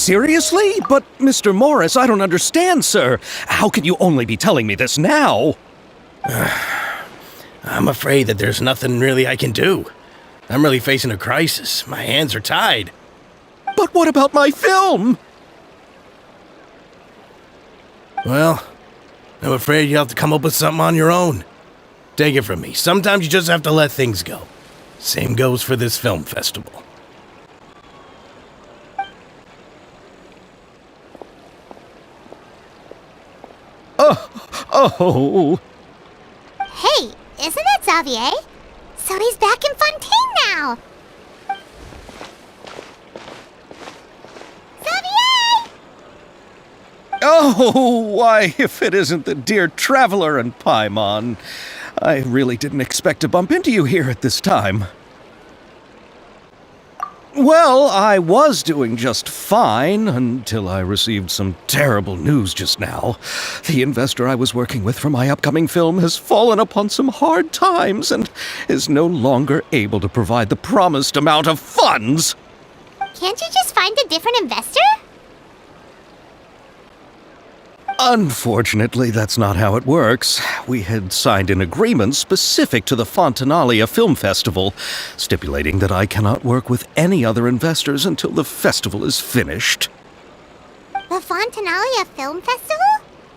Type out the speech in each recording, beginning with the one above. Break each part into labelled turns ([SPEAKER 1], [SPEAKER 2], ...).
[SPEAKER 1] Seriously? But, Mr. Morris, I don't understand, sir. How can you only be telling me this now?
[SPEAKER 2] I'm afraid that there's nothing really I can do. I'm really facing a crisis. My hands are tied.
[SPEAKER 1] But what about my film?
[SPEAKER 2] Well, I'm afraid you'll have to come up with something on your own. Take it from me. Sometimes you just have to let things go. Same goes for this film festival.
[SPEAKER 1] Oh.
[SPEAKER 3] Hey, isn't that Xavier? So he's back in Fontaine now! Xavier!
[SPEAKER 1] Oh, why, if it isn't the dear Traveler and Paimon. I really didn't expect to bump into you here at this time. Well, I was doing just fine until I received some terrible news just now. The investor I was working with for my upcoming film has fallen upon some hard times and is no longer able to provide the promised amount of funds.
[SPEAKER 3] Can't you just find a different investor?
[SPEAKER 1] Unfortunately, that's not how it works. We had signed an agreement specific to the Fontanalia Film Festival, stipulating that I cannot work with any other investors until the festival is finished.
[SPEAKER 3] The Fontanalia Film Festival?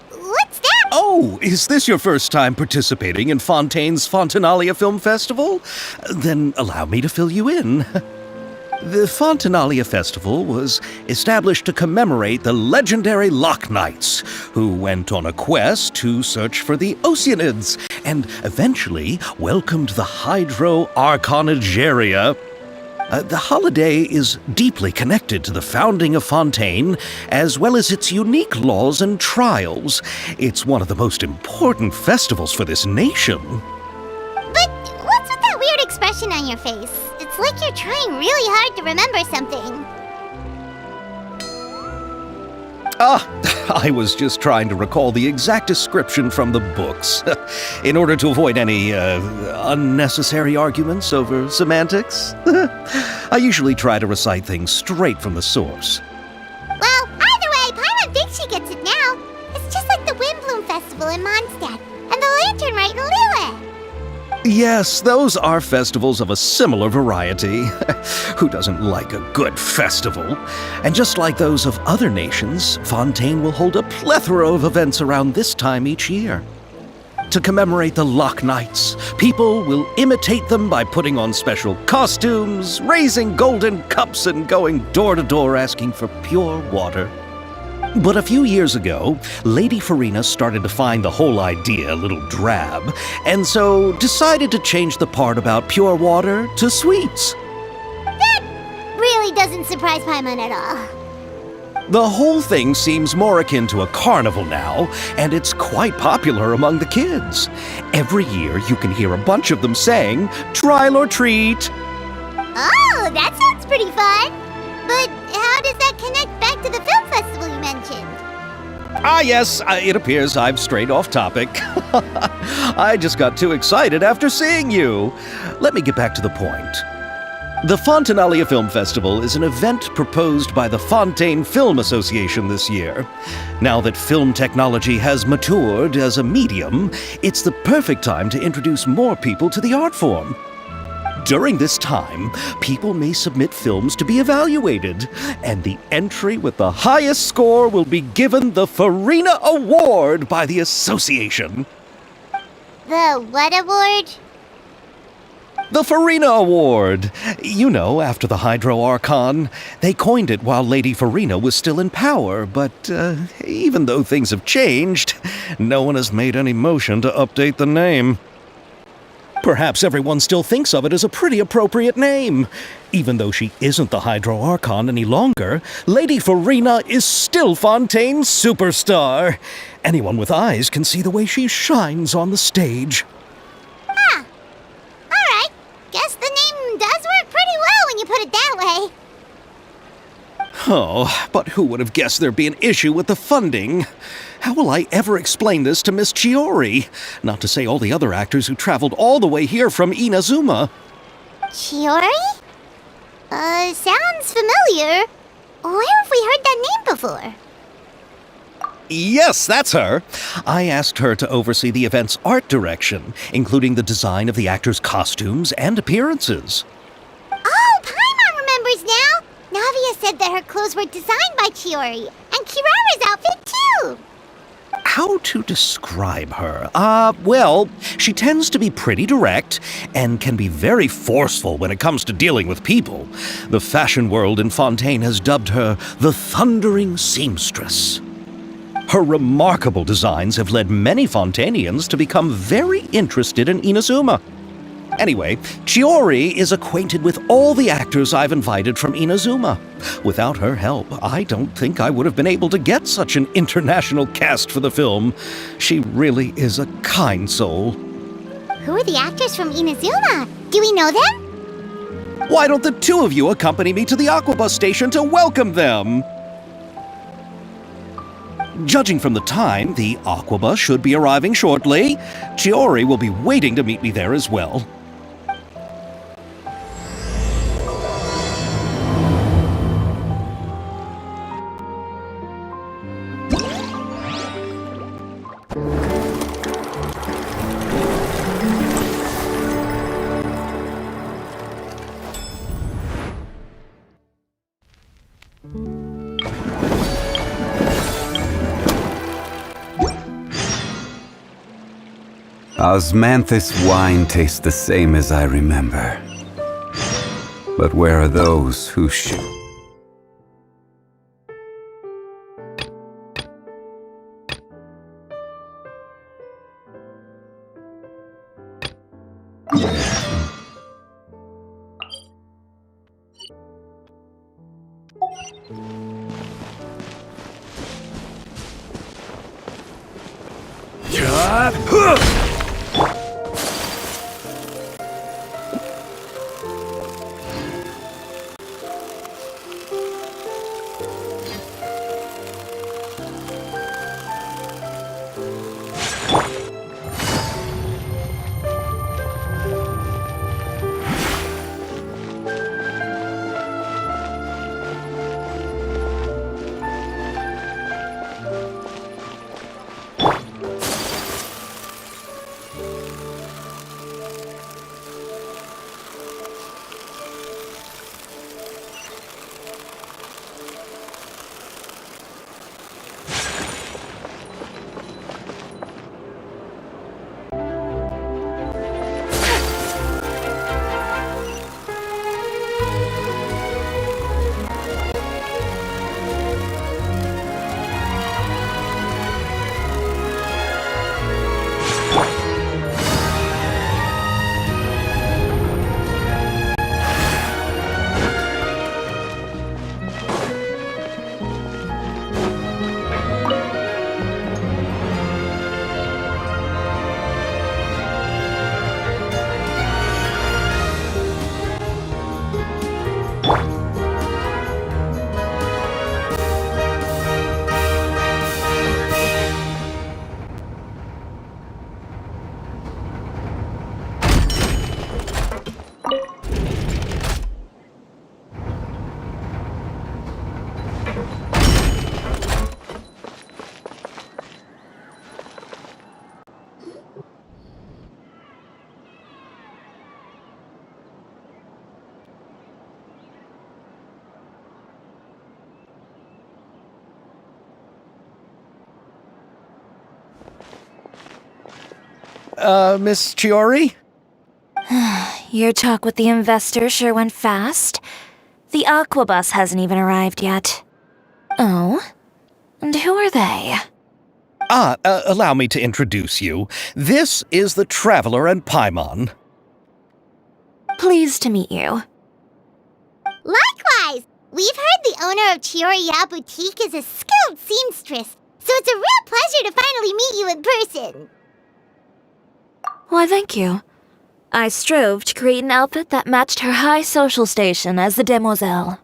[SPEAKER 3] What's that?
[SPEAKER 1] Oh, is this your first time participating in Fontaine's Fontanalia Film Festival? Then allow me to fill you in. The Fontanalia Festival was established to commemorate the legendary Loch Knights, who went on a quest to search for the Oceanids, and eventually welcomed the Hydro Archonigeria. The holiday is deeply connected to the founding of Fontaine, as well as its unique laws and trials. It's one of the most important festivals for this nation.
[SPEAKER 3] But what's with that weird expression on your face? It's like you're trying really hard to remember something.
[SPEAKER 1] I was just trying to recall the exact description from the books, in order to avoid any unnecessary arguments over semantics. I usually try to recite things straight from the source.
[SPEAKER 3] Well, either way, Paimon thinks she gets it now. It's just like the Windbloom Festival in Mondstadt, and the Lantern Rite in Lille.
[SPEAKER 1] Yes, those are festivals of a similar variety. Who doesn't like a good festival? And just like those of other nations, Fontaine will hold a plethora of events around this time each year. To commemorate the Loch Knights, people will imitate them by putting on special costumes, raising golden cups, and going door to door asking for pure water. But a few years ago, Lady Farina started to find the whole idea a little drab, and so decided to change the part about pure water to sweets.
[SPEAKER 3] That really doesn't surprise Paimon at all.
[SPEAKER 1] The whole thing seems more akin to a carnival now, and it's quite popular among the kids. Every year you can hear a bunch of them saying, "Trial or treat."
[SPEAKER 3] Oh, that sounds pretty fun. But how does that connect back to the film festival you mentioned?
[SPEAKER 1] Yes, it appears I've strayed off topic. I just got too excited after seeing you. Let me get back to the point. The Fontanalia Film Festival is an event proposed by the Fontaine Film Association this year. Now that film technology has matured as a medium, it's the perfect time to introduce more people to the art form. During this time, people may submit films to be evaluated, and the entry with the highest score will be given the Farina Award by the association.
[SPEAKER 3] The what award?
[SPEAKER 1] The Farina Award. You know, after the Hydro Archon. They coined it while Lady Farina was still in power, but even though things have changed, no one has made any motion to update the name. Perhaps everyone still thinks of it as a pretty appropriate name. Even though she isn't the Hydro Archon any longer, Lady Farina is still Fontaine's superstar. Anyone with eyes can see the way she shines on the stage.
[SPEAKER 3] Alright. Guess the name does work pretty well when you put it that way.
[SPEAKER 1] Oh, but who would have guessed there'd be an issue with the funding? How will I ever explain this to Miss Chiori? Not to say all the other actors who traveled all the way here from Inazuma.
[SPEAKER 3] Chiori? Sounds familiar. Where have we heard that name before?
[SPEAKER 1] Yes, that's her. I asked her to oversee the event's art direction, including the design of the actors' costumes and appearances.
[SPEAKER 3] Oh, Paimon remembers now! Navia said that her clothes were designed by Chiori, and Kirara's outfit too!
[SPEAKER 1] How to describe her? Well, she tends to be pretty direct and can be very forceful when it comes to dealing with people. The fashion world in Fontaine has dubbed her the Thundering Seamstress. Her remarkable designs have led many Fontainians to become very interested in Inazuma. Anyway, Chiori is acquainted with all the actors I've invited from Inazuma. Without her help, I don't think I would have been able to get such an international cast for the film. She really is a kind soul.
[SPEAKER 3] Who are the actors from Inazuma? Do we know them?
[SPEAKER 1] Why don't the two of you accompany me to the Aquabus station to welcome them? Judging from the time, the Aquabus should be arriving shortly. Chiori will be waiting to meet me there as well.
[SPEAKER 4] Osmanthus wine tastes the same as I remember. But where are those who
[SPEAKER 1] Miss Chiori?
[SPEAKER 5] Your talk with the investor sure went fast. The Aquabus hasn't even arrived yet. Oh? And who are they?
[SPEAKER 1] Allow me to introduce you. This is the Traveler and Paimon.
[SPEAKER 5] Pleased to meet you.
[SPEAKER 3] Likewise! We've heard the owner of Chioriya Boutique is a skilled seamstress, so it's a real pleasure to finally meet you in person.
[SPEAKER 5] Why, thank you. I strove to create an outfit that matched her high social station as the demoiselle.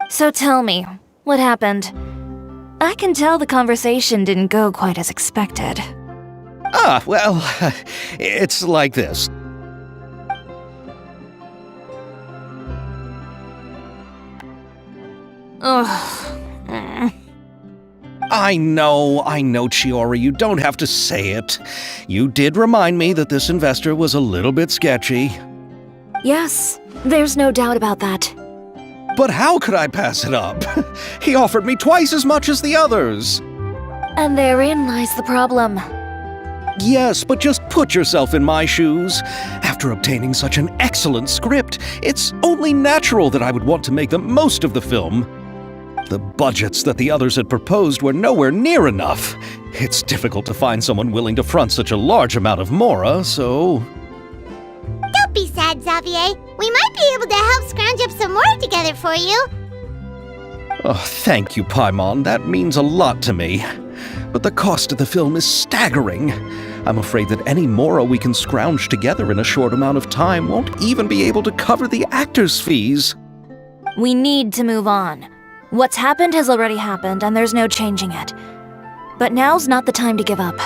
[SPEAKER 5] So tell me, what happened? I can tell the conversation didn't go quite as expected.
[SPEAKER 1] Well, it's like this.
[SPEAKER 5] Ugh.
[SPEAKER 1] I know, Chiori, you don't have to say it. You did remind me that this investor was a little bit sketchy.
[SPEAKER 5] Yes, there's no doubt about that.
[SPEAKER 1] But how could I pass it up? He offered me twice as much as the others.
[SPEAKER 5] And therein lies the problem.
[SPEAKER 1] Yes, but just put yourself in my shoes. After obtaining such an excellent script, it's only natural that I would want to make the most of the film. The budgets that the others had proposed were nowhere near enough. It's difficult to find someone willing to front such a large amount of mora, so...
[SPEAKER 3] Don't be sad, Xavier. We might be able to help scrounge up some more together for you.
[SPEAKER 1] Oh, thank you, Paimon. That means a lot to me. But the cost of the film is staggering. I'm afraid that any mora we can scrounge together in a short amount of time won't even be able to cover the actors' fees.
[SPEAKER 5] We need to move on. What's happened has already happened, and there's no changing it. But now's not the time to give up.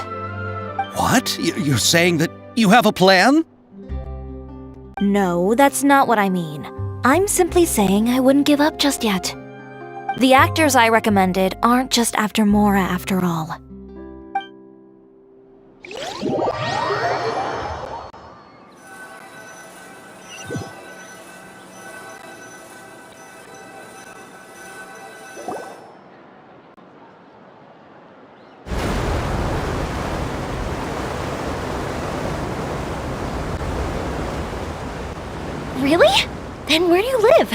[SPEAKER 1] What? You're saying that you have a plan?
[SPEAKER 5] No, that's not what I mean. I'm simply saying I wouldn't give up just yet. The actors I recommended aren't just after Mora after all.
[SPEAKER 6] Really? Then where do you live?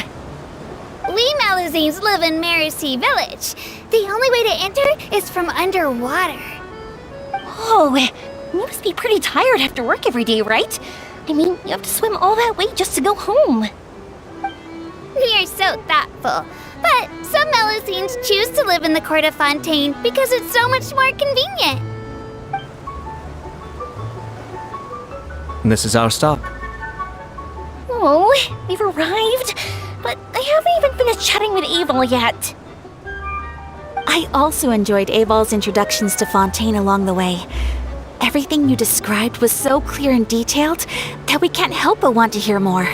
[SPEAKER 3] We Malazines live in Mercy Village. The only way to enter is from underwater.
[SPEAKER 6] Oh, you must be pretty tired after work every day, right? I mean, you have to swim all that way just to go home.
[SPEAKER 3] We are so thoughtful. But some Malazines choose to live in the court of Fontaine because it's so much more convenient.
[SPEAKER 7] This is our stop.
[SPEAKER 6] Oh, we've arrived, but I haven't even finished chatting with Abel yet. I also enjoyed Abel's introductions to Fontaine along the way. Everything you described was so clear and detailed that we can't help but want to hear more.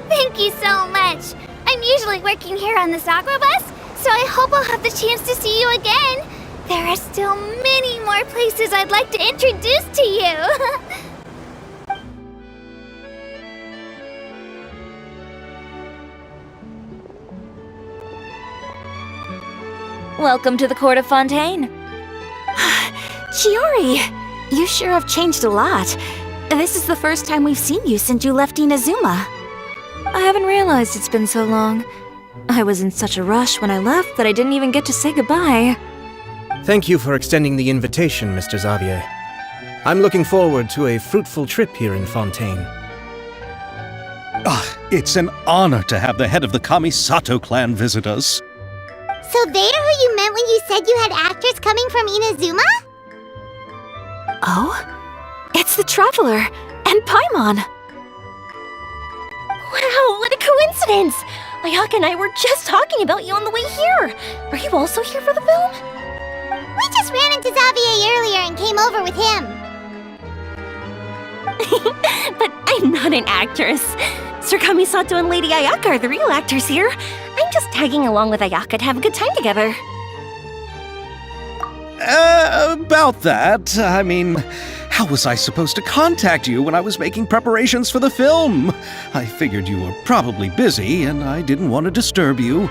[SPEAKER 3] Thank you so much. I'm usually working here on the Sakura bus, so I hope I'll have the chance to see you again. There are still many more places I'd like to introduce to you.
[SPEAKER 5] Welcome to the court of Fontaine.
[SPEAKER 6] Chiori, you sure have changed a lot. This is the first time we've seen you since you left Inazuma.
[SPEAKER 5] I haven't realized it's been so long. I was in such a rush when I left that I didn't even get to say goodbye.
[SPEAKER 7] Thank you for extending the invitation, Mr. Xavier. I'm looking forward to a fruitful trip here in Fontaine.
[SPEAKER 1] It's an honor to have the head of the Kamisato clan visit us.
[SPEAKER 3] So they're who you meant when you said you had actors coming from Inazuma?
[SPEAKER 6] Oh, it's the Traveler and Paimon. Wow, what a coincidence! Ayaka and I were just talking about you on the way here. Are you also here for the film?
[SPEAKER 3] We just ran into Xavier earlier and came over with him.
[SPEAKER 6] But I'm not an actress. Sir Kamisato and Lady Ayaka are the real actors here. I'm just tagging along with Ayaka to have a good time together.
[SPEAKER 1] About that, I mean, how was I supposed to contact you when I was making preparations for the film? I figured you were probably busy, and I didn't want to disturb you.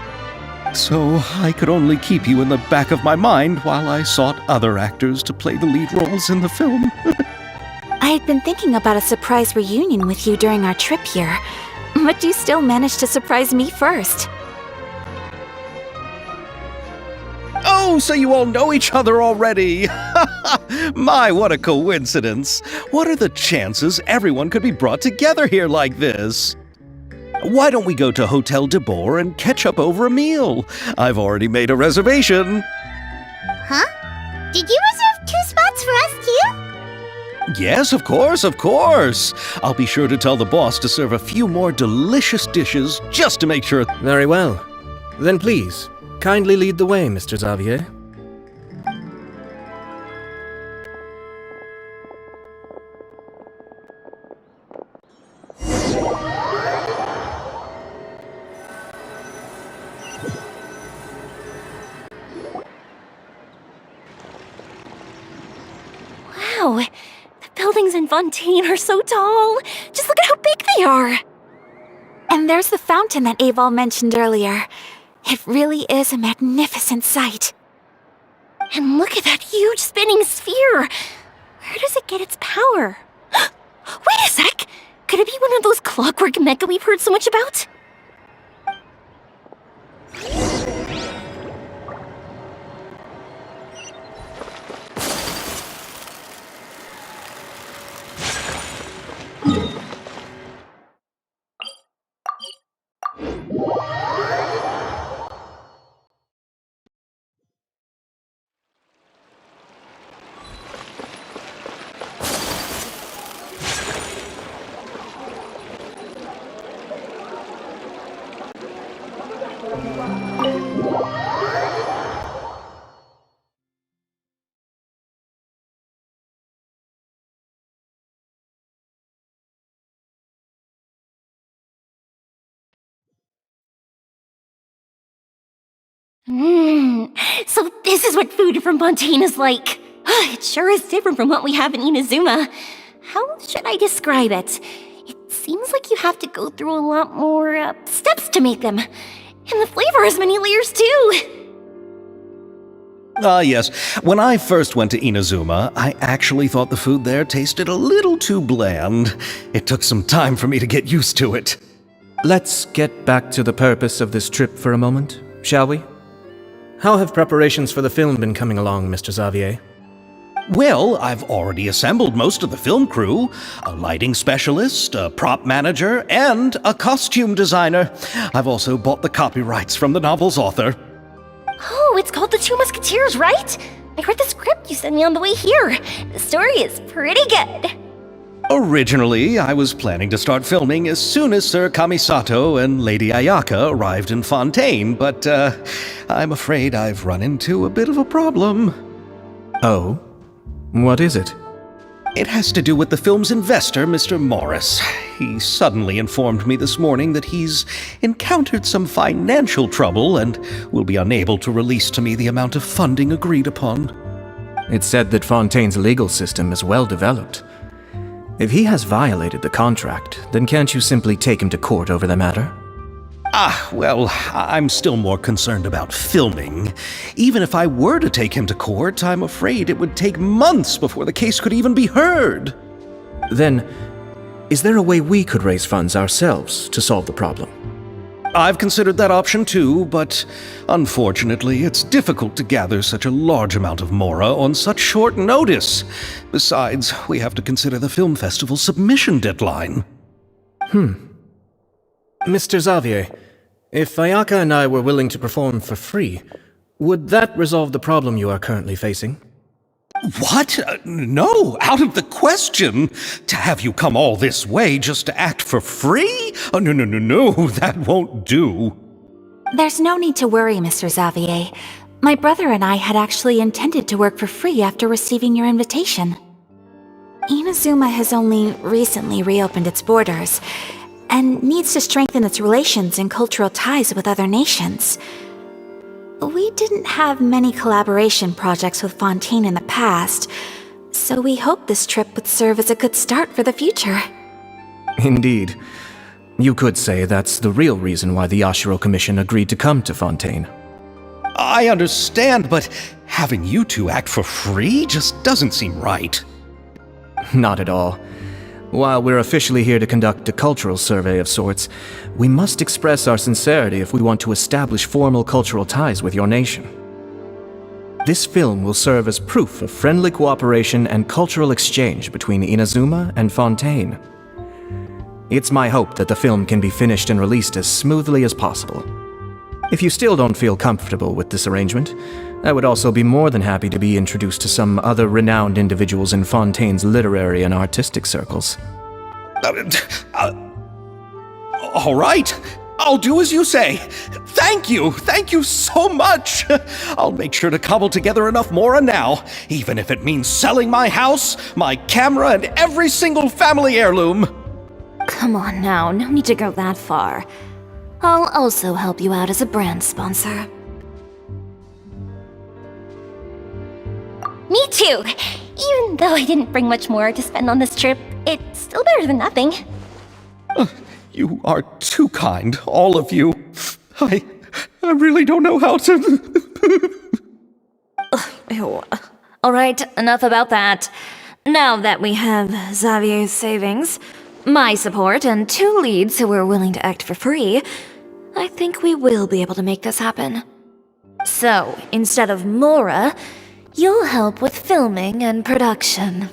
[SPEAKER 1] So I could only keep you in the back of my mind while I sought other actors to play the lead roles in the film.
[SPEAKER 6] I had been thinking about a surprise reunion with you during our trip here, but you still managed to surprise me first.
[SPEAKER 1] Oh, so you all know each other already! My, what a coincidence! What are the chances everyone could be brought together here like this? Why don't we go to Hotel de Boer and catch up over a meal? I've already made a reservation.
[SPEAKER 3] Huh? Did you reserve 2 spots for us too?
[SPEAKER 1] Yes, of course, of course. I'll be sure to tell the boss to serve a few more delicious dishes just to make sure.
[SPEAKER 7] Very well. Then please, kindly lead the way, Mr. Xavier.
[SPEAKER 6] Wow, the buildings in Fontaine are so tall. Just look at how big they are.
[SPEAKER 5] And there's the fountain that Aval mentioned earlier. It really is a magnificent sight.
[SPEAKER 6] And look at that huge spinning sphere. Where does it get its power? Wait a sec! Could it be one of those clockwork mecha we've heard so much about? So this is what food from Fontaine is like. It sure is different from what we have in Inazuma. How should I describe it? It seems like you have to go through a lot more steps to make them. And the flavor has many layers too.
[SPEAKER 1] Yes. When I first went to Inazuma, I actually thought the food there tasted a little too bland. It took some time for me to get used to it.
[SPEAKER 7] Let's get back to the purpose of this trip for a moment, shall we? How have preparations for the film been coming along, Mr. Xavier?
[SPEAKER 1] Well, I've already assembled most of the film crew, a lighting specialist, a prop manager, and a costume designer. I've also bought the copyrights from the novel's author.
[SPEAKER 6] Oh, it's called The Two Musketeers, right? I read the script you sent me on the way here. The story is pretty good.
[SPEAKER 1] Originally, I was planning to start filming as soon as Sir Kamisato and Lady Ayaka arrived in Fontaine, but I'm afraid I've run into a bit of a problem.
[SPEAKER 7] Oh? What is it?
[SPEAKER 1] It has to do with the film's investor, Mr. Morris. He suddenly informed me this morning that he's encountered some financial trouble and will be unable to release to me the amount of funding agreed upon.
[SPEAKER 7] It's said that Fontaine's legal system is well developed. If he has violated the contract, then can't you simply take him to court over the matter?
[SPEAKER 1] Well, I'm still more concerned about filming. Even if I were to take him to court, I'm afraid it would take months before the case could even be heard.
[SPEAKER 7] Then, is there a way we could raise funds ourselves to solve the problem?
[SPEAKER 1] I've considered that option too, but unfortunately, it's difficult to gather such a large amount of mora on such short notice. Besides, we have to consider the film festival's submission deadline.
[SPEAKER 7] Mr. Xavier, if Ayaka and I were willing to perform for free, would that resolve the problem you are currently facing?
[SPEAKER 1] What? No, out of the question. To have you come all this way just to act for free? Oh, no, that won't do.
[SPEAKER 5] There's no need to worry, Mr. Xavier. My brother and I had actually intended to work for free after receiving your invitation. Inazuma has only recently reopened its borders, and needs to strengthen its relations and cultural ties with other nations. We didn't have many collaboration projects with Fontaine in the past, so we hoped this trip would serve as a good start for the future.
[SPEAKER 7] Indeed. You could say that's the real reason why the Yashiro Commission agreed to come to Fontaine.
[SPEAKER 1] I understand, but having you two act for free just doesn't seem right.
[SPEAKER 7] Not at all. While we're officially here to conduct a cultural survey of sorts, we must express our sincerity if we want to establish formal cultural ties with your nation. This film will serve as proof of friendly cooperation and cultural exchange between Inazuma and Fontaine. It's my hope that the film can be finished and released as smoothly as possible. If you still don't feel comfortable with this arrangement, I would also be more than happy to be introduced to some other renowned individuals in Fontaine's literary and artistic circles.
[SPEAKER 1] All right, I'll do as you say. Thank you so much. I'll make sure to cobble together enough mora now, even if it means selling my house, my camera, and every single family heirloom.
[SPEAKER 5] Come on now, no need to go that far. I'll also help you out as a brand sponsor.
[SPEAKER 6] Me too! Even though I didn't bring much more to spend on this trip, it's still better than nothing.
[SPEAKER 1] You are too kind, all of you. I really don't know how to...
[SPEAKER 5] Ew. Alright, enough about that. Now that we have Xavier's savings, my support, and 2 leads who are willing to act for free, I think we will be able to make this happen. So, instead of Mora, you'll help with filming and production.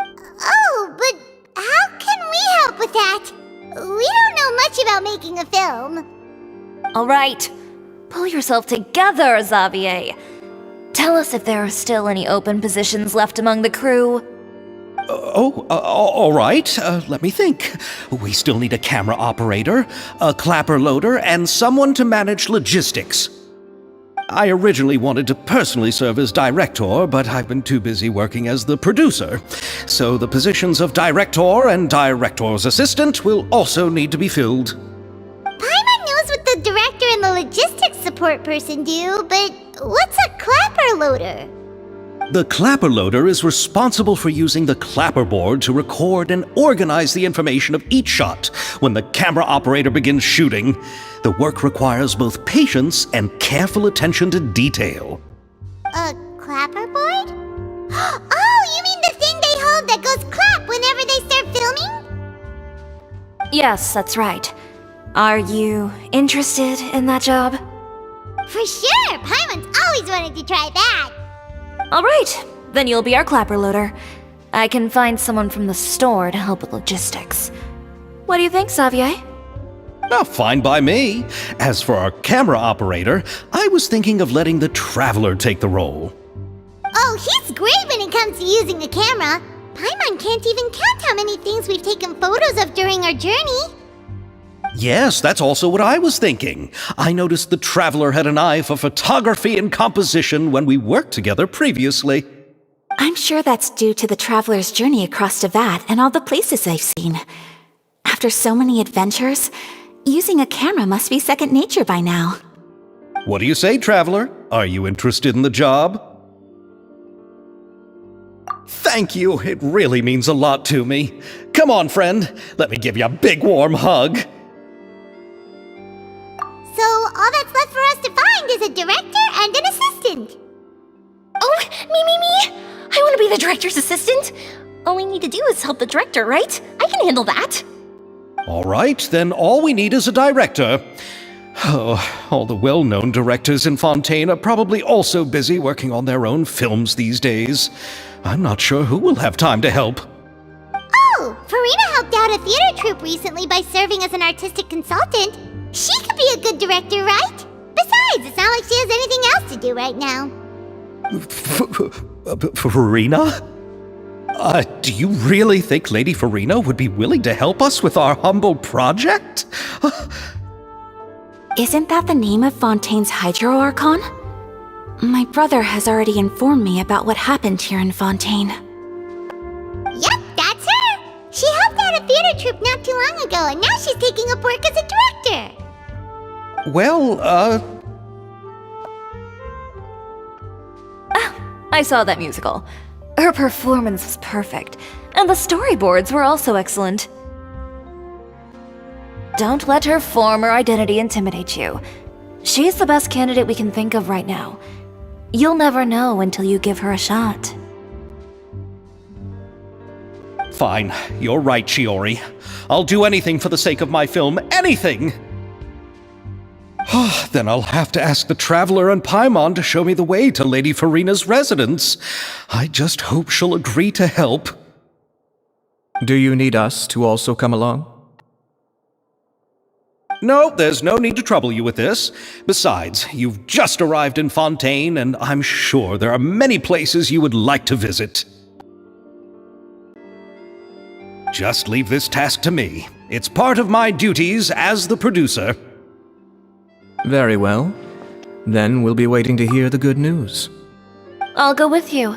[SPEAKER 3] Oh, but how can we help with that? We don't know much about making a film.
[SPEAKER 5] Alright, pull yourself together, Xavier. Tell us if there are still any open positions left among the crew.
[SPEAKER 1] All right. Let me think. We still need a camera operator, a clapper loader, and someone to manage logistics. I originally wanted to personally serve as director, but I've been too busy working as the producer. So the positions of director and director's assistant will also need to be filled.
[SPEAKER 3] Paimon knows what the director and the logistics support person do, but what's a clapper loader?
[SPEAKER 1] The clapper loader is responsible for using the clapper board to record and organize the information of each shot when the camera operator begins shooting. The work requires both patience and careful attention to detail.
[SPEAKER 3] A clapper board? Oh, you mean the thing they hold that goes clap whenever they start filming?
[SPEAKER 5] Yes, that's right. Are you interested in that job?
[SPEAKER 3] For sure! Paimon's always wanted to try that!
[SPEAKER 5] Alright, then you'll be our clapper loader. I can find someone from the store to help with logistics. What do you think, Xavier?
[SPEAKER 1] Oh, fine by me. As for our camera operator, I was thinking of letting the Traveler take the role.
[SPEAKER 3] Oh, he's great when it comes to using a camera. Paimon can't even count how many things we've taken photos of during our journey.
[SPEAKER 1] Yes, that's also what I was thinking. I noticed the Traveler had an eye for photography and composition when we worked together previously.
[SPEAKER 6] I'm sure that's due to the traveler's journey across Devat and all the places they've seen. After so many adventures, using a camera must be second nature by now.
[SPEAKER 1] What do you say, Traveler? Are you interested in the job? Thank you. It really means a lot to me. Come on, friend. Let me give you a big warm hug.
[SPEAKER 3] So all that's left for us to find is a director and an assistant.
[SPEAKER 6] Oh, me! I want to be the director's assistant. All we need to do is help the director, right? I can handle that.
[SPEAKER 1] All right, then all we need is a director. Oh, all the well-known directors in Fontaine are probably also busy working on their own films these days. I'm not sure who will have time to help.
[SPEAKER 3] Oh, Farina helped out a theater troupe recently by serving as an artistic consultant. She could be a good director, right? Besides, it's not like she has anything else to do right now.
[SPEAKER 1] Farina? Do you really think Lady Farina would be willing to help us with our humble project?
[SPEAKER 6] Isn't that the name of Fontaine's Hydro Archon? My brother has already informed me about what happened here in Fontaine.
[SPEAKER 3] Yep, that's her! She helped out a theater troupe not too long ago, and now she's taking up work as a director.
[SPEAKER 1] Well,
[SPEAKER 5] I saw that musical. Her performance was perfect, and the storyboards were also excellent. Don't let her former identity intimidate you. She's the best candidate we can think of right now. You'll never know until you give her a shot.
[SPEAKER 1] Fine. You're right, Shiori. I'll do anything for the sake of my film. Anything! Then I'll have to ask the Traveler and Paimon to show me the way to Lady Farina's residence. I just hope she'll agree to help.
[SPEAKER 7] Do you need us to also come along?
[SPEAKER 1] No, there's no need to trouble you with this. Besides, you've just arrived in Fontaine, and I'm sure there are many places you would like to visit. Just leave this task to me. It's part of my duties as the producer.
[SPEAKER 7] Very well. Then we'll be waiting to hear the good news.
[SPEAKER 5] I'll go with you.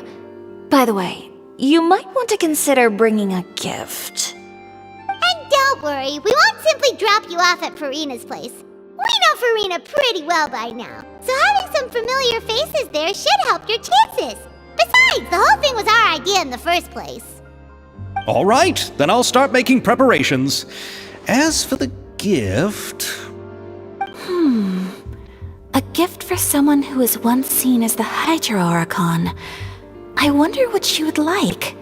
[SPEAKER 5] By the way, you might want to consider bringing a gift.
[SPEAKER 3] And don't worry, we won't simply drop you off at Farina's place. We know Farina pretty well by now, so having some familiar faces there should help your chances. Besides, Besides, the whole thing was our idea in the first place.
[SPEAKER 1] All right, then I'll start making preparations. As for the gift...
[SPEAKER 6] A gift for someone who was once seen as the Hydra Oricon. I wonder what she would like.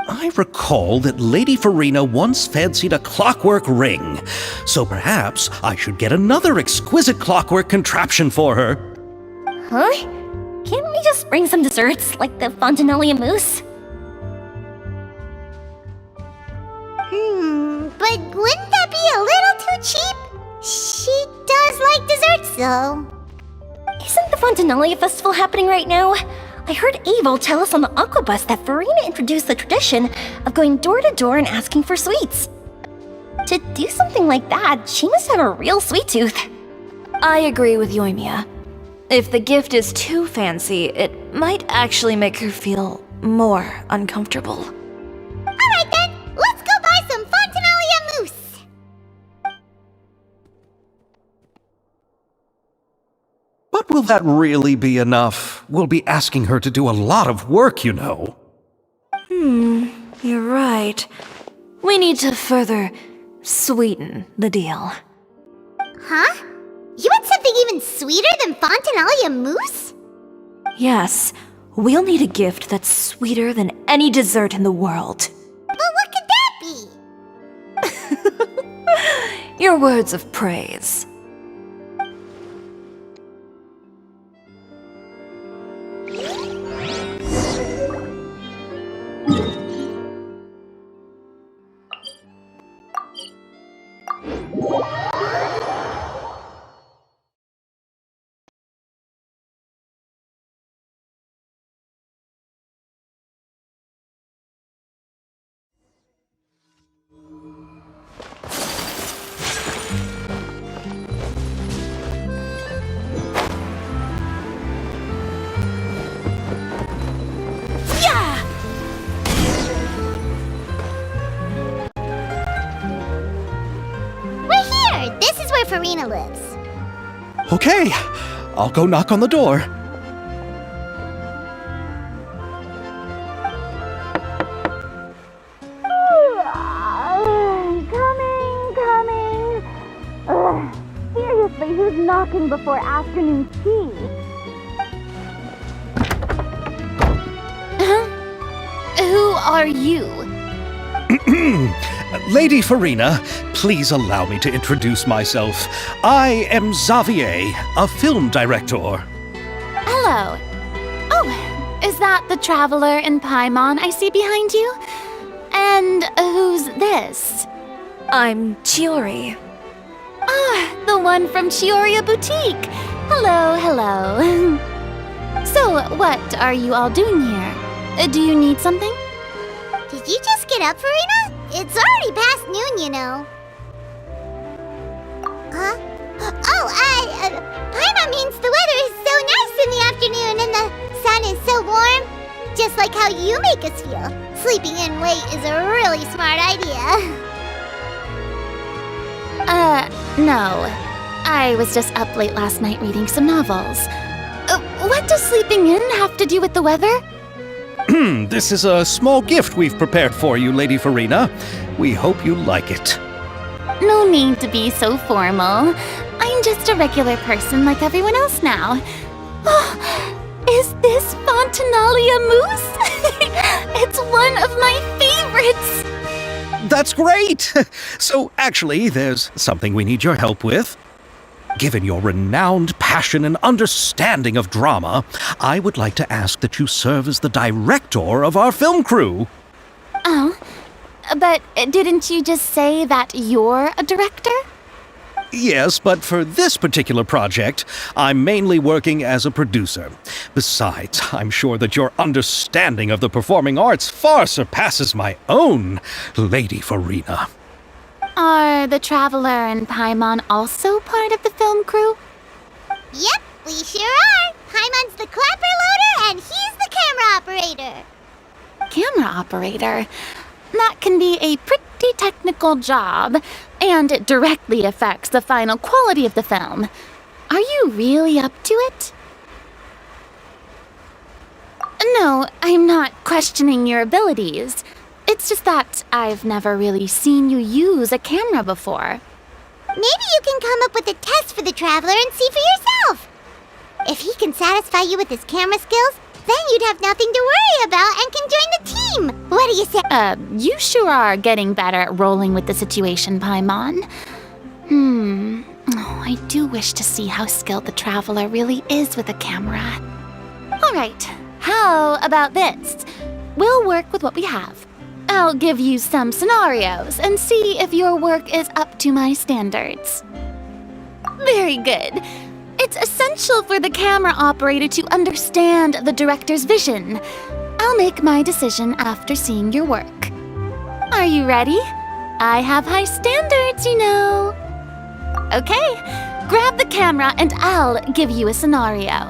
[SPEAKER 1] I recall that Lady Farina once fancied a clockwork ring, so perhaps I should get another exquisite clockwork contraption for her.
[SPEAKER 6] Huh? Can't we just bring some desserts, like the Fontinalia mousse?
[SPEAKER 3] But wouldn't that be a little too cheap? She does like desserts, though.
[SPEAKER 6] Isn't the Fontinalia festival happening right now? I heard Abel tell us on the Aquabus that Farina introduced the tradition of going door to door and asking for sweets. To do something like that, she must have a real sweet tooth.
[SPEAKER 5] I agree with Yoimiya. If the gift is too fancy, it might actually make her feel more uncomfortable.
[SPEAKER 3] Alright then, let's go buy some Fontinalia mousse!
[SPEAKER 1] But will that really be enough? We'll be asking her to do a lot of work, you know.
[SPEAKER 5] You're right. We need to further sweeten the deal.
[SPEAKER 3] Huh? You want something even sweeter than Fontinalia mousse?
[SPEAKER 5] Yes, we'll need a gift that's sweeter than any dessert in the world.
[SPEAKER 3] But what could that be?
[SPEAKER 5] Your words of praise.
[SPEAKER 3] We're here! This is where Farina lives.
[SPEAKER 1] Okay, I'll go knock on the door.
[SPEAKER 3] Coming. Seriously, who's knocking before afternoon tea?
[SPEAKER 6] Who are you?
[SPEAKER 1] Lady Farina, please allow me to introduce myself. I am Xavier, a film director.
[SPEAKER 6] Hello. Oh, is that the traveler in Paimon I see behind you? And who's this?
[SPEAKER 5] I'm Chiori.
[SPEAKER 6] Ah, the one from Chioria Boutique. Hello. So, what are you all doing here? Do you need something?
[SPEAKER 3] Did you just get up, Farina? It's already past noon, you know. Huh? Paimon means the weather is so nice in the afternoon and the sun is so warm. Just like how you make us feel. Sleeping in late is a really smart idea.
[SPEAKER 6] No. I was just up late last night reading some novels. What does sleeping in have to do with the weather?
[SPEAKER 1] This is a small gift we've prepared for you, Lady Farina. We hope you like it.
[SPEAKER 6] No need to be so formal. I'm just a regular person like everyone else now. Oh, is this Fontinalia mousse? It's one of my favorites!
[SPEAKER 1] That's great! So, actually, there's something we need your help with. Given your renowned passion and understanding of drama, I would like to ask that you serve as the director of our film crew.
[SPEAKER 6] Oh, but didn't you just say that you're a director?
[SPEAKER 1] Yes, but for this particular project, I'm mainly working as a producer. Besides, I'm sure that your understanding of the performing arts far surpasses my own, Lady Farina.
[SPEAKER 6] Are the Traveler and Paimon also part of the film crew?
[SPEAKER 3] Yep, we sure are. Paimon's the clapper loader and he's the camera operator.
[SPEAKER 6] Camera operator? That can be a pretty technical job, and it directly affects the final quality of the film. Are you really up to it? No, I'm not questioning your abilities. It's just that I've never really seen you use a camera before.
[SPEAKER 3] Maybe you can come up with a test for the Traveler and see for yourself. If he can satisfy you with his camera skills, then you'd have nothing to worry about and can join the team. What do you say?
[SPEAKER 6] You sure are getting better at rolling with the situation, Paimon. Oh, I do wish to see how skilled the Traveler really is with a camera. Alright, how about this? We'll work with what we have. I'll give you some scenarios and see if your work is up to my standards. Very good. It's essential for the camera operator to understand the director's vision. I'll make my decision after seeing your work. Are you ready? I have high standards, you know. Okay, grab the camera and I'll give you a scenario.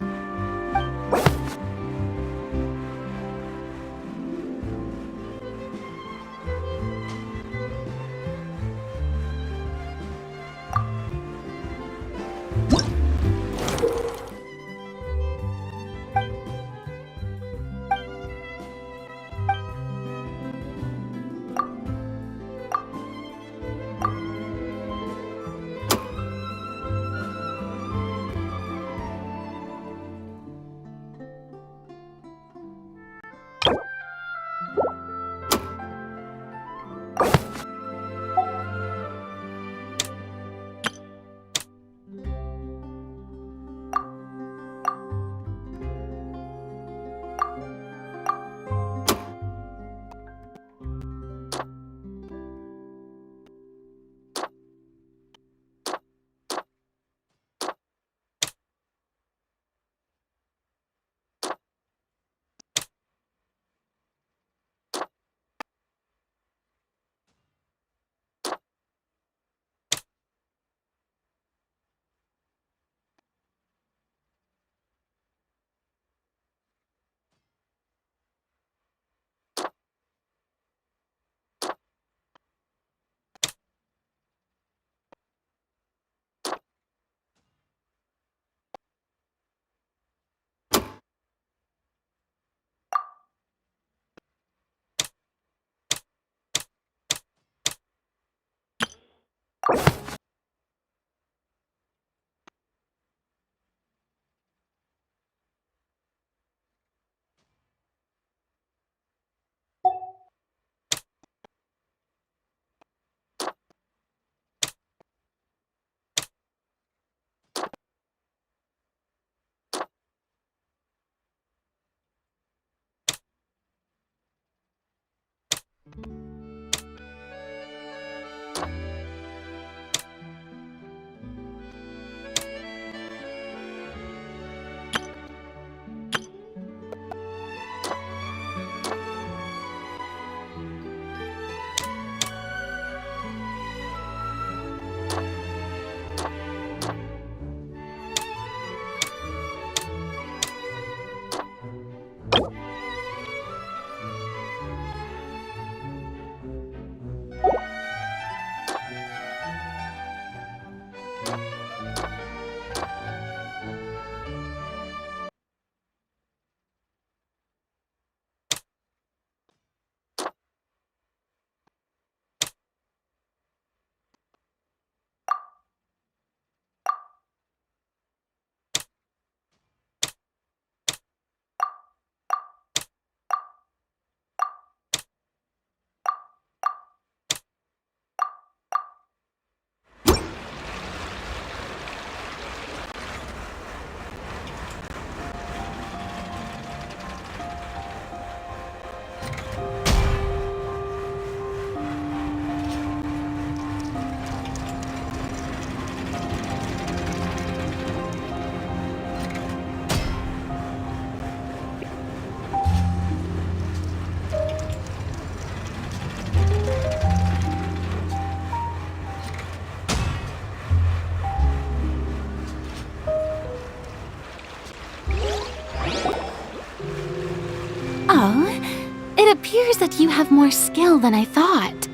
[SPEAKER 6] It appears that you have more skill than I thought.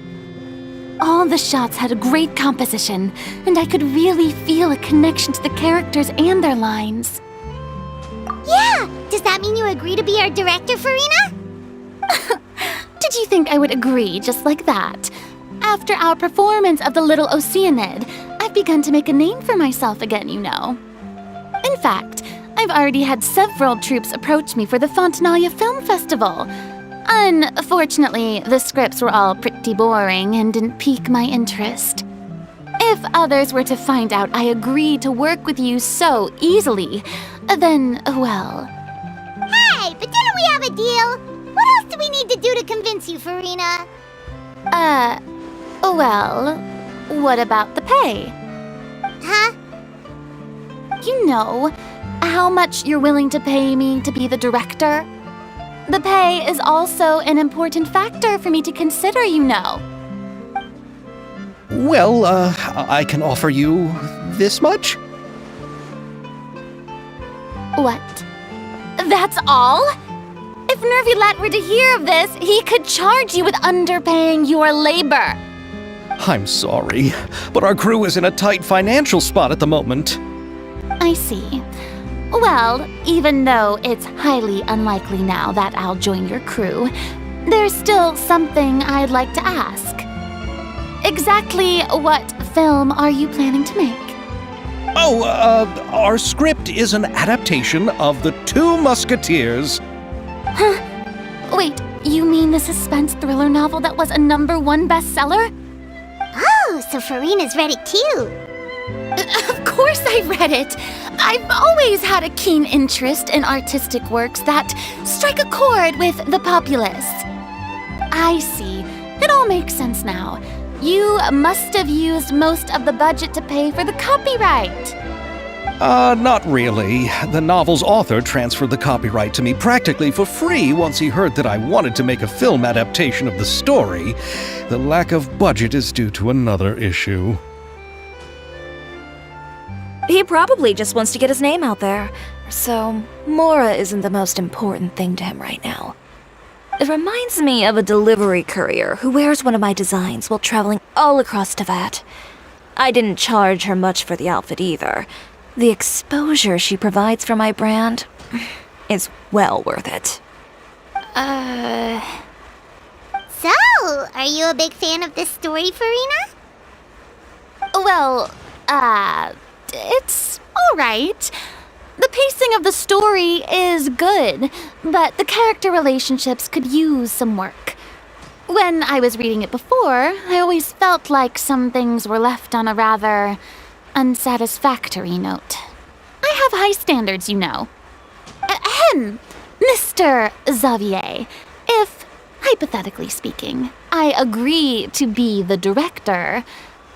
[SPEAKER 6] All the shots had a great composition, and I could really feel a connection to the characters and their lines.
[SPEAKER 3] Yeah, Does that mean you agree to be our director, Farina?
[SPEAKER 6] Did you think I would agree just like that? After our performance of The Little Oceanid, I've begun to make a name for myself again, you know. In fact, I've already had several troops approach me for the Fontanalia Film Festival. Unfortunately, the scripts were all pretty boring and didn't pique my interest. If others were to find out I agreed to work with you so easily, then, well...
[SPEAKER 3] Hey, but didn't we have a deal? What else do we need to do to convince you, Farina?
[SPEAKER 6] Well, what about the pay?
[SPEAKER 3] Huh?
[SPEAKER 6] You know, how much you're willing to pay me to be the director? The pay is also an important factor for me to consider, you know.
[SPEAKER 1] Well, I can offer you this much?
[SPEAKER 6] What? That's all? If Nervilat were to hear of this, he could charge you with underpaying your labor.
[SPEAKER 1] I'm sorry, but our crew is in a tight financial spot at the moment.
[SPEAKER 6] I see. Well, even though it's highly unlikely now that I'll join your crew, there's still something I'd like to ask. Exactly what film are you planning to make?
[SPEAKER 1] Oh, our script is an adaptation of The Two Musketeers.
[SPEAKER 6] Huh? Wait, you mean the suspense thriller novel that was a #1 bestseller?
[SPEAKER 3] Oh, so Farina's read it too.
[SPEAKER 6] Of course I read it. I've always had a keen interest in artistic works that strike a chord with the populace. I see. It all makes sense now. You must have used most of the budget to pay for the copyright.
[SPEAKER 1] Not really. The novel's author transferred the copyright to me practically for free once he heard that I wanted to make a film adaptation of the story. The lack of budget is due to another issue.
[SPEAKER 5] He probably just wants to get his name out there. So, Mora isn't the most important thing to him right now. It reminds me of a delivery courier who wears one of my designs while traveling all across Teyvat. I didn't charge her much for the outfit either. The exposure she provides for my brand is well worth it.
[SPEAKER 3] So, are you a big fan of this story, Farina?
[SPEAKER 6] Well, it's alright. The pacing of the story is good, but the character relationships could use some work. When I was reading it before, I always felt like some things were left on a rather unsatisfactory note. I have high standards, you know. Ahem, Mr. Xavier, if, hypothetically speaking, I agree to be the director,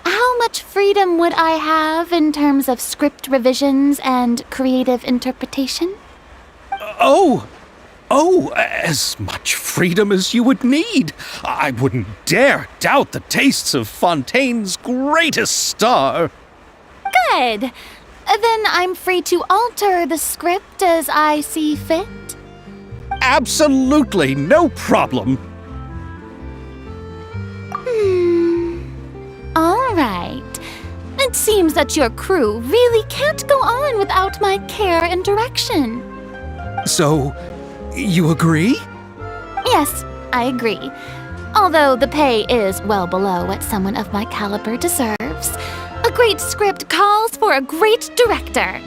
[SPEAKER 6] how much freedom would I have in terms of script revisions and creative interpretation?
[SPEAKER 1] Oh, as much freedom as you would need. I wouldn't dare doubt the tastes of Fontaine's greatest star.
[SPEAKER 6] Good. Then I'm free to alter the script as I see fit.
[SPEAKER 1] Absolutely no problem.
[SPEAKER 6] All right. It seems that your crew really can't go on without my care and direction.
[SPEAKER 1] So, you agree?
[SPEAKER 6] Yes, I agree. Although the pay is well below what someone of my caliber deserves. A great script calls for a great director.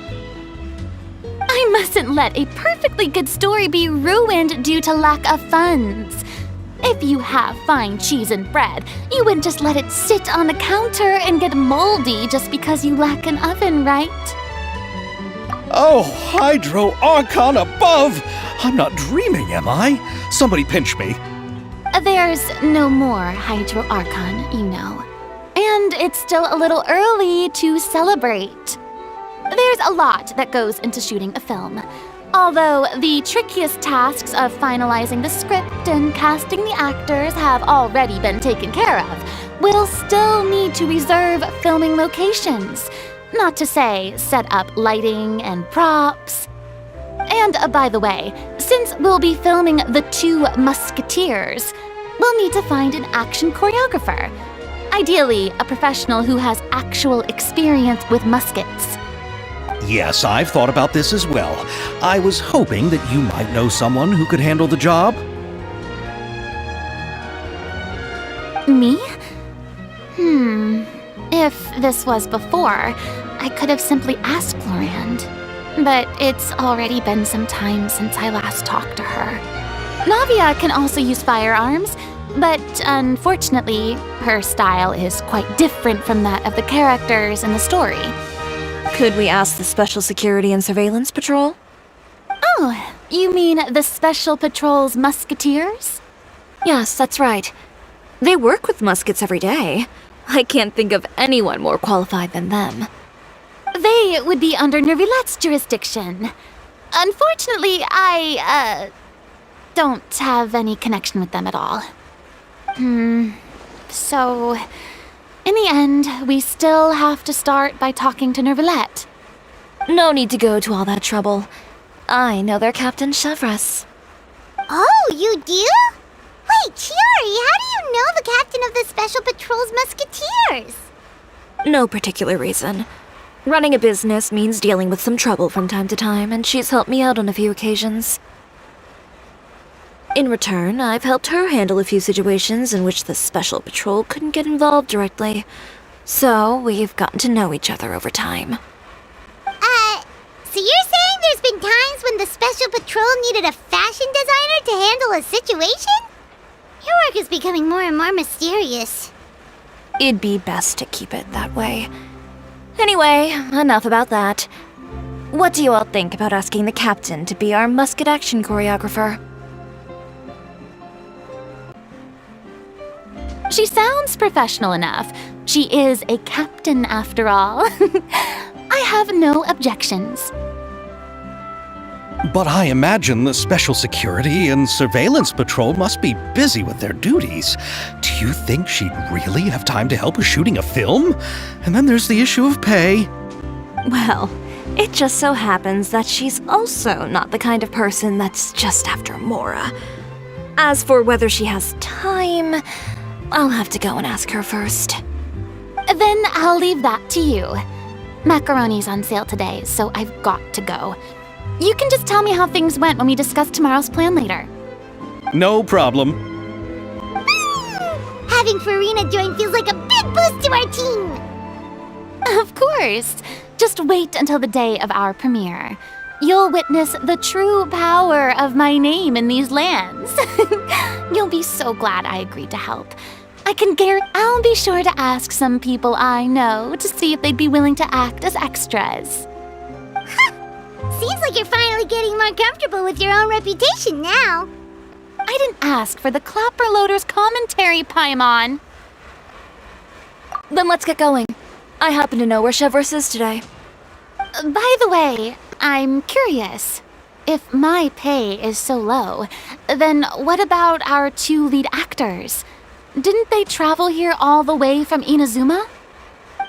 [SPEAKER 6] I mustn't let a perfectly good story be ruined due to lack of funds. If you have fine cheese and bread, you wouldn't just let it sit on the counter and get moldy just because you lack an oven, right?
[SPEAKER 1] Oh, Hydro Archon above! I'm not dreaming, am I? Somebody pinch me.
[SPEAKER 6] There's no more Hydro Archon, you know. And it's still a little early to celebrate. There's a lot that goes into shooting a film. Although the trickiest tasks of finalizing the script and casting the actors have already been taken care of, we'll still need to reserve filming locations. Not to say set up lighting and props. And by the way, since we'll be filming The Two Musketeers, we'll need to find an action choreographer. Ideally, a professional who has actual experience with muskets.
[SPEAKER 1] Yes, I've thought about this as well. I was hoping that you might know someone who could handle the job.
[SPEAKER 3] Me? If this was before, I could have simply asked Florand. But it's already been some time since I last talked to her. Navia can also use firearms, but unfortunately, her style is quite different from that of the characters in the story.
[SPEAKER 5] Could we ask the Special Security and Surveillance Patrol?
[SPEAKER 3] Oh, you mean the Special Patrol's musketeers?
[SPEAKER 5] Yes, that's right. They work with muskets every day. I can't think of anyone more qualified than them.
[SPEAKER 3] They would be under Nervilette's jurisdiction. Unfortunately, I don't have any connection with them at all. So, in the end, we still have to start by talking to Nervilette.
[SPEAKER 5] No need to go to all that trouble. I know their Captain Chevres.
[SPEAKER 3] Oh, you do? Wait, Chiori, how do you know the captain of the Special Patrol's musketeers?
[SPEAKER 5] No particular reason. Running a business means dealing with some trouble from time to time, and she's helped me out on a few occasions. In return, I've helped her handle a few situations in which the Special Patrol couldn't get involved directly. So, we've gotten to know each other over time.
[SPEAKER 3] So you're saying there's been times when the Special Patrol needed a fashion designer to handle a situation? Your work is becoming more and more mysterious.
[SPEAKER 5] It'd be best to keep it that way. Anyway, enough about that. What do you all think about asking the captain to be our musket action choreographer?
[SPEAKER 3] She sounds professional enough. She is a captain after all. I have no objections.
[SPEAKER 1] But I imagine the Special Security and Surveillance Patrol must be busy with their duties. Do you think she'd really have time to help with shooting a film? And then there's the issue of pay.
[SPEAKER 5] Well, it just so happens that she's also not the kind of person that's just after Mora. As for whether she has time, I'll have to go and ask her first.
[SPEAKER 3] Then I'll leave that to you. Macaroni's on sale today, so I've got to go. You can just tell me how things went when we discuss tomorrow's plan later.
[SPEAKER 1] No problem.
[SPEAKER 3] Having Farina join feels like a big boost to our team! Of course. Just wait until the day of our premiere. You'll witness the true power of my name in these lands. You'll be so glad I agreed to help. I'll be sure to ask some people I know to see if they'd be willing to act as extras. Seems like you're finally getting more comfortable with your own reputation now. I didn't ask for the Clapper Loader's commentary, Paimon.
[SPEAKER 5] Then let's get going. I happen to know where Chevres is today.
[SPEAKER 3] By the way, I'm curious. If my pay is so low, then what about our two lead actors? Didn't they travel here all the way from Inazuma?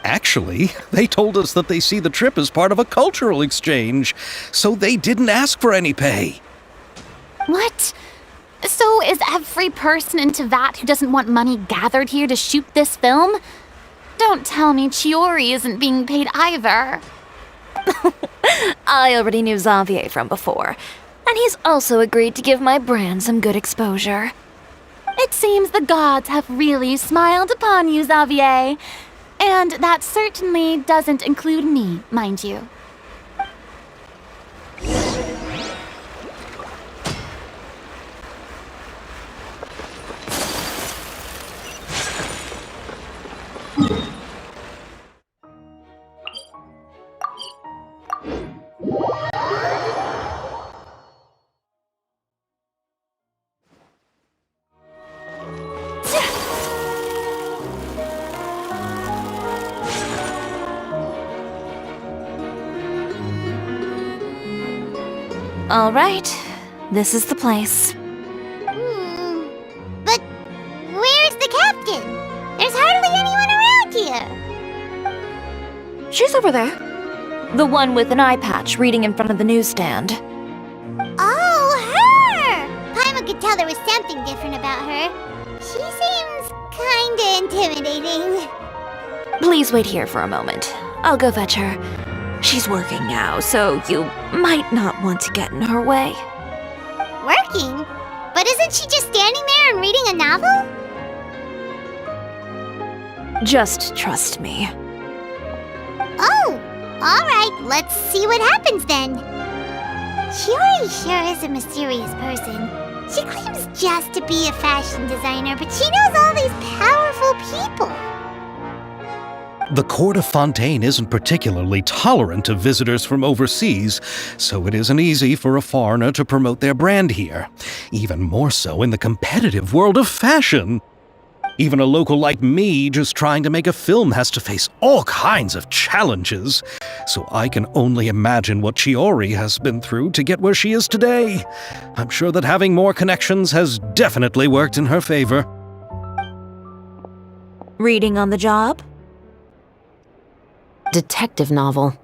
[SPEAKER 1] Actually, they told us that they see the trip as part of a cultural exchange, so they didn't ask for any pay.
[SPEAKER 3] What? So is every person in Tevat who doesn't want money gathered here to shoot this film? Don't tell me Chiori isn't being paid either.
[SPEAKER 5] I already knew Xavier from before, and he's also agreed to give my brand some good exposure.
[SPEAKER 3] It seems the gods have really smiled upon you, Xavier. And that certainly doesn't include me, mind you.
[SPEAKER 5] All right, this is the place.
[SPEAKER 3] But where's the captain? There's hardly anyone around here.
[SPEAKER 5] She's over there. The one with an eye patch reading in front of the newsstand.
[SPEAKER 3] Oh, her! Paimon could tell there was something different about her. She seems kinda intimidating.
[SPEAKER 5] Please wait here for a moment. I'll go fetch her. She's working now, so you might not want to get in her way.
[SPEAKER 3] Working? But isn't she just standing there and reading a novel?
[SPEAKER 5] Just trust me.
[SPEAKER 3] Oh, alright, let's see what happens then. Shiori sure is a mysterious person. She claims just to be a fashion designer, but she knows all these powerful people.
[SPEAKER 1] The court of Fontaine isn't particularly tolerant of visitors from overseas, so it isn't easy for a foreigner to promote their brand here. Even more so in the competitive world of fashion. Even a local like me just trying to make a film has to face all kinds of challenges. So I can only imagine what Shiori has been through to get where she is today. I'm sure that having more connections has definitely worked in her favor.
[SPEAKER 5] Reading on the job?
[SPEAKER 8] Detective novel.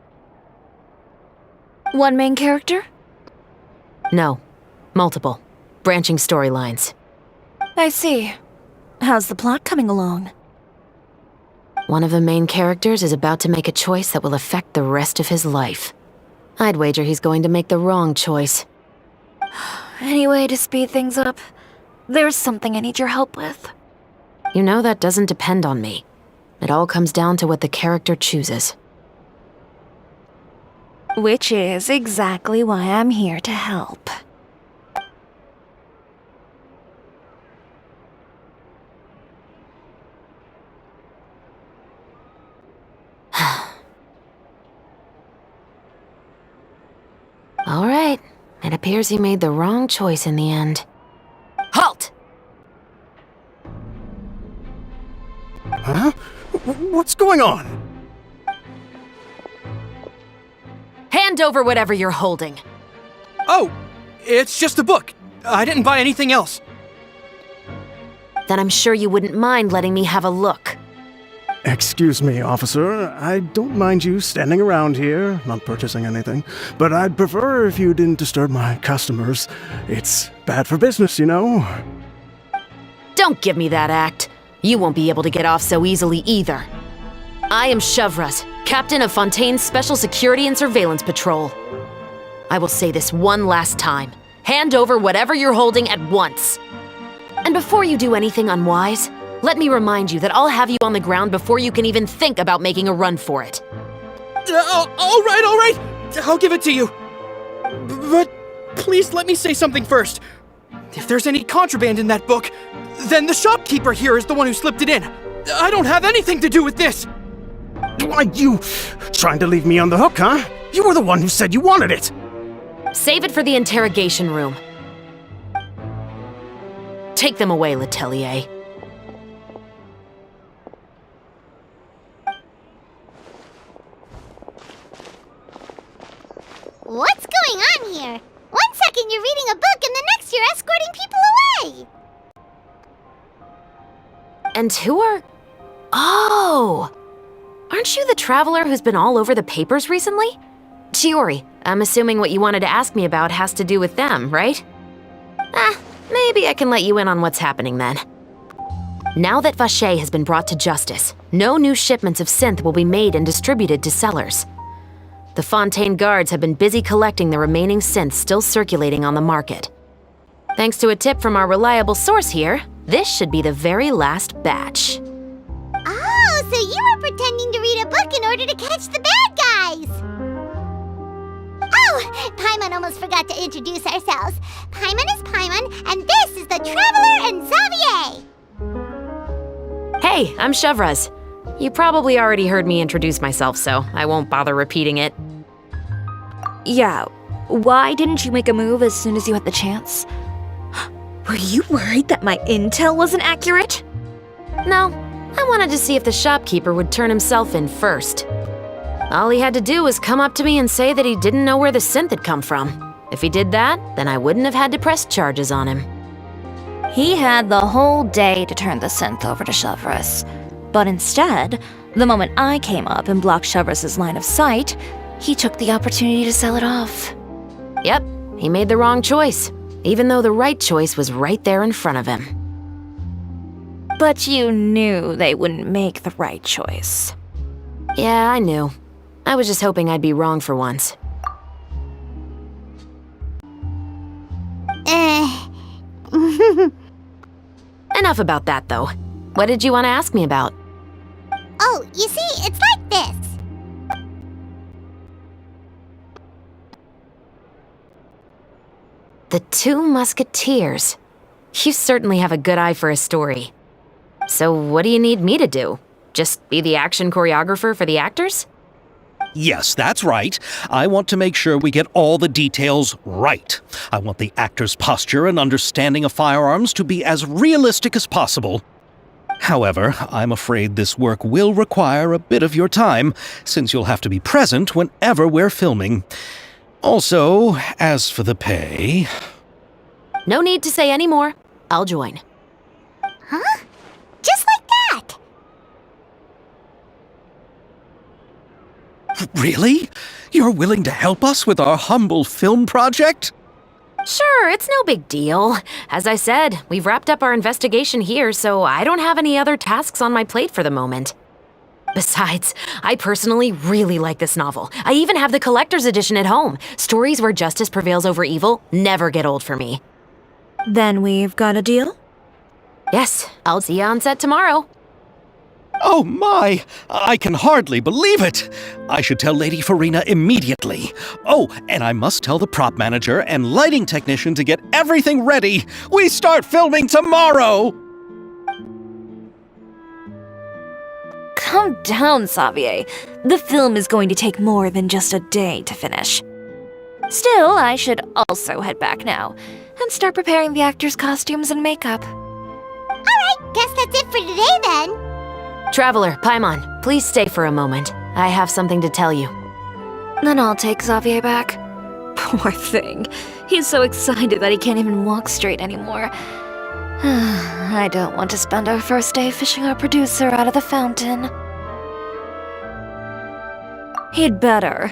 [SPEAKER 5] One main character?
[SPEAKER 8] No. Multiple. Branching storylines.
[SPEAKER 5] I see. How's the plot coming along?
[SPEAKER 8] One of the main characters is about to make a choice that will affect the rest of his life. I'd wager he's going to make the wrong choice.
[SPEAKER 5] Any way to speed things up? There's something I need your help with.
[SPEAKER 8] You know that doesn't depend on me. It all comes down to what the character chooses.
[SPEAKER 5] Which is exactly why I'm here to help.
[SPEAKER 8] All right. It appears he made the wrong choice in the end. Halt!
[SPEAKER 2] Huh? What's going on?
[SPEAKER 8] Hand over whatever you're holding.
[SPEAKER 9] Oh, it's just a book. I didn't buy anything else.
[SPEAKER 8] Then I'm sure you wouldn't mind letting me have a look.
[SPEAKER 10] Excuse me, officer. I don't mind you standing around here, not purchasing anything, but I'd prefer if you didn't disturb my customers. It's bad for business, you know?
[SPEAKER 8] Don't give me that act. You won't be able to get off so easily either. I am Shavras, captain of Fontaine's Special Security and Surveillance Patrol. I will say this one last time. Hand over whatever you're holding at once. And before you do anything unwise, let me remind you that I'll have you on the ground before you can even think about making a run for it.
[SPEAKER 9] All right. I'll give it to you. But please let me say something first. If there's any contraband in that book, then the shopkeeper here is the one who slipped it in. I don't have anything to do with this.
[SPEAKER 10] Why, you trying to leave me on the hook, huh? You were the one who said you wanted it.
[SPEAKER 8] Save it for the interrogation room. Take them away, Letelier.
[SPEAKER 3] What's going on here? One second you're reading a book and the next you're escorting people away.
[SPEAKER 8] And who are... Oh! Aren't you the traveler who's been all over the papers recently? Shiori, I'm assuming what you wanted to ask me about has to do with them, right? Maybe I can let you in on what's happening then. Now that Vache has been brought to justice, no new shipments of synth will be made and distributed to sellers. The Fontaine guards have been busy collecting the remaining synths still circulating on the market. Thanks to a tip from our reliable source here, this should be the very last batch.
[SPEAKER 3] Oh, so you were pretending to read a book in order to catch the bad guys! Oh, Paimon almost forgot to introduce ourselves. Paimon is Paimon, and this is the Traveler and Xavier!
[SPEAKER 8] Hey, I'm Shavras. You probably already heard me introduce myself, so I won't bother repeating it.
[SPEAKER 5] Yeah, why didn't you make a move as soon as you had the chance? Were you worried that my intel wasn't accurate?
[SPEAKER 8] No, I wanted to see if the shopkeeper would turn himself in first. All he had to do was come up to me and say that he didn't know where the synth had come from. If he did that, then I wouldn't have had to press charges on him.
[SPEAKER 5] He had the whole day to turn the synth over to Shavras. But instead, the moment I came up and blocked Shavras' line of sight, he took the opportunity to sell it off.
[SPEAKER 8] Yep, he made the wrong choice, even though the right choice was right there in front of him.
[SPEAKER 5] But you knew they wouldn't make the right choice.
[SPEAKER 8] Yeah, I knew. I was just hoping I'd be wrong for once. Enough about that, though. What did you want to ask me about?
[SPEAKER 3] Oh, you see, it's like this.
[SPEAKER 8] The Two Musketeers. You certainly have a good eye for a story. So what do you need me to do? Just be the action choreographer for the actors?
[SPEAKER 1] Yes, that's right. I want to make sure we get all the details right. I want the actor's posture and understanding of firearms to be as realistic as possible. However, I'm afraid this work will require a bit of your time, since you'll have to be present whenever we're filming. Also, as for the pay...
[SPEAKER 8] No need to say any more. I'll join.
[SPEAKER 3] Huh? Just like that?
[SPEAKER 1] Really? You're willing to help us with our humble film project?
[SPEAKER 8] Sure, it's no big deal. As I said, we've wrapped up our investigation here, so I don't have any other tasks on my plate for the moment. Besides, I personally really like this novel. I even have the collector's edition at home. Stories where justice prevails over evil never get old for me.
[SPEAKER 5] Then we've got a deal?
[SPEAKER 8] Yes, I'll see you on set tomorrow.
[SPEAKER 1] Oh my! I can hardly believe it! I should tell Lady Farina immediately. Oh, and I must tell the prop manager and lighting technician to get everything ready. We start filming tomorrow!
[SPEAKER 5] Calm down, Xavier. The film is going to take more than just a day to finish. Still, I should also head back now and start preparing the actors' costumes and makeup.
[SPEAKER 3] Alright, guess that's it for today then.
[SPEAKER 8] Traveler, Paimon, please stay for a moment. I have something to tell you.
[SPEAKER 5] Then I'll take Xavier back. Poor thing. He's so excited that he can't even walk straight anymore. I don't want to spend our first day fishing our producer out of the fountain. He'd better.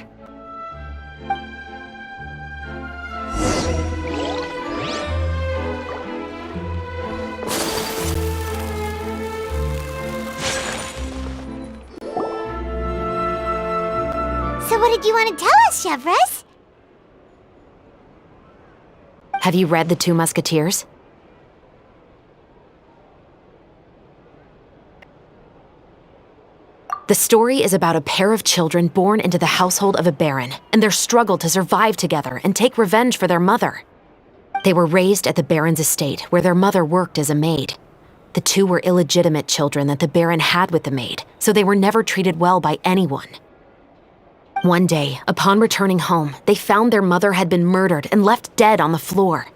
[SPEAKER 3] So what did you want to tell us, Chevres?
[SPEAKER 8] Have you read The Two Musketeers? The story is about a pair of children born into the household of a baron and their struggle to survive together and take revenge for their mother. They were raised at the baron's estate where their mother worked as a maid. The two were illegitimate children that the baron had with the maid, so they were never treated well by anyone. One day, upon returning home, they found their mother had been murdered and left dead on the floor.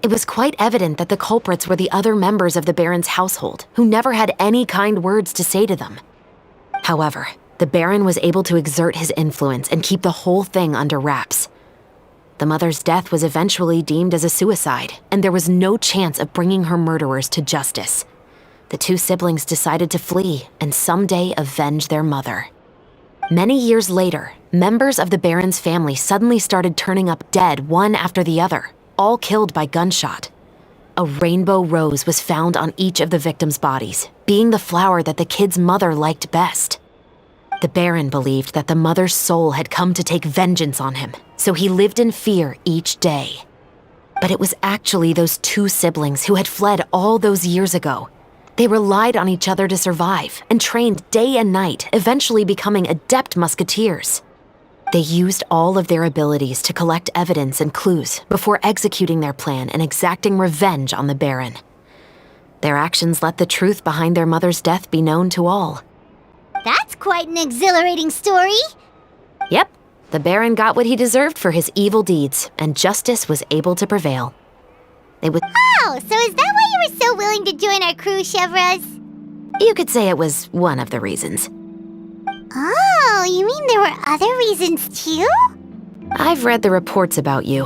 [SPEAKER 8] It was quite evident that the culprits were the other members of the baron's household, who never had any kind words to say to them. However, the baron was able to exert his influence and keep the whole thing under wraps. The mother's death was eventually deemed as a suicide, and there was no chance of bringing her murderers to justice. The two siblings decided to flee and someday avenge their mother. Many years later, members of the baron's family suddenly started turning up dead one after the other, all killed by gunshot. A rainbow rose was found on each of the victims' bodies, being the flower that the kid's mother liked best. The baron believed that the mother's soul had come to take vengeance on him, so he lived in fear each day. But it was actually those two siblings who had fled all those years ago. They relied on each other to survive and trained day and night, eventually becoming adept musketeers. They used all of their abilities to collect evidence and clues before executing their plan and exacting revenge on the baron. Their actions let the truth behind their mother's death be known to all.
[SPEAKER 3] That's quite an exhilarating story.
[SPEAKER 8] Yep, the baron got what he deserved for his evil deeds, and justice was able to prevail. They would.
[SPEAKER 3] Oh, so is that why you were so willing to join our crew, Chevres?
[SPEAKER 8] You could say it was one of the reasons.
[SPEAKER 3] Oh, you mean there were other reasons too?
[SPEAKER 8] I've read the reports about you.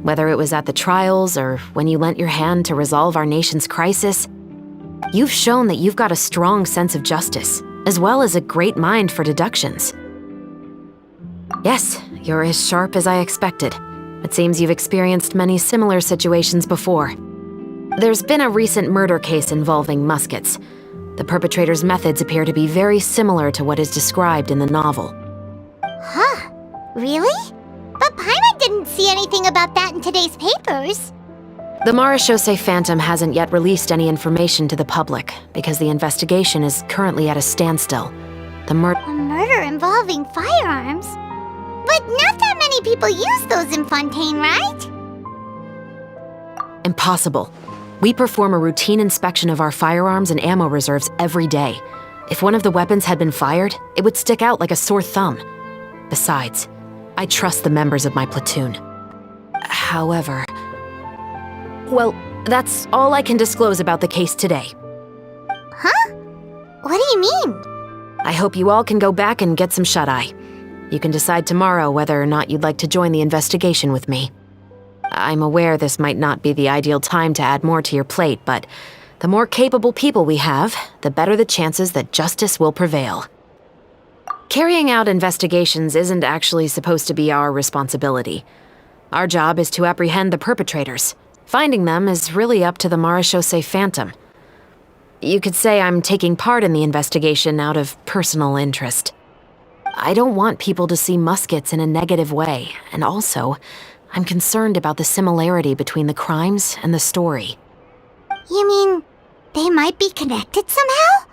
[SPEAKER 8] Whether it was at the trials or when you lent your hand to resolve our nation's crisis, you've shown that you've got a strong sense of justice, as well as a great mind for deductions. Yes, you're as sharp as I expected. It seems you've experienced many similar situations before. There's been a recent murder case involving muskets. The perpetrator's methods appear to be very similar to what is described in the novel.
[SPEAKER 3] Huh. Really? But Paimon didn't see anything about that in today's papers.
[SPEAKER 8] The Marechaussee Phantom hasn't yet released any information to the public because the investigation is currently at a standstill.
[SPEAKER 3] A murder involving firearms? But not that many people use those in Fontaine, right?
[SPEAKER 8] Impossible. We perform a routine inspection of our firearms and ammo reserves every day. If one of the weapons had been fired, it would stick out like a sore thumb. Besides, I trust the members of my platoon. However... Well, that's all I can disclose about the case today.
[SPEAKER 3] Huh? What do you mean?
[SPEAKER 8] I hope you all can go back and get some shut-eye. You can decide tomorrow whether or not you'd like to join the investigation with me. I'm aware this might not be the ideal time to add more to your plate, but the more capable people we have, the better the chances that justice will prevail. Carrying out investigations isn't actually supposed to be our responsibility. Our job is to apprehend the perpetrators. Finding them is really up to the Marechaussee Phantom. You could say I'm taking part in the investigation out of personal interest. I don't want people to see muskets in a negative way, and also, I'm concerned about the similarity between the crimes and the story.
[SPEAKER 3] You mean, they might be connected somehow?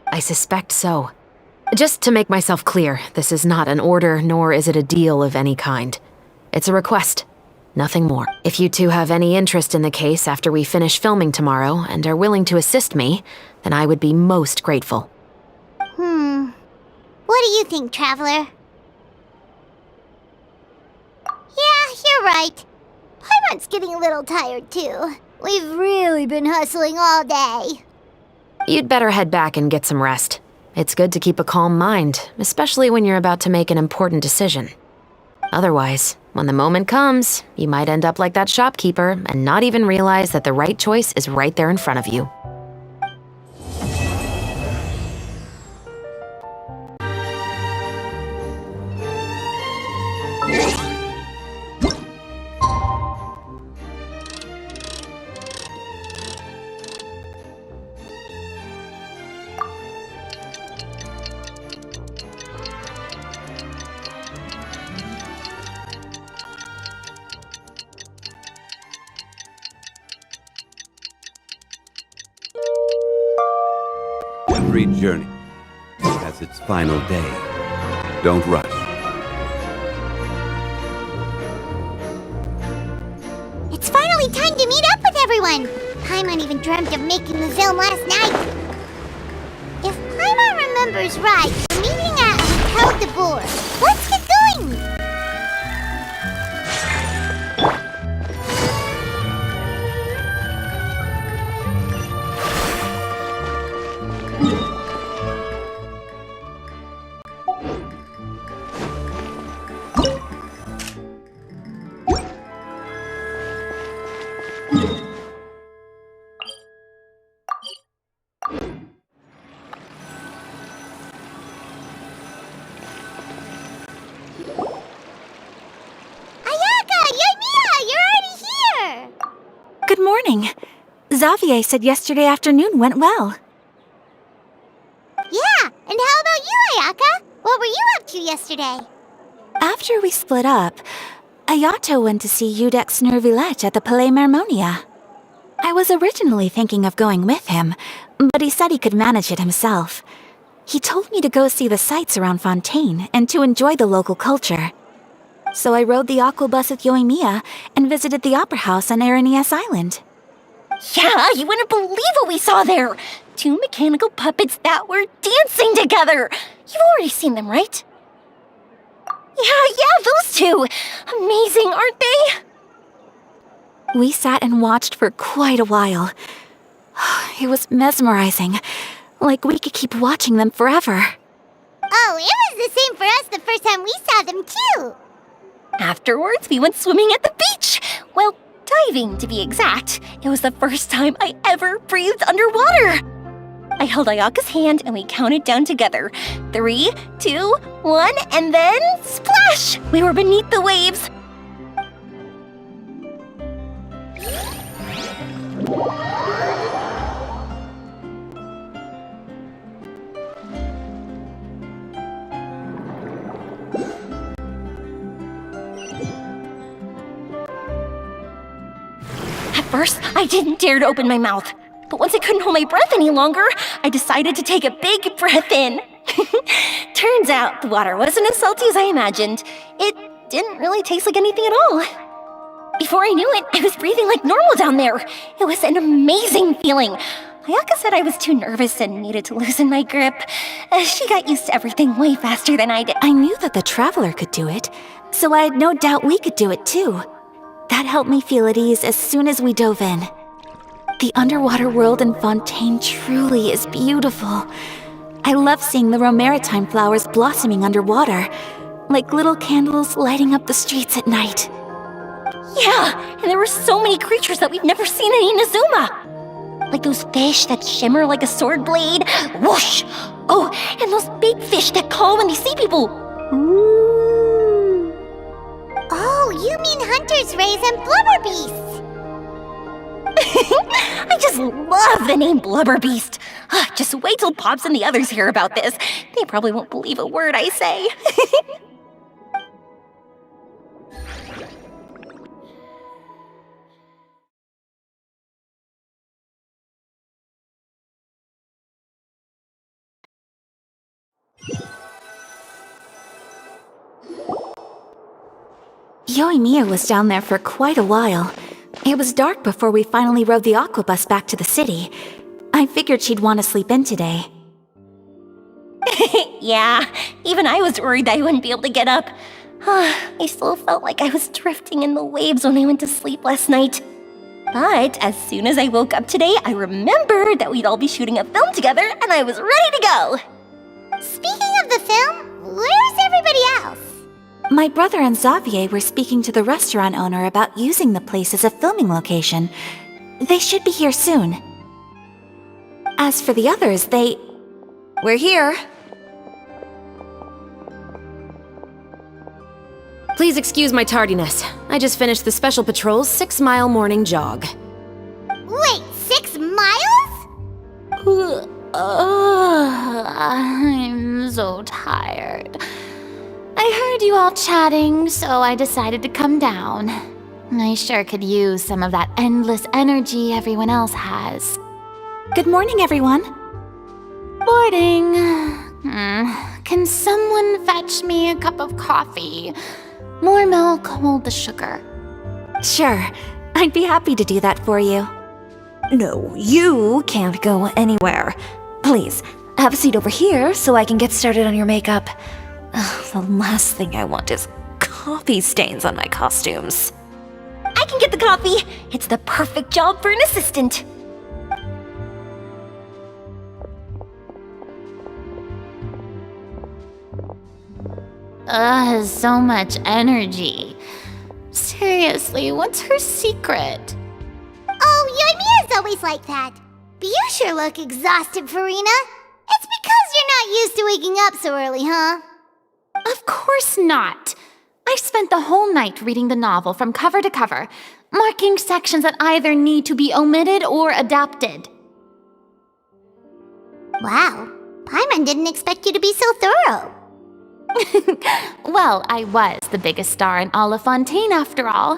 [SPEAKER 8] I suspect so. Just to make myself clear, this is not an order, nor is it a deal of any kind. It's a request. Nothing more. If you two have any interest in the case after we finish filming tomorrow and are willing to assist me, then I would be most grateful.
[SPEAKER 3] What do you think, Traveler? Yeah, you're right. Paimon's getting a little tired, too. We've really been hustling all day.
[SPEAKER 8] You'd better head back and get some rest. It's good to keep a calm mind, especially when you're about to make an important decision. Otherwise, when the moment comes, you might end up like that shopkeeper and not even realize that the right choice is right there in front of you.
[SPEAKER 4] Every journey has its final day. Don't rush.
[SPEAKER 3] It's finally time to meet up with everyone. Paimon even dreamt of making the film last night. If Paimon remembers right, we're meeting at Hotel de Boer. Let's get going!
[SPEAKER 6] Good morning. Xavier said yesterday afternoon went well.
[SPEAKER 3] Yeah, and how about you, Ayaka? What were you up to yesterday?
[SPEAKER 6] After we split up, Ayato went to see Udex Nervillette at the Palais Mermonia. I was originally thinking of going with him, but he said he could manage it himself. He told me to go see the sights around Fontaine and to enjoy the local culture. So I rode the aquabus with Yoimiya and visited the opera house on Aranias Island.
[SPEAKER 11] Yeah, you wouldn't believe what we saw there! 2 mechanical puppets that were dancing together! You've already seen them, right? Yeah, those two! Amazing, aren't they?
[SPEAKER 6] We sat and watched for quite a while. It was mesmerizing, like we could keep watching them forever.
[SPEAKER 3] Oh, it was the same for us the first time we saw them, too!
[SPEAKER 11] Afterwards, we went swimming at the beach! Well, diving, to be exact. It was the first time I ever breathed underwater! I held Ayaka's hand and we counted down together. 3, 2, 1, and then splash! We were beneath the waves. At first, I didn't dare to open my mouth. But once I couldn't hold my breath any longer, I decided to take a big breath in. Turns out the water wasn't as salty as I imagined. It didn't really taste like anything at all. Before I knew it, I was breathing like normal down there. It was an amazing feeling. Ayaka said I was too nervous and needed to loosen my grip. She got used to everything way faster than I did.
[SPEAKER 6] I knew that the Traveler could do it, so I had no doubt we could do it too. That helped me feel at ease as soon as we dove in. The underwater world in Fontaine truly is beautiful. I love seeing the romaritime flowers blossoming underwater, like little candles lighting up the streets at night.
[SPEAKER 11] Yeah, and there were so many creatures that we've never seen in Inazuma. Like those fish that shimmer like a sword blade. Whoosh! Oh, and those big fish that call when they see people.
[SPEAKER 3] Ooh. Oh, you mean hunters rays and blubber beasts.
[SPEAKER 11] I just love the name Blubber Beast. Just wait till Pops and the others hear about this. They probably won't believe a word I say.
[SPEAKER 6] Yoimiya was down there for quite a while. It was dark before we finally rode the aquabus back to the city. I figured she'd want to sleep in today.
[SPEAKER 11] Yeah, even I was worried that I wouldn't be able to get up. I still felt like I was drifting in the waves when I went to sleep last night. But as soon as I woke up today, I remembered that we'd all be shooting a film together, and I was ready to go.
[SPEAKER 3] Speaking of the film, where's everybody else?
[SPEAKER 6] My brother and Xavier were speaking to the restaurant owner about using the place as a filming location. They should be here soon. As for the others, We're here.
[SPEAKER 8] Please excuse my tardiness. I just finished the Special Patrol's 6-mile morning jog.
[SPEAKER 3] Wait, 6 miles?
[SPEAKER 5] I'm so tired. I heard you all chatting, so I decided to come down. I sure could use some of that endless energy everyone else has.
[SPEAKER 6] Good morning, everyone.
[SPEAKER 5] Morning. Can someone fetch me a cup of coffee? More milk, hold the sugar.
[SPEAKER 6] Sure, I'd be happy to do that for you. No, you can't go anywhere. Please, have a seat over here so I can get started on your makeup. The last thing I want is coffee stains on my costumes.
[SPEAKER 11] I can get the coffee. It's the perfect job for an assistant.
[SPEAKER 5] So much energy. Seriously, what's her secret?
[SPEAKER 3] Oh, Yoimiya's always like that. But you sure look exhausted, Farina. It's because you're not used to waking up so early, huh?
[SPEAKER 5] Of course not. I spent the whole night reading the novel from cover to cover, marking sections that either need to be omitted or adapted.
[SPEAKER 3] Wow, Paimon didn't expect you to be so thorough.
[SPEAKER 5] Well, I was the biggest star in all of Fontaine after all.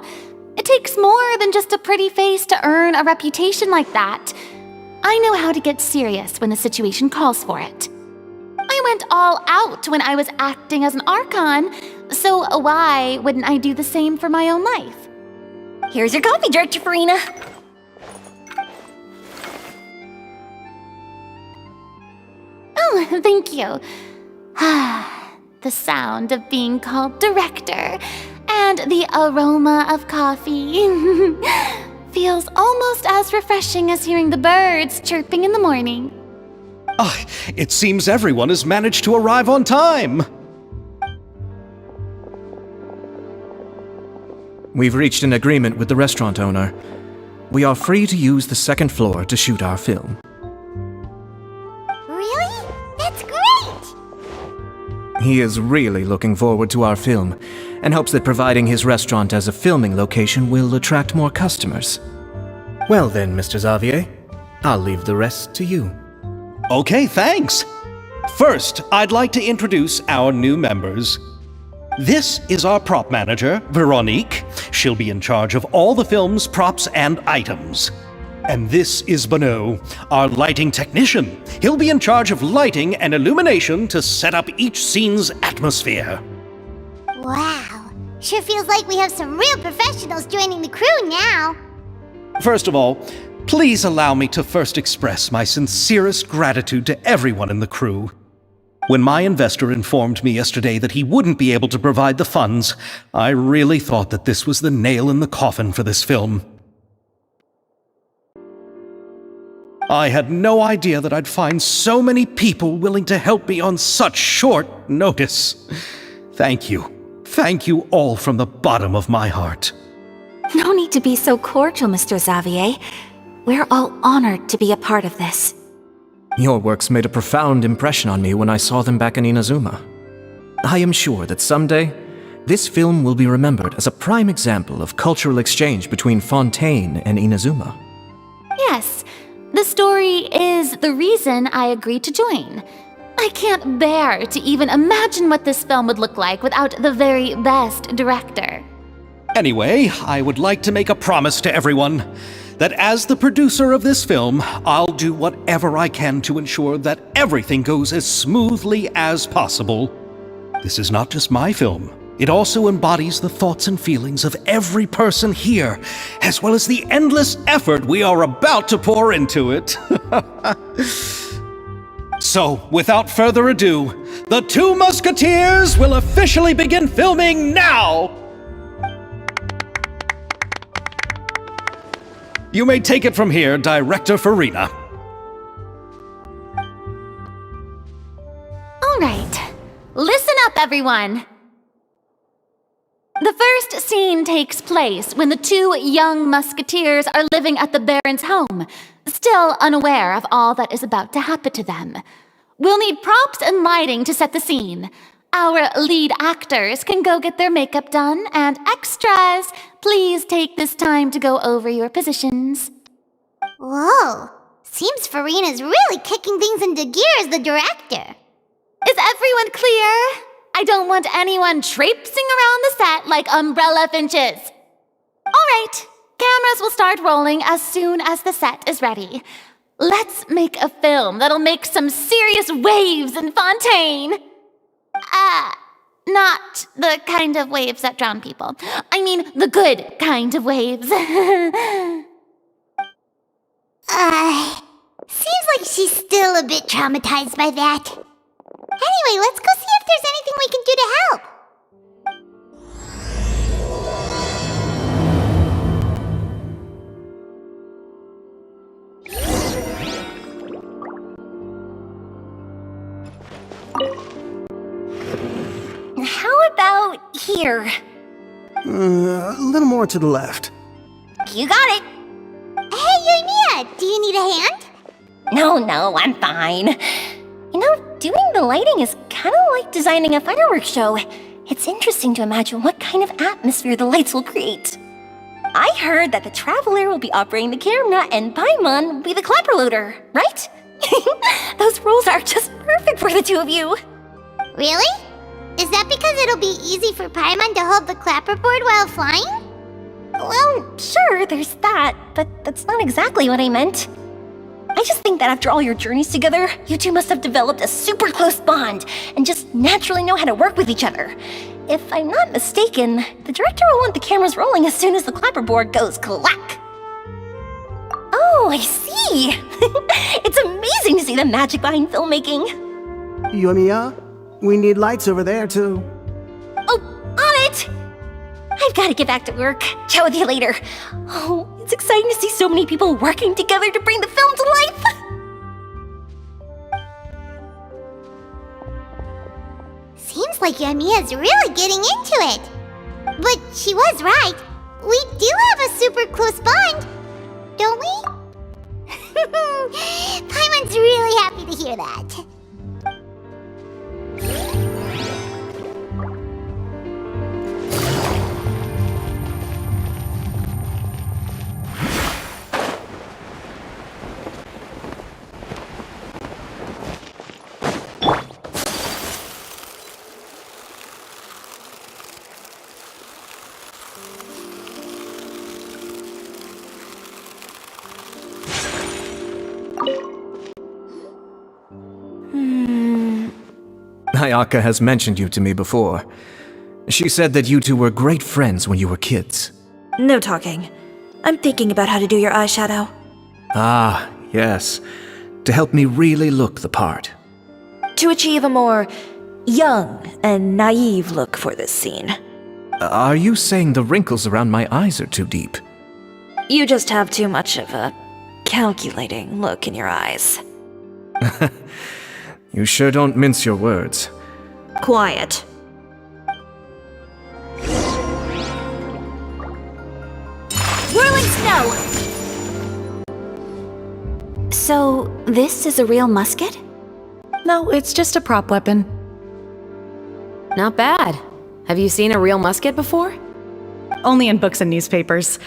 [SPEAKER 5] It takes more than just a pretty face to earn a reputation like that. I know how to get serious when the situation calls for it. I went all out when I was acting as an Archon, so why wouldn't I do the same for my own life?
[SPEAKER 11] Here's your coffee, Director Farina.
[SPEAKER 5] Oh, thank you. The sound of being called director and the aroma of coffee feels almost as refreshing as hearing the birds chirping in the morning.
[SPEAKER 1] It seems everyone has managed to arrive on time.
[SPEAKER 7] We've reached an agreement with the restaurant owner. We are free to use the second floor to shoot our film.
[SPEAKER 3] Really? That's great!
[SPEAKER 7] He is really looking forward to our film and hopes that providing his restaurant as a filming location will attract more customers.
[SPEAKER 2] Well then, Mr. Xavier, I'll leave the rest to you.
[SPEAKER 1] Okay, thanks. First, I'd like to introduce our new members. This is our prop manager, Veronique. She'll be in charge of all the film's props and items. And this is Bonneau, our lighting technician. He'll be in charge of lighting and illumination to set up each scene's atmosphere.
[SPEAKER 3] Wow. Sure feels like we have some real professionals joining the crew now.
[SPEAKER 1] First of all, please allow me to first express my sincerest gratitude to everyone in the crew. When my investor informed me yesterday that he wouldn't be able to provide the funds, I really thought that this was the nail in the coffin for this film. I had no idea that I'd find so many people willing to help me on such short notice. Thank you. Thank you all from the bottom of my heart.
[SPEAKER 6] No need to be so cordial, Mr. Xavier. We're all honored to be a part of this.
[SPEAKER 7] Your works made a profound impression on me when I saw them back in Inazuma. I am sure that someday, this film will be remembered as a prime example of cultural exchange between Fontaine and Inazuma.
[SPEAKER 12] Yes, the story is the reason I agreed to join. I can't bear to even imagine what this film would look like without the very best director.
[SPEAKER 1] Anyway, I would like to make a promise to everyone that as the producer of this film, I'll do whatever I can to ensure that everything goes as smoothly as possible. This is not just my film. It also embodies the thoughts and feelings of every person here, as well as the endless effort we are about to pour into it. So, without further ado, the Two Musketeers will officially begin filming now! You may take it from here, Director Farina.
[SPEAKER 12] All right, listen up, everyone. The first scene takes place when the two young musketeers are living at the Baron's home, still unaware of all that is about to happen to them. We'll need props and lighting to set the scene. Our lead actors can go get their makeup done, and extras, please take this time to go over your positions.
[SPEAKER 3] Whoa. Seems Farina's really kicking things into gear as the director.
[SPEAKER 12] Is everyone clear? I don't want anyone traipsing around the set like umbrella finches. All right, cameras will start rolling as soon as the set is ready. Let's make a film that'll make some serious waves in Fontaine. Not the kind of waves that drown people. I mean, the good kind of waves.
[SPEAKER 3] Seems like she's still a bit traumatized by that. Anyway, let's go see if there's anything we can do to help.
[SPEAKER 11] How about here?
[SPEAKER 10] A little more to the left.
[SPEAKER 11] You got it.
[SPEAKER 3] Hey, Yoimiya, do you need a hand?
[SPEAKER 11] No, I'm fine. You know, doing the lighting is kind of like designing a fireworks show. It's interesting to imagine what kind of atmosphere the lights will create. I heard that the Traveler will be operating the camera and Paimon will be the clapper loader, right? Those roles are just perfect for the two of you.
[SPEAKER 3] Really? Is that because it'll be easy for Paimon to hold the clapperboard while flying?
[SPEAKER 11] Well, sure, there's that, but that's not exactly what I meant. I just think that after all your journeys together, you two must have developed a super close bond and just naturally know how to work with each other. If I'm not mistaken, the director will want the cameras rolling as soon as the clapperboard goes clack. Oh, I see! It's amazing to see the magic behind filmmaking.
[SPEAKER 10] Yoimiya, we need lights over there, too.
[SPEAKER 11] Oh, on it! I've got to get back to work. Chat with you later. Oh, it's exciting to see so many people working together to bring the film to life.
[SPEAKER 3] Seems like Yoimiya's really getting into it. But she was right. We do have a super close bond, don't we? Paimon's really happy to hear that.
[SPEAKER 7] Ayaka has mentioned you to me before. She said that you two were great friends when you were kids.
[SPEAKER 5] No talking. I'm thinking about how to do your eyeshadow.
[SPEAKER 7] Ah, yes. To help me really look the part.
[SPEAKER 5] To achieve a more young and naive look for this scene.
[SPEAKER 7] Are you saying the wrinkles around my eyes are too deep?
[SPEAKER 5] You just have too much of a calculating look in your eyes.
[SPEAKER 7] You sure don't mince your words.
[SPEAKER 5] Quiet.
[SPEAKER 6] Whirling snow! So, this is a real musket?
[SPEAKER 13] No, it's just a prop weapon.
[SPEAKER 8] Not bad. Have you seen a real musket before?
[SPEAKER 13] Only in books and newspapers.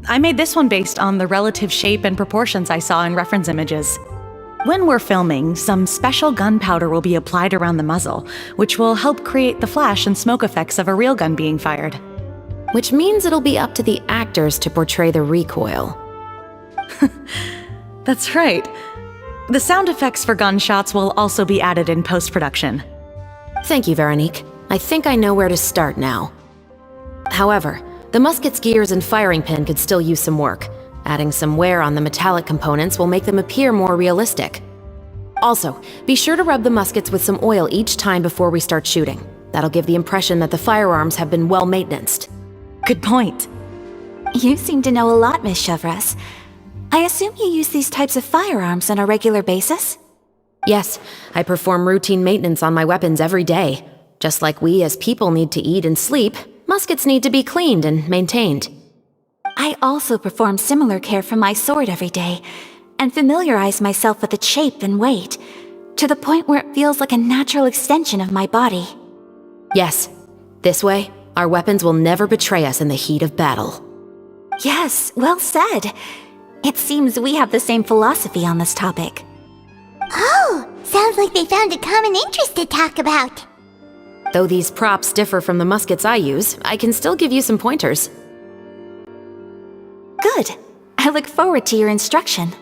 [SPEAKER 13] I made this one based on the relative shape and proportions I saw in reference images. When we're filming, some special gunpowder will be applied around the muzzle, which will help create the flash and smoke effects of a real gun being fired.
[SPEAKER 8] Which means it'll be up to the actors to portray the recoil.
[SPEAKER 13] That's right. The sound effects for gunshots will also be added in post-production.
[SPEAKER 8] Thank you, Veronique. I think I know where to start now. However, the musket's gears and firing pin could still use some work. Adding some wear on the metallic components will make them appear more realistic. Also, be sure to rub the muskets with some oil each time before we start shooting. That'll give the impression that the firearms have been well maintained.
[SPEAKER 13] Good point.
[SPEAKER 6] You seem to know a lot, Miss Chevres. I assume you use these types of firearms on a regular basis?
[SPEAKER 8] Yes, I perform routine maintenance on my weapons every day. Just like we as people need to eat and sleep, muskets need to be cleaned and maintained.
[SPEAKER 6] I also perform similar care for my sword every day, and familiarize myself with its shape and weight, to the point where it feels like a natural extension of my body.
[SPEAKER 8] Yes, this way, our weapons will never betray us in the heat of battle.
[SPEAKER 6] Yes, well said. It seems we have the same philosophy on this topic.
[SPEAKER 3] Oh, sounds like they found a common interest to talk about.
[SPEAKER 8] Though these props differ from the muskets I use, I can still give you some pointers.
[SPEAKER 6] Good. I look forward to your instruction.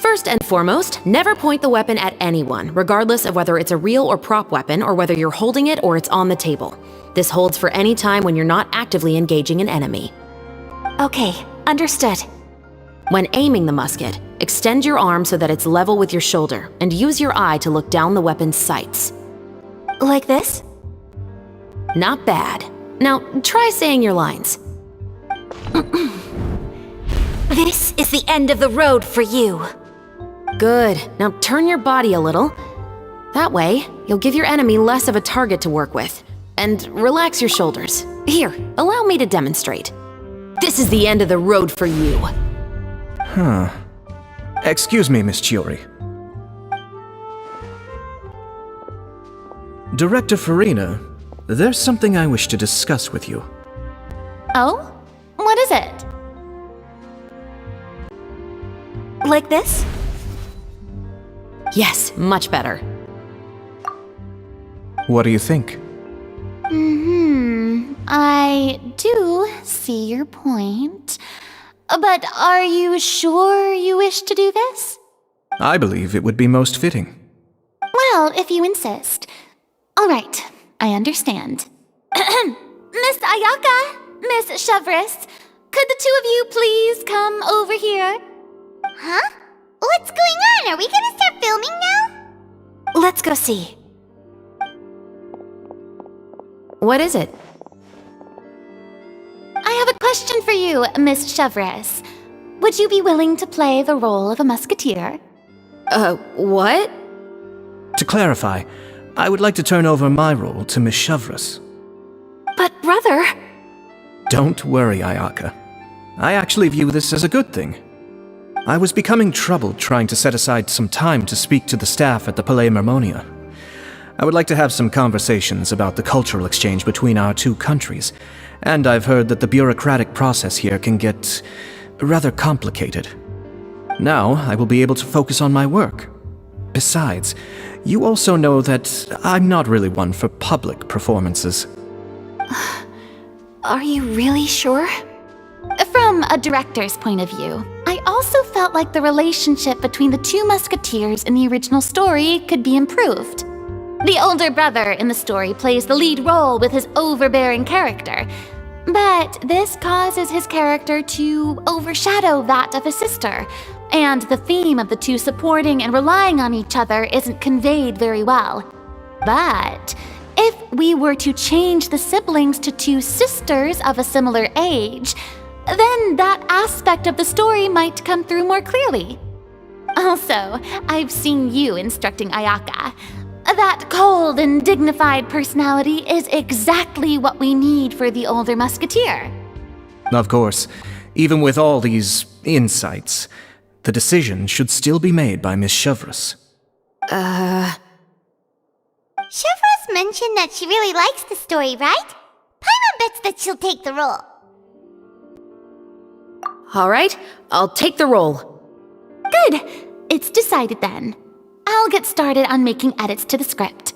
[SPEAKER 8] First and foremost, never point the weapon at anyone, regardless of whether it's a real or prop weapon or whether you're holding it or it's on the table. This holds for any time when you're not actively engaging an enemy.
[SPEAKER 6] Okay, understood.
[SPEAKER 8] When aiming the musket, extend your arm so that it's level with your shoulder and use your eye to look down the weapon's sights.
[SPEAKER 6] Like this?
[SPEAKER 8] Not bad. Now, try saying your lines.
[SPEAKER 6] This is the end of the road for you.
[SPEAKER 8] Good. Now turn your body a little. That way, you'll give your enemy less of a target to work with. And relax your shoulders. Here, allow me to demonstrate. This is the end of the road for you.
[SPEAKER 7] Huh. Excuse me, Miss Chiori. Director Farina, there's something I wish to discuss with you.
[SPEAKER 12] Oh? What is it?
[SPEAKER 6] Like this?
[SPEAKER 8] Yes, much better.
[SPEAKER 7] What do you think?
[SPEAKER 12] I do see your point. But are you sure you wish to do this?
[SPEAKER 7] I believe it would be most fitting.
[SPEAKER 12] Well, if you insist. All right, I understand. Miss Ayaka, Miss Chevres, could the two of you please come over here?
[SPEAKER 3] Huh? What's going on? Are we gonna start filming now?
[SPEAKER 6] Let's go see.
[SPEAKER 8] What is it?
[SPEAKER 12] I have a question for you, Miss Chevres. Would you be willing to play the role of a musketeer?
[SPEAKER 8] What?
[SPEAKER 7] To clarify, I would like to turn over my role to Miss Chevres.
[SPEAKER 6] But brother...
[SPEAKER 7] Don't worry, Ayaka. I actually view this as a good thing. I was becoming troubled trying to set aside some time to speak to the staff at the Palais Mermonia. I would like to have some conversations about the cultural exchange between our two countries, and I've heard that the bureaucratic process here can get rather complicated. Now, I will be able to focus on my work. Besides, you also know that I'm not really one for public performances.
[SPEAKER 6] Are you really sure?
[SPEAKER 12] From a director's point of view, I also felt like the relationship between the two musketeers in the original story could be improved. The older brother in the story plays the lead role with his overbearing character, but this causes his character to overshadow that of his sister, and the theme of the two supporting and relying on each other isn't conveyed very well. But if we were to change the siblings to two sisters of a similar age, then that aspect of the story might come through more clearly. Also, I've seen you instructing Ayaka. That cold and dignified personality is exactly what we need for the older musketeer.
[SPEAKER 7] Of course, even with all these insights, the decision should still be made by Miss Chevreuse.
[SPEAKER 3] Chevreuse mentioned that she really likes the story, right? Paimon bets that she'll take the role.
[SPEAKER 8] All right, I'll take the role.
[SPEAKER 12] Good. It's decided then. I'll get started on making edits to the script.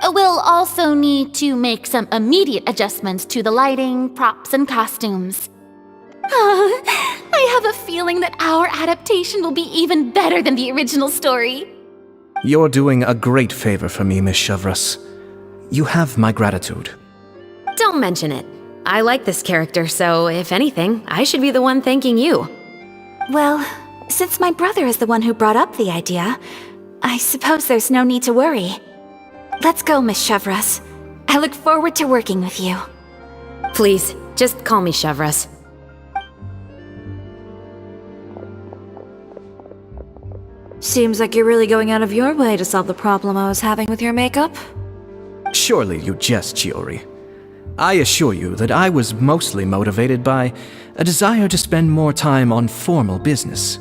[SPEAKER 12] We'll also need to make some immediate adjustments to the lighting, props, and costumes. I have a feeling that our adaptation will be even better than the original story.
[SPEAKER 7] You're doing a great favor for me, Miss Chevreuse. You have my gratitude.
[SPEAKER 8] Don't mention it. I like this character, so if anything, I should be the one thanking you.
[SPEAKER 6] Well, since my brother is the one who brought up the idea, I suppose there's no need to worry. Let's go, Miss Chevreuse. I look forward to working with you.
[SPEAKER 8] Please, just call me Chevreuse.
[SPEAKER 5] Seems like you're really going out of your way to solve the problem I was having with your makeup.
[SPEAKER 7] Surely you jest, Chiori. I assure you that I was mostly motivated by a desire to spend more time on formal business.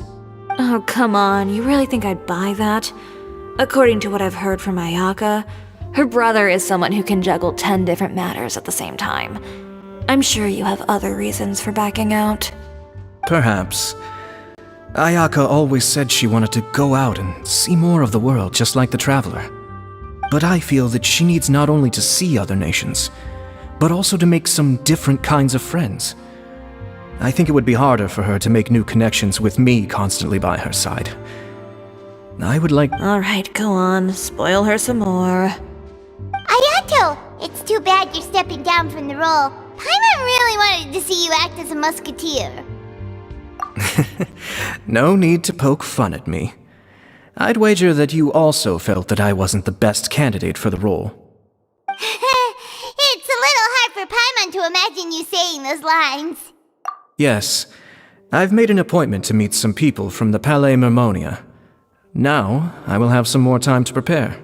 [SPEAKER 5] Oh, come on. You really think I'd buy that? According to what I've heard from Ayaka, her brother is someone who can juggle 10 different matters at the same time. I'm sure you have other reasons for backing out.
[SPEAKER 7] Perhaps. Ayaka always said she wanted to go out and see more of the world, just like the Traveler. But I feel that she needs not only to see other nations, but also to make some different kinds of friends. I think it would be harder for her to make new connections with me constantly by her side. I would like—
[SPEAKER 5] Alright, go on. Spoil her some more.
[SPEAKER 3] Ayato! It's too bad you're stepping down from the role. Paimon really wanted to see you act as a musketeer.
[SPEAKER 7] No need to poke fun at me. I'd wager that you also felt that I wasn't the best candidate for the role.
[SPEAKER 3] It's a little hard for Paimon to imagine you saying those lines.
[SPEAKER 7] Yes, I've made an appointment to meet some people from the Palais Mermonia. Now, I will have some more time to prepare.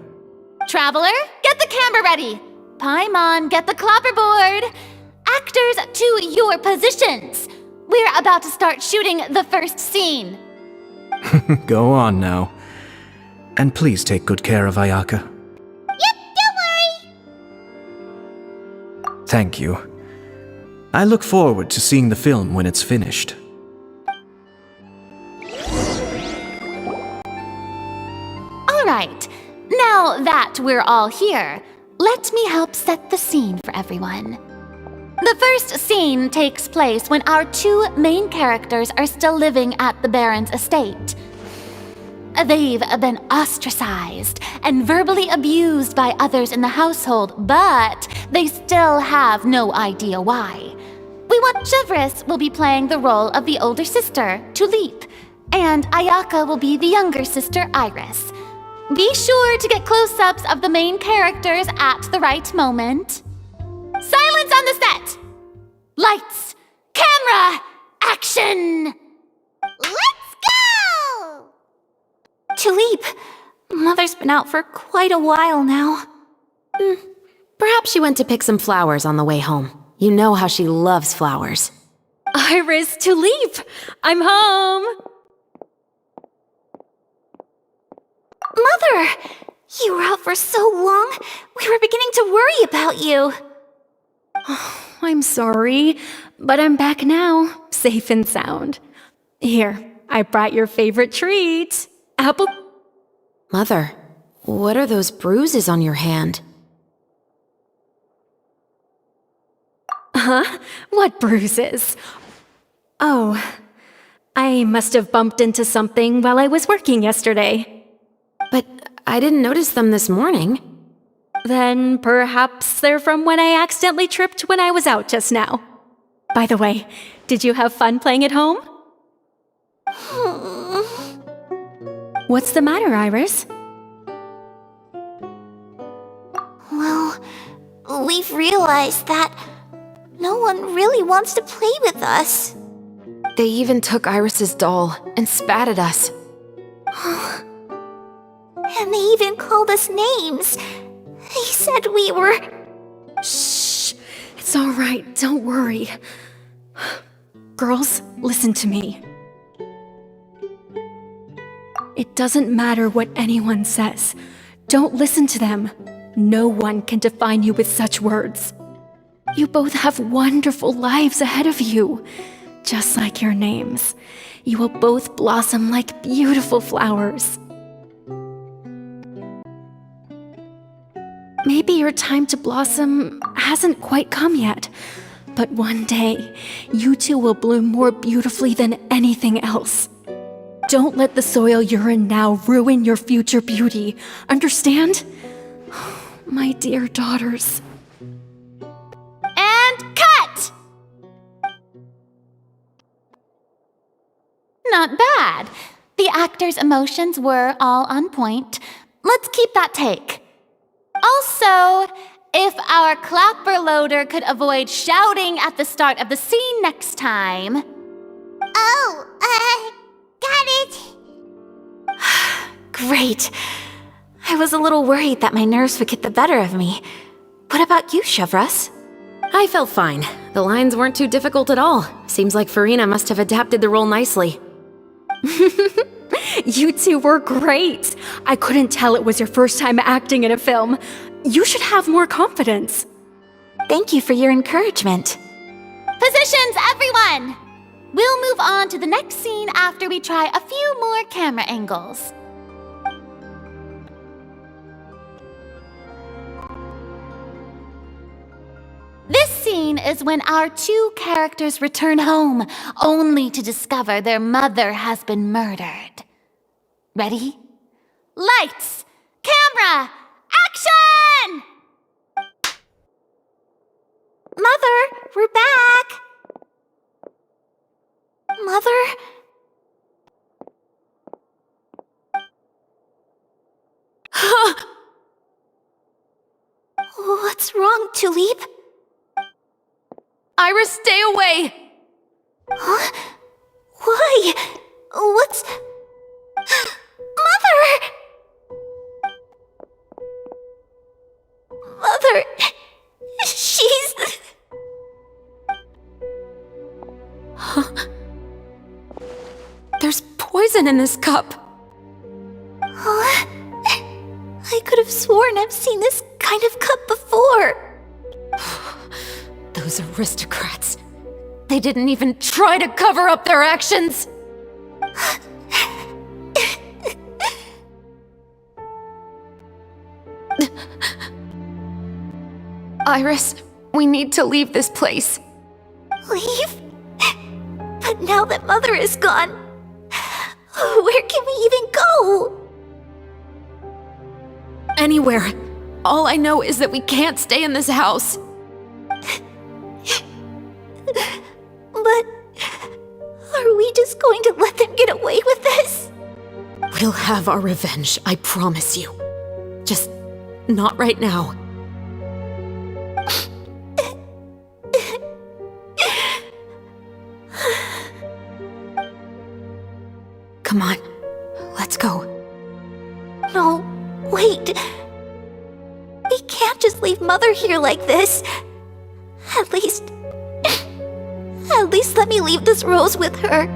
[SPEAKER 12] Traveler, get the camera ready. Paimon, get the clapperboard. Actors, to your positions. We're about to start shooting the first scene.
[SPEAKER 7] Go on now. And please take good care of Ayaka.
[SPEAKER 3] Yep, don't worry.
[SPEAKER 7] Thank you. I look forward to seeing the film when it's finished.
[SPEAKER 12] All right, now that we're all here, let me help set the scene for everyone. The first scene takes place when our two main characters are still living at the Baron's estate. They've been ostracized and verbally abused by others in the household, but they still have no idea why. We want Chevreuse will be playing the role of the older sister, Tulip, and Ayaka will be the younger sister, Iris. Be sure to get close-ups of the main characters at the right moment. Silence on the set! Lights, camera, action!
[SPEAKER 3] Let's go!
[SPEAKER 6] Tulip, Mother's been out for quite a while now.
[SPEAKER 8] Perhaps she went to pick some flowers on the way home. You know how she loves flowers.
[SPEAKER 6] Iris, Tulip, I'm home! Mother! You were out for so long, we were beginning to worry about you.
[SPEAKER 14] I'm sorry, but I'm back now, safe and sound. Here, I brought your favorite treat. Apple—
[SPEAKER 8] Mother, what are those bruises on your hand?
[SPEAKER 14] Huh? What bruises? Oh, I must have bumped into something while I was working yesterday.
[SPEAKER 8] But I didn't notice them this morning.
[SPEAKER 14] Then perhaps they're from when I accidentally tripped when I was out just now. By the way, did you have fun playing at home? What's the matter, Iris?
[SPEAKER 3] Well, we've realized that no one really wants to play with us.
[SPEAKER 8] They even took Iris's doll and spat at us.
[SPEAKER 3] And they even called us names. They said we were...
[SPEAKER 14] Shh! It's all right, don't worry. Girls, listen to me. It doesn't matter what anyone says. Don't listen to them. No one can define you with such words. You both have wonderful lives ahead of you. Just like your names. You will both blossom like beautiful flowers. Maybe your time to blossom hasn't quite come yet, but one day, you two will bloom more beautifully than anything else. Don't let the soil you're in now ruin your future beauty. Understand? My dear daughters.
[SPEAKER 12] And cut! Not bad. The actor's emotions were all on point. Let's keep that take. Also, if our clapper loader could avoid shouting at the start of the scene next time.
[SPEAKER 3] Oh, got it.
[SPEAKER 6] Great. I was a little worried that my nerves would get the better of me. What about you, Chevros?
[SPEAKER 8] I felt fine. The lines weren't too difficult at all. Seems like Farina must have adapted the role nicely.
[SPEAKER 14] You two were great. I couldn't tell it was your first time acting in a film. You should have more confidence.
[SPEAKER 6] Thank you for your encouragement.
[SPEAKER 12] Positions, everyone! We'll move on to the next scene after we try a few more camera angles. This scene is when our two characters return home, only to discover their mother has been murdered. Ready? Lights! Camera! Action!
[SPEAKER 3] Mother, we're back. Mother? What's wrong, Tulip?
[SPEAKER 8] Iris, stay away!
[SPEAKER 3] Huh? Why? What's... Mother! Mother... She's...
[SPEAKER 8] There's poison in this cup.
[SPEAKER 3] Huh? I could have sworn I've seen this kind of cup before.
[SPEAKER 8] Those aristocrats. They didn't even try to cover up their actions. Iris, we need to leave this place.
[SPEAKER 3] Leave? But now that Mother is gone, where can we even go?
[SPEAKER 8] Anywhere. All I know is that we can't stay in this house.
[SPEAKER 3] But are we just going to let them get away with this?
[SPEAKER 8] We'll have our revenge, I promise you. Just not right now. Come on, let's go.
[SPEAKER 3] No, wait. We can't just leave Mother here like this. At least let me leave this rose with her.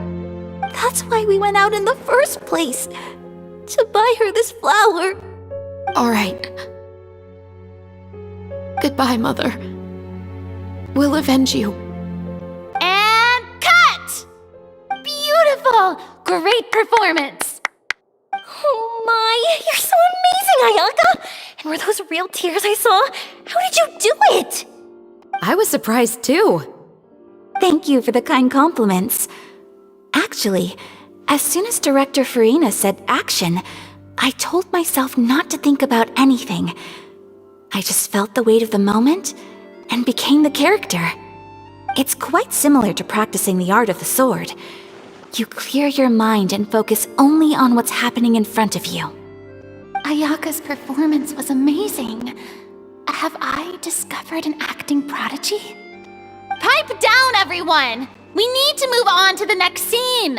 [SPEAKER 3] That's why we went out in the first place. To buy her this flower.
[SPEAKER 8] All right. Goodbye, Mother. We'll avenge you.
[SPEAKER 12] And cut! Beautiful! Great performance!
[SPEAKER 11] Oh my, you're so amazing, Ayaka! And were those real tears I saw? How did you do it?
[SPEAKER 8] I was surprised too.
[SPEAKER 6] Thank you for the kind compliments. Actually, as soon as Director Farina said action, I told myself not to think about anything. I just felt the weight of the moment and became the character. It's quite similar to practicing the art of the sword. You clear your mind and focus only on what's happening in front of you.
[SPEAKER 12] Ayaka's performance was amazing. Have I discovered an acting prodigy? Pipe down, everyone! We need to move on to the next scene!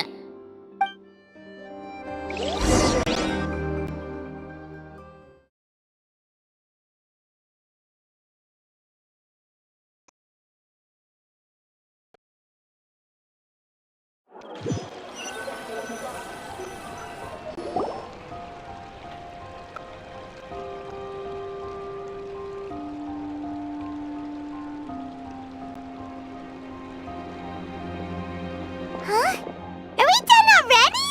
[SPEAKER 3] Huh? Are we done already?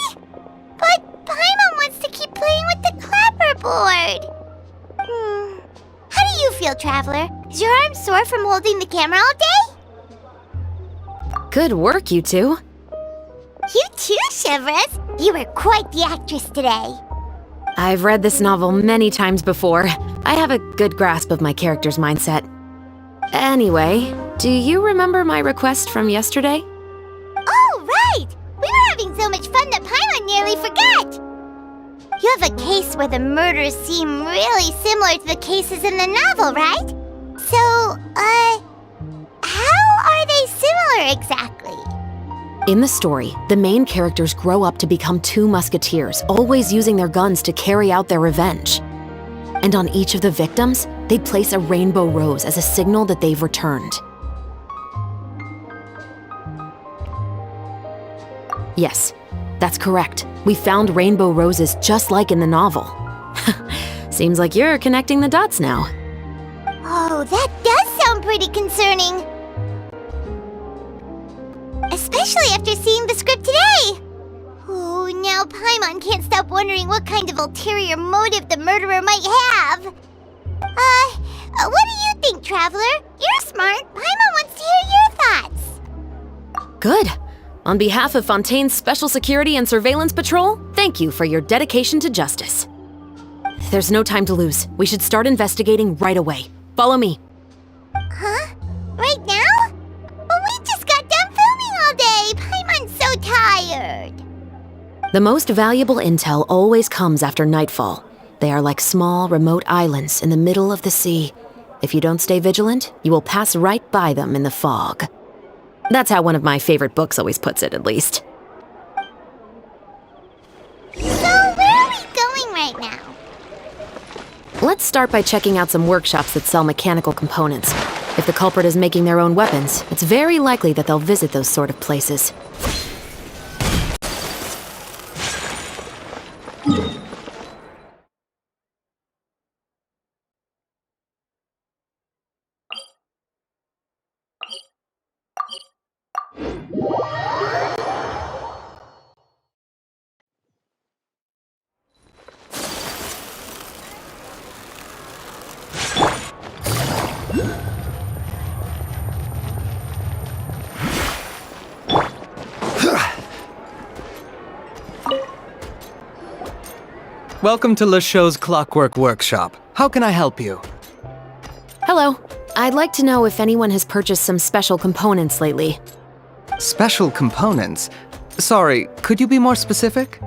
[SPEAKER 3] But Paimon wants to keep playing with the clapperboard. How do you feel, Traveler? Is your arm sore from holding the camera all day?
[SPEAKER 8] Good work, you two.
[SPEAKER 3] You too, Shivers. You were quite the actress today.
[SPEAKER 8] I've read this novel many times before. I have a good grasp of my character's mindset. Anyway, do you remember my request from yesterday?
[SPEAKER 3] Oh, right! We were having so much fun that Paimon nearly forgot! You have a case where the murders seem really similar to the cases in the novel, right? So, how are they similar exactly?
[SPEAKER 8] In the story, the main characters grow up to become two musketeers, always using their guns to carry out their revenge. And on each of the victims, they place a rainbow rose as a signal that they've returned. Yes, that's correct. We found rainbow roses just like in the novel. Seems like you're connecting the dots now.
[SPEAKER 3] Oh, that does sound pretty concerning. Especially after seeing the script today. Oh, now Paimon can't stop wondering what kind of ulterior motive the murderer might have. What do you think, Traveler? You're smart. Paimon wants to hear your thoughts.
[SPEAKER 8] Good. On behalf of Fontaine's Special Security and Surveillance Patrol, thank you for your dedication to justice. There's no time to lose. We should start investigating right away. Follow me.
[SPEAKER 3] Huh? Right now? But we just got done filming all day. Paimon's so tired.
[SPEAKER 8] The most valuable intel always comes after nightfall. They are like small, remote islands in the middle of the sea. If you don't stay vigilant, you will pass right by them in the fog. That's how one of my favorite books always puts it, at least.
[SPEAKER 3] So, where are we going right now?
[SPEAKER 8] Let's start by checking out some workshops that sell mechanical components. If the culprit is making their own weapons, it's very likely that they'll visit those sort of places.
[SPEAKER 7] Welcome to Le Show's Clockwork Workshop. How can I help you?
[SPEAKER 8] Hello. I'd like to know if anyone has purchased some special components lately.
[SPEAKER 7] Special components? Sorry, could you be more specific?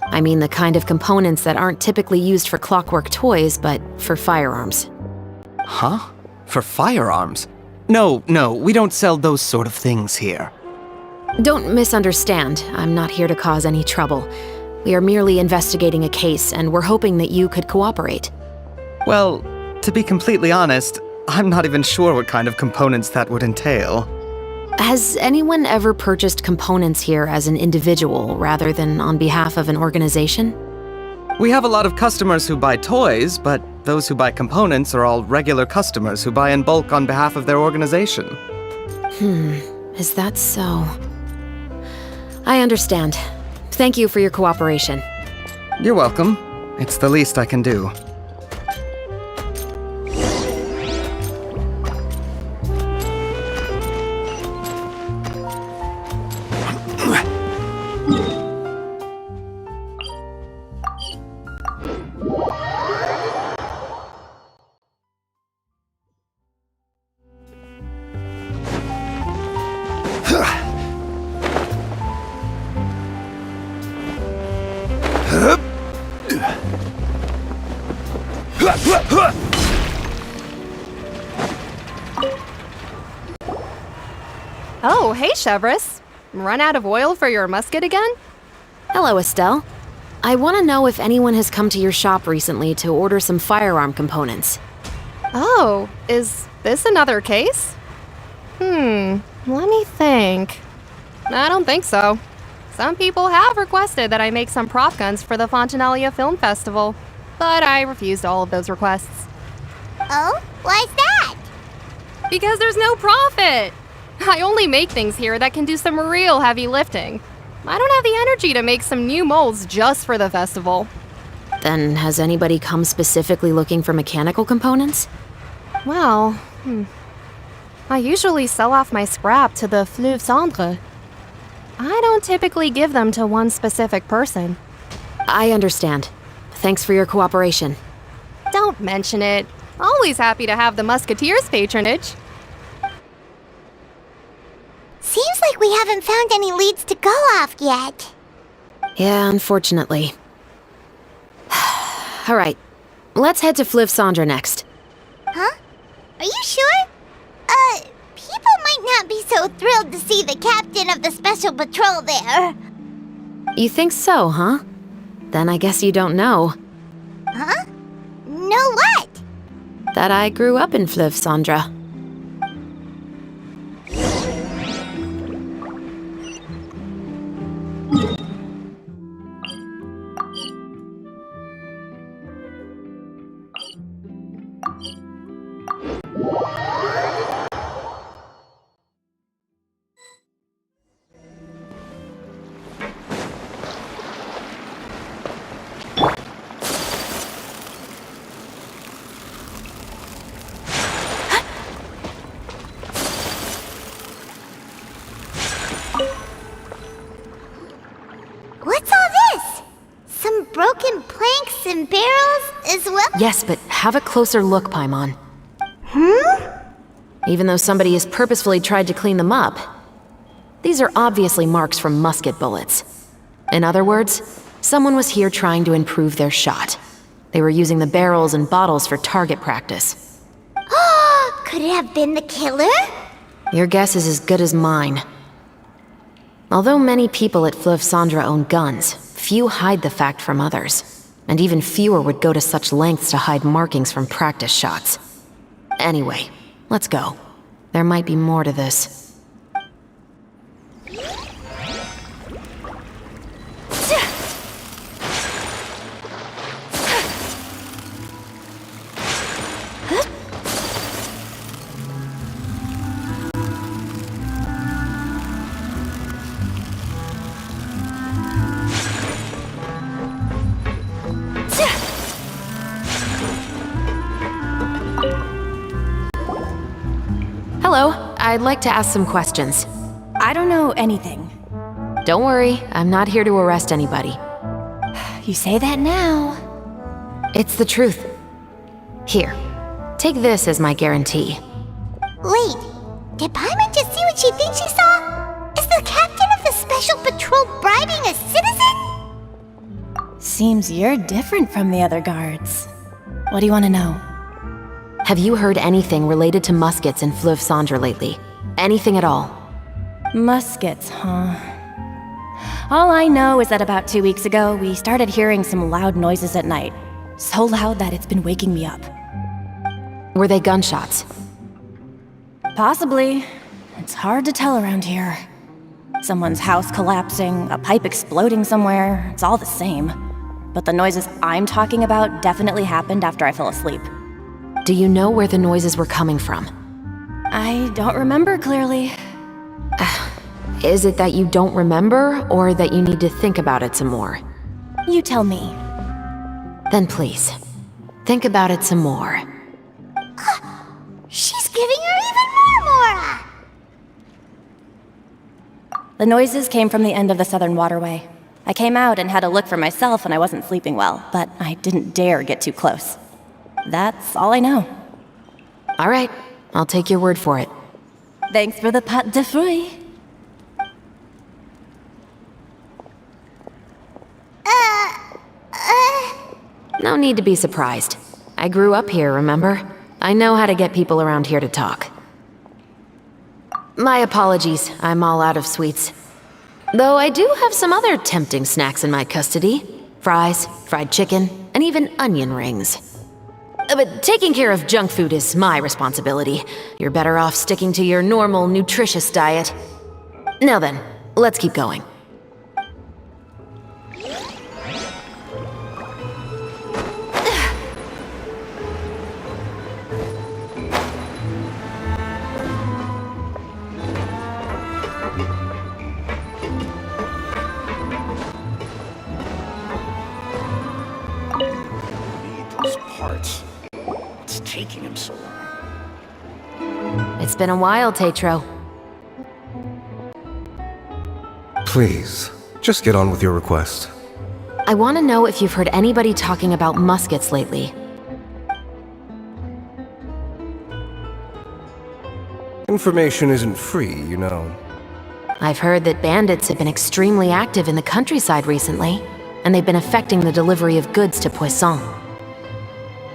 [SPEAKER 8] I mean the kind of components that aren't typically used for clockwork toys, but for firearms.
[SPEAKER 7] Huh? For firearms? No, we don't sell those sort of things here.
[SPEAKER 8] Don't misunderstand. I'm not here to cause any trouble. We are merely investigating a case, and we're hoping that you could cooperate.
[SPEAKER 7] Well, to be completely honest, I'm not even sure what kind of components that would entail.
[SPEAKER 8] Has anyone ever purchased components here as an individual rather than on behalf of an organization?
[SPEAKER 7] We have a lot of customers who buy toys, but those who buy components are all regular customers who buy in bulk on behalf of their organization.
[SPEAKER 8] Is that so? I understand. Thank you for your cooperation.
[SPEAKER 7] You're welcome. It's the least I can do.
[SPEAKER 15] Oh, hey, Chevris. Run out of oil for your musket again?
[SPEAKER 8] Hello, Estelle. I want to know if anyone has come to your shop recently to order some firearm components.
[SPEAKER 15] Oh, is this another case? Let me think. I don't think so. Some people have requested that I make some prop guns for the Fontanalia Film Festival, but I refused all of those requests.
[SPEAKER 3] Oh? Why's that?
[SPEAKER 15] Because there's no profit! I only make things here that can do some real heavy lifting. I don't have the energy to make some new molds just for the festival.
[SPEAKER 8] Then has anybody come specifically looking for mechanical components?
[SPEAKER 15] Well, I usually sell off my scrap to the Fleuve Cendre. I don't typically give them to one specific person.
[SPEAKER 8] I understand. Thanks for your cooperation.
[SPEAKER 15] Don't mention it. Always happy to have the Musketeers' patronage.
[SPEAKER 3] Seems like we haven't found any leads to go off yet.
[SPEAKER 8] Yeah, unfortunately. Alright, let's head to Fleuve Cendre next.
[SPEAKER 3] Huh? Are you sure? People might not be so thrilled to see the captain of the special patrol there.
[SPEAKER 8] You think so, huh? Then I guess you don't know.
[SPEAKER 3] Huh? Know what?
[SPEAKER 8] That I grew up in Fleuve Cendre.
[SPEAKER 3] What's all this? Some broken planks and barrels as well?
[SPEAKER 8] Yes, but have a closer look, Paimon. Even though somebody has purposefully tried to clean them up, these are obviously marks from musket bullets. In other words, someone was here trying to improve their shot. They were using the barrels and bottles for target practice.
[SPEAKER 3] Could it have been the killer?
[SPEAKER 8] Your guess is as good as mine. Although many people at Fleuve Cendre own guns, few hide the fact from others. And even fewer would go to such lengths to hide markings from practice shots. Anyway, let's go. There might be more to this. Hello, I'd like to ask some questions.
[SPEAKER 6] I don't know anything.
[SPEAKER 8] Don't worry, I'm not here to arrest anybody.
[SPEAKER 6] You say that now.
[SPEAKER 8] It's the truth. Here, take this as my guarantee.
[SPEAKER 3] Wait, did Paimon just see what she thinks she saw? Is the captain of the special patrol bribing a citizen?
[SPEAKER 6] Seems you're different from the other guards. What do you want to know?
[SPEAKER 8] Have you heard anything related to muskets in Fleuve Cendre lately? Anything at all?
[SPEAKER 6] Muskets, huh? All I know is that about 2 weeks ago, we started hearing some loud noises at night. So loud that it's been waking me up.
[SPEAKER 8] Were they gunshots?
[SPEAKER 6] Possibly. It's hard to tell around here. Someone's house collapsing, a pipe exploding somewhere, it's all the same. But the noises I'm talking about definitely happened after I fell asleep.
[SPEAKER 8] Do you know where the noises were coming from?
[SPEAKER 6] I don't remember clearly.
[SPEAKER 8] Is it that you don't remember, or that you need to think about it some more?
[SPEAKER 6] You tell me.
[SPEAKER 8] Then please, think about it some more.
[SPEAKER 3] She's giving her even more Mora!
[SPEAKER 6] The noises came from the end of the Southern Waterway. I came out and had a look for myself when I wasn't sleeping well, but I didn't dare get too close. That's all I know.
[SPEAKER 8] All right, I'll take your word for it.
[SPEAKER 6] Thanks for the pâte de fruits.
[SPEAKER 8] no need to be surprised. I grew up here, remember? I know how to get people around here to talk. My apologies, I'm all out of sweets. Though I do have some other tempting snacks in my custody. Fries, fried chicken, and even onion rings. But taking care of junk food is my responsibility. You're better off sticking to your normal, nutritious diet. Now then, let's keep going.
[SPEAKER 1] What's taking him so long?
[SPEAKER 8] It's been a while, Tetro.
[SPEAKER 16] Please, just get on with your request.
[SPEAKER 8] I want to know if you've heard anybody talking about muskets lately.
[SPEAKER 16] Information isn't free, you know.
[SPEAKER 8] I've heard that bandits have been extremely active in the countryside recently, and they've been affecting the delivery of goods to Poisson.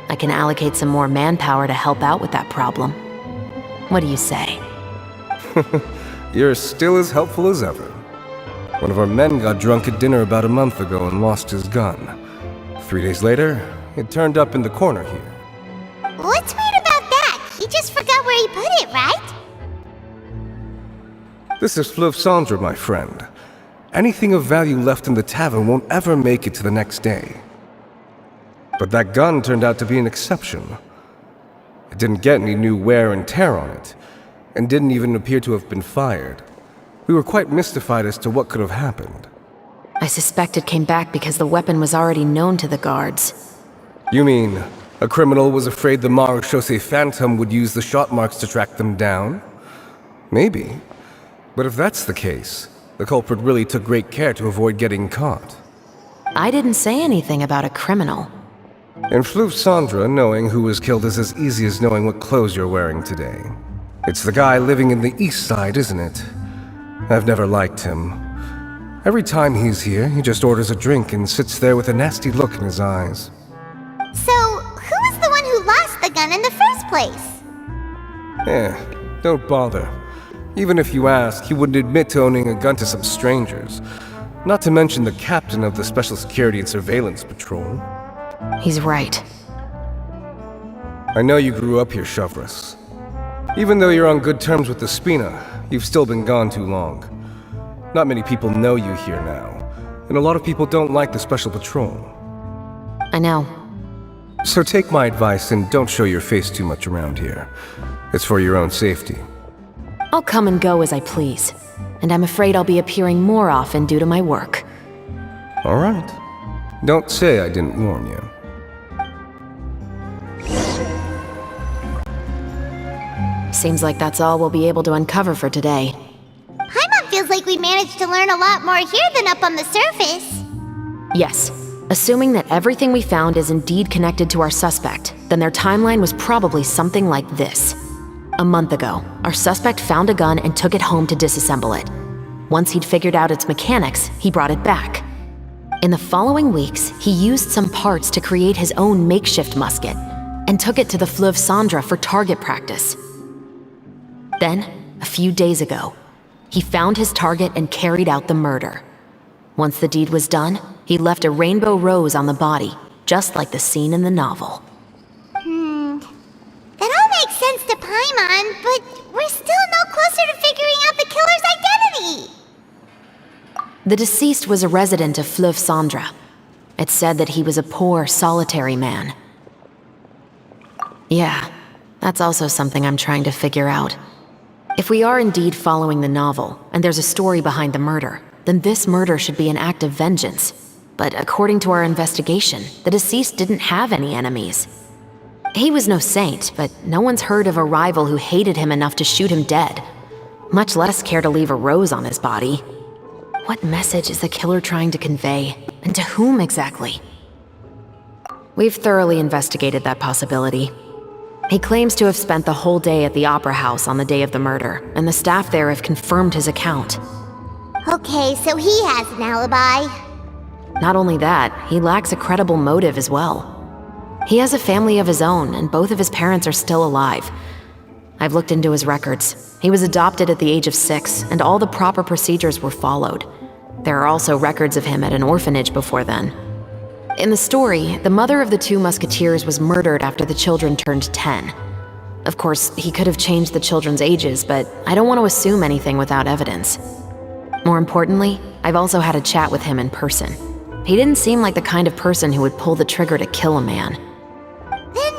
[SPEAKER 8] I can allocate some more manpower to help out with that problem. What do you say?
[SPEAKER 16] You're still as helpful as ever. One of our men got drunk at dinner about a month ago and lost his gun. 3 days later, it turned up in the corner here.
[SPEAKER 3] What's weird about that? He just forgot where he put it, right?
[SPEAKER 16] This is Fleuve Cendre, my friend. Anything of value left in the tavern won't ever make it to the next day. But that gun turned out to be an exception. It didn't get any new wear and tear on it, and didn't even appear to have been fired. We were quite mystified as to what could have happened.
[SPEAKER 8] I suspect it came back because the weapon was already known to the guards.
[SPEAKER 16] You mean, a criminal was afraid the Marechaussee Phantom would use the shot marks to track them down? Maybe. But if that's the case, the culprit really took great care to avoid getting caught.
[SPEAKER 8] I didn't say anything about a criminal.
[SPEAKER 16] In Fleuve Cendre, knowing who was killed is as easy as knowing what clothes you're wearing today. It's the guy living in the east side, isn't it? I've never liked him. Every time he's here, he just orders a drink and sits there with a nasty look in his eyes.
[SPEAKER 3] So, who was the one who lost the gun in the first place?
[SPEAKER 16] Don't bother. Even if you ask, he wouldn't admit to owning a gun to some strangers. Not to mention the captain of the Special Security and Surveillance Patrol.
[SPEAKER 8] He's right.
[SPEAKER 16] I know you grew up here, Chevres. Even though you're on good terms with the Spina, you've still been gone too long. Not many people know you here now, and a lot of people don't like the Special Patrol.
[SPEAKER 8] I know.
[SPEAKER 16] So take my advice and don't show your face too much around here. It's for your own safety.
[SPEAKER 8] I'll come and go as I please, and I'm afraid I'll be appearing more often due to my work.
[SPEAKER 16] All right. Don't say I didn't warn you.
[SPEAKER 8] Seems like that's all we'll be able to uncover for today.
[SPEAKER 3] Paimon feels like we managed to learn a lot more here than up on the surface.
[SPEAKER 8] Yes. Assuming that everything we found is indeed connected to our suspect, then their timeline was probably something like this. A month ago, our suspect found a gun and took it home to disassemble it. Once he'd figured out its mechanics, he brought it back. In the following weeks, he used some parts to create his own makeshift musket and took it to the Fleuve Cendre for target practice. Then, a few days ago, he found his target and carried out the murder. Once the deed was done, he left a rainbow rose on the body, just like the scene in the novel.
[SPEAKER 3] That all makes sense to Paimon, but we're still no closer to figuring out the killer's identity.
[SPEAKER 8] The deceased was a resident of Fleuve Cendre. It's said that he was a poor, solitary man. Yeah, that's also something I'm trying to figure out. If we are indeed following the novel, and there's a story behind the murder, then this murder should be an act of vengeance. But according to our investigation, the deceased didn't have any enemies. He was no saint, but no one's heard of a rival who hated him enough to shoot him dead, much less care to leave a rose on his body. What message is the killer trying to convey, and to whom exactly? We've thoroughly investigated that possibility. He claims to have spent the whole day at the Opera House on the day of the murder, and the staff there have confirmed his account.
[SPEAKER 3] Okay, so he has an alibi.
[SPEAKER 8] Not only that, he lacks a credible motive as well. He has a family of his own, and both of his parents are still alive. I've looked into his records. He was adopted at the age of 6, and all the proper procedures were followed. There are also records of him at an orphanage before then. In the story, the mother of the 2 musketeers was murdered after the children turned 10. Of course, he could have changed the children's ages, but I don't want to assume anything without evidence. More importantly, I've also had a chat with him in person. He didn't seem like the kind of person who would pull the trigger to kill a man.
[SPEAKER 3] Then,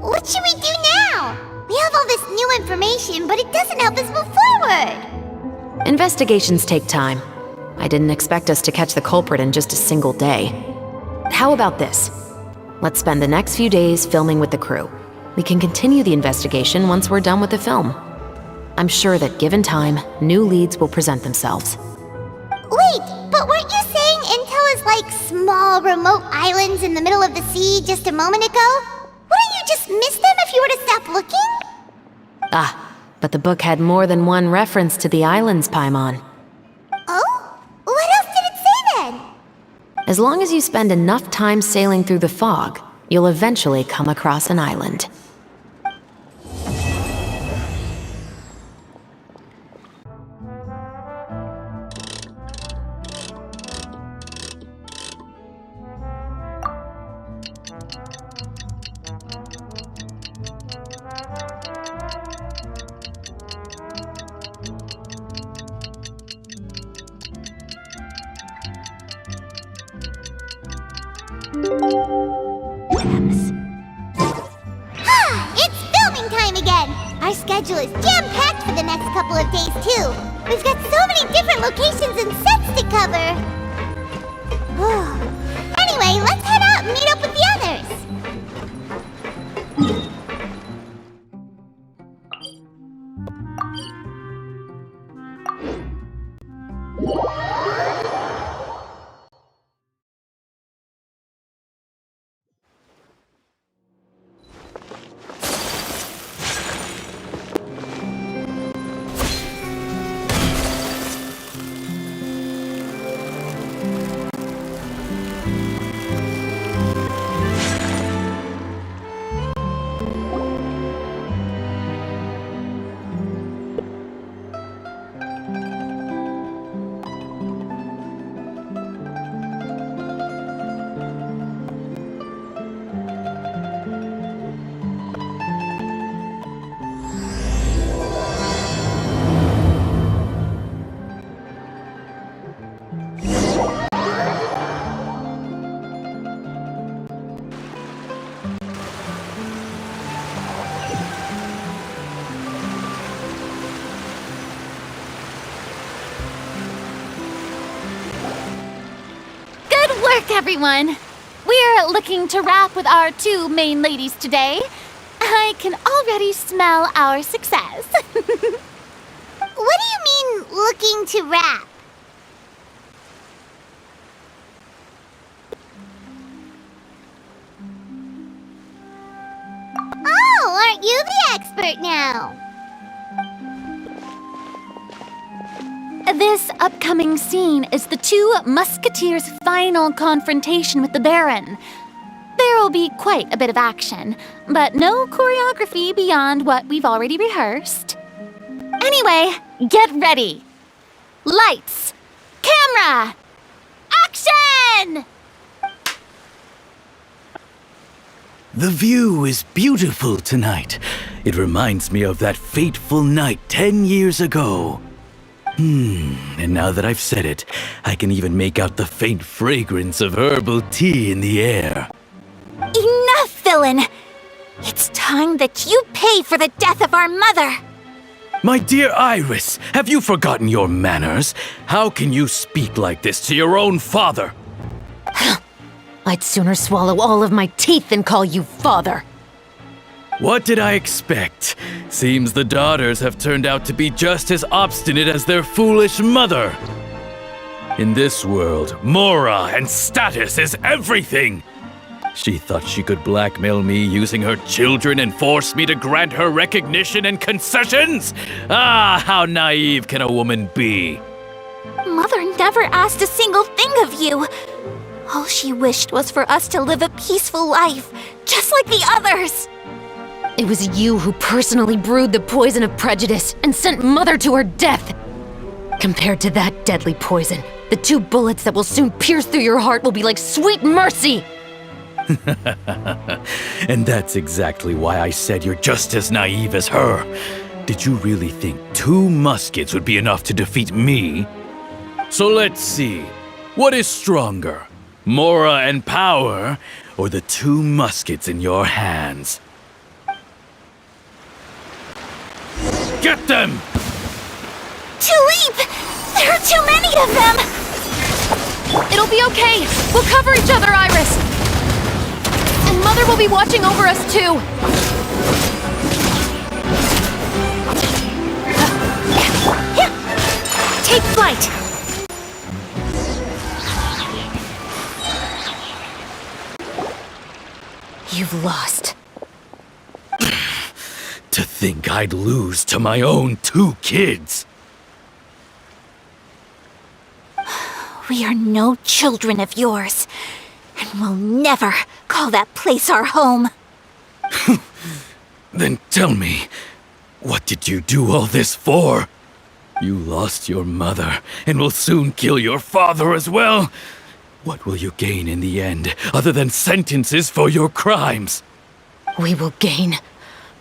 [SPEAKER 3] what should we do now? We have all this new information, but it doesn't help us move forward.
[SPEAKER 8] Investigations take time. I didn't expect us to catch the culprit in just a single day. How about this? Let's spend the next few days filming with the crew. We can continue the investigation once we're done with the film. I'm sure that given time, new leads will present themselves.
[SPEAKER 3] Wait, but weren't you saying Intel is like small, remote islands in the middle of the sea just a moment ago? Wouldn't you just miss them if you were to stop looking?
[SPEAKER 8] Ah, but the book had more than one reference to the islands, Paimon.
[SPEAKER 3] Oh? What else did it say then?
[SPEAKER 8] As long as you spend enough time sailing through the fog, you'll eventually come across an island.
[SPEAKER 3] It's filming time again! Our schedule is jam-packed for the next couple of days, too. We've got so many different locations and sets to cover. Anyway, let's head out and meet up with the others.
[SPEAKER 12] Work, everyone! We're looking to wrap with our 2 main ladies today. I can already smell our success.
[SPEAKER 3] What do you mean, looking to wrap? Oh, aren't you the expert now?
[SPEAKER 12] This upcoming scene is the 2 musketeers' final confrontation with the Baron. There will be quite a bit of action, but no choreography beyond what we've already rehearsed. Anyway, get ready. Lights, camera, action!
[SPEAKER 17] The view is beautiful tonight. It reminds me of that fateful night 10 years ago. And now that I've said it, I can even make out the faint fragrance of herbal tea in the air.
[SPEAKER 11] Enough, villain! It's time that you pay for the death of our mother!
[SPEAKER 17] My dear Iris, have you forgotten your manners? How can you speak like this to your own father?
[SPEAKER 8] I'd sooner swallow all of my teeth than call you father.
[SPEAKER 17] What did I expect? Seems the daughters have turned out to be just as obstinate as their foolish mother. In this world, Mora and status is everything. She thought she could blackmail me using her children and force me to grant her recognition and concessions? Ah, how naive can a woman be?
[SPEAKER 11] Mother never asked a single thing of you. All she wished was for us to live a peaceful life,
[SPEAKER 6] just like the others!
[SPEAKER 8] It was you who personally brewed the poison of prejudice and sent Mother to her death. Compared to that deadly poison, the 2 bullets that will soon pierce through your heart will be like sweet mercy!
[SPEAKER 17] And that's exactly why I said you're just as naive as her. Did you really think 2 muskets would be enough to defeat me? So let's see. What is stronger? Mora and power, or the 2 muskets in your hands? Get them!
[SPEAKER 6] Tulip! There are too many of them!
[SPEAKER 8] It'll be okay. We'll cover each other, Iris. And Mother will be watching over us, too.
[SPEAKER 6] Take flight!
[SPEAKER 8] You've lost.
[SPEAKER 17] To think I'd lose to my own 2 kids.
[SPEAKER 6] We are no children of yours, and we'll never call that place our home.
[SPEAKER 17] Then tell me, what did you do all this for? You lost your mother, and will soon kill your father as well. What will you gain in the end, other than sentences for your crimes?
[SPEAKER 8] We will gain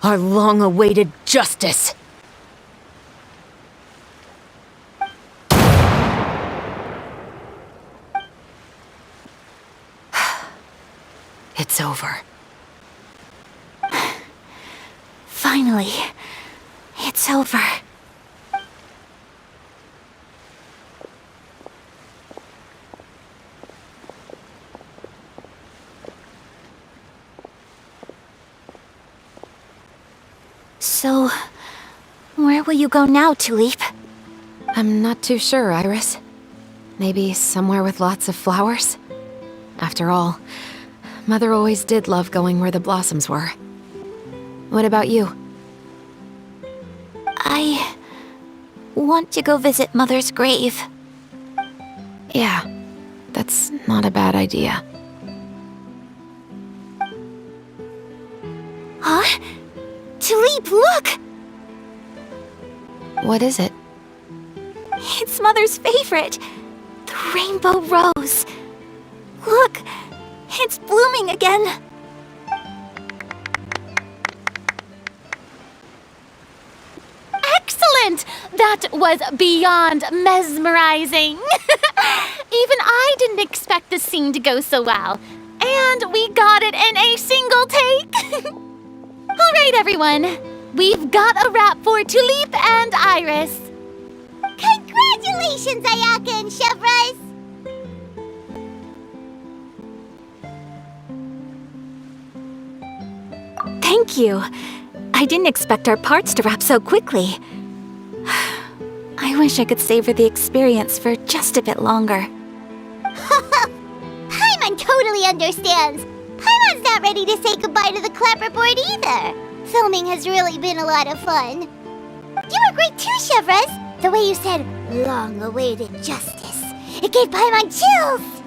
[SPEAKER 8] our long-awaited justice. It's over.
[SPEAKER 6] Finally, it's over. So, where will you go now, Tulip?
[SPEAKER 8] I'm not too sure, Iris. Maybe somewhere with lots of flowers? After all, Mother always did love going where the blossoms were. What about you?
[SPEAKER 6] I want to go visit Mother's grave.
[SPEAKER 8] Yeah, that's not a bad idea.
[SPEAKER 6] Huh? Tulip, look!
[SPEAKER 8] What is it?
[SPEAKER 6] It's Mother's favorite, the rainbow rose. Look, it's blooming again.
[SPEAKER 12] Excellent! That was beyond mesmerizing. Even I didn't expect the scene to go so well. And we got it in a single take. All right, everyone. We've got a wrap for Tulip and Iris.
[SPEAKER 3] Congratulations, Ayaka and Chevres!
[SPEAKER 6] Thank you. I didn't expect our parts to wrap so quickly. I wish I could savor the experience for just a bit longer.
[SPEAKER 3] Paimon totally understands. Paimon's not ready to say goodbye to the clapperboard either. Filming has really been a lot of fun. You were great too, Chevres. The way you said, long-awaited justice. It gave Paimon chills.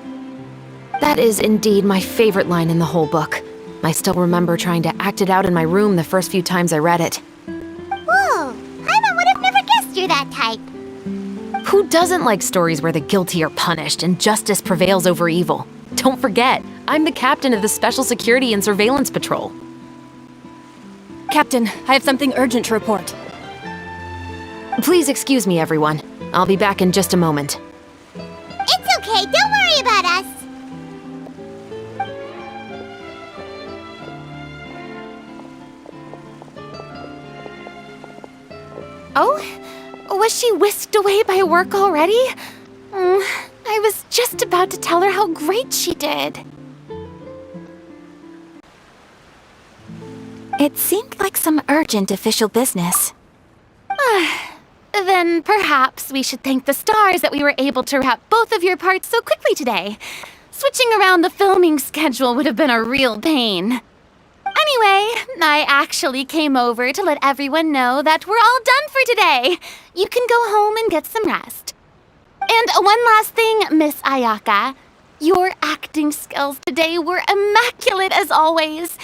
[SPEAKER 8] That is indeed my favorite line in the whole book. I still remember trying to act it out in my room the first few times I read it.
[SPEAKER 3] Whoa, Paimon would have never guessed you're that type.
[SPEAKER 8] Who doesn't like stories where the guilty are punished and justice prevails over evil? Don't forget, I'm the captain of the Special Security and Surveillance Patrol.
[SPEAKER 14] Captain, I have something urgent to report.
[SPEAKER 8] Please excuse me, everyone. I'll be back in just a moment.
[SPEAKER 3] It's okay, don't worry about us.
[SPEAKER 12] Oh? Was she whisked away by work already? I was just about to tell her how great she did.
[SPEAKER 6] It seemed like some urgent official business.
[SPEAKER 12] Then perhaps we should thank the stars that we were able to wrap both of your parts so quickly today. Switching around the filming schedule would have been a real pain. Anyway, I actually came over to let everyone know that we're all done for today. You can go home and get some rest. And one last thing, Miss Ayaka. Your acting skills today were immaculate as always.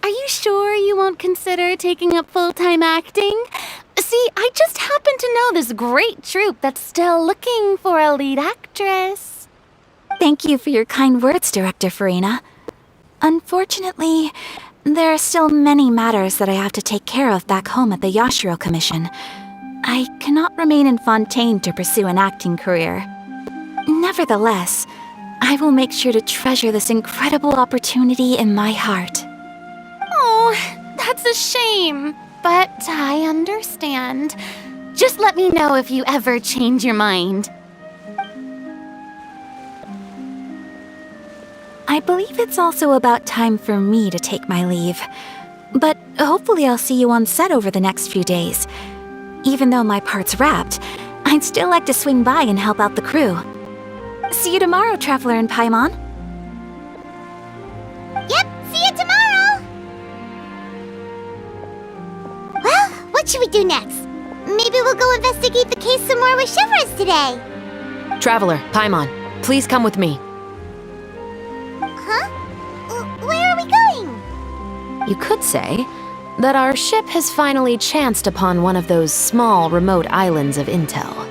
[SPEAKER 12] Are you sure you won't consider taking up full-time acting? See, I just happen to know this great troupe that's still looking for a lead actress.
[SPEAKER 6] Thank you for your kind words, Director Farina. Unfortunately, there are still many matters that I have to take care of back home at the Yashiro Commission. I cannot remain in Fontaine to pursue an acting career. Nevertheless, I will make sure to treasure this incredible opportunity in my heart.
[SPEAKER 12] Oh, that's a shame, but I understand. Just let me know if you ever change your mind.
[SPEAKER 6] I believe it's also about time for me to take my leave. But hopefully I'll see you on set over the next few days. Even though my part's wrapped, I'd still like to swing by and help out the crew. See you tomorrow, Traveler and Paimon.
[SPEAKER 3] Yep, see you tomorrow! Well, what should we do next? Maybe we'll go investigate the case some more with Chevres today.
[SPEAKER 8] Traveler, Paimon, please come with me.
[SPEAKER 3] Huh? Where are we going?
[SPEAKER 8] You could say that our ship has finally chanced upon one of those small, remote islands of intel.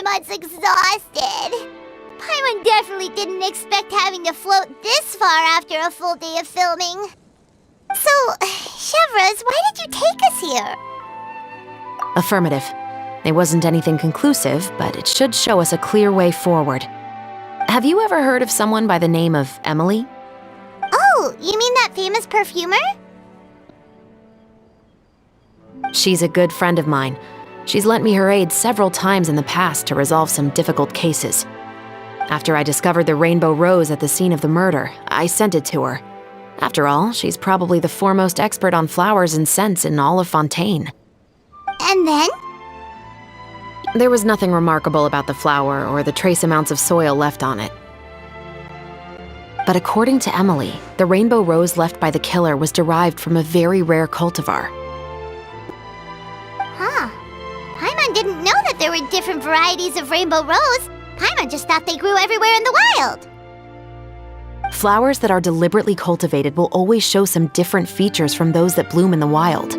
[SPEAKER 3] Paimon's exhausted. Paimon definitely didn't expect having to float this far after a full day of filming. So, Chevres, why did you take us here?
[SPEAKER 8] Affirmative. It wasn't anything conclusive, but it should show us a clear way forward. Have you ever heard of someone by the name of Emily?
[SPEAKER 3] Oh, you mean that famous perfumer?
[SPEAKER 8] She's a good friend of mine. She's lent me her aid several times in the past to resolve some difficult cases. After I discovered the rainbow rose at the scene of the murder, I sent it to her. After all, she's probably the foremost expert on flowers and scents in all of Fontaine.
[SPEAKER 3] And then?
[SPEAKER 8] There was nothing remarkable about the flower or the trace amounts of soil left on it. But according to Emily, the rainbow rose left by the killer was derived from a very rare cultivar.
[SPEAKER 3] Huh. Paimon didn't know that there were different varieties of rainbow rose. Paimon just thought they grew everywhere in the wild.
[SPEAKER 8] Flowers that are deliberately cultivated will always show some different features from those that bloom in the wild.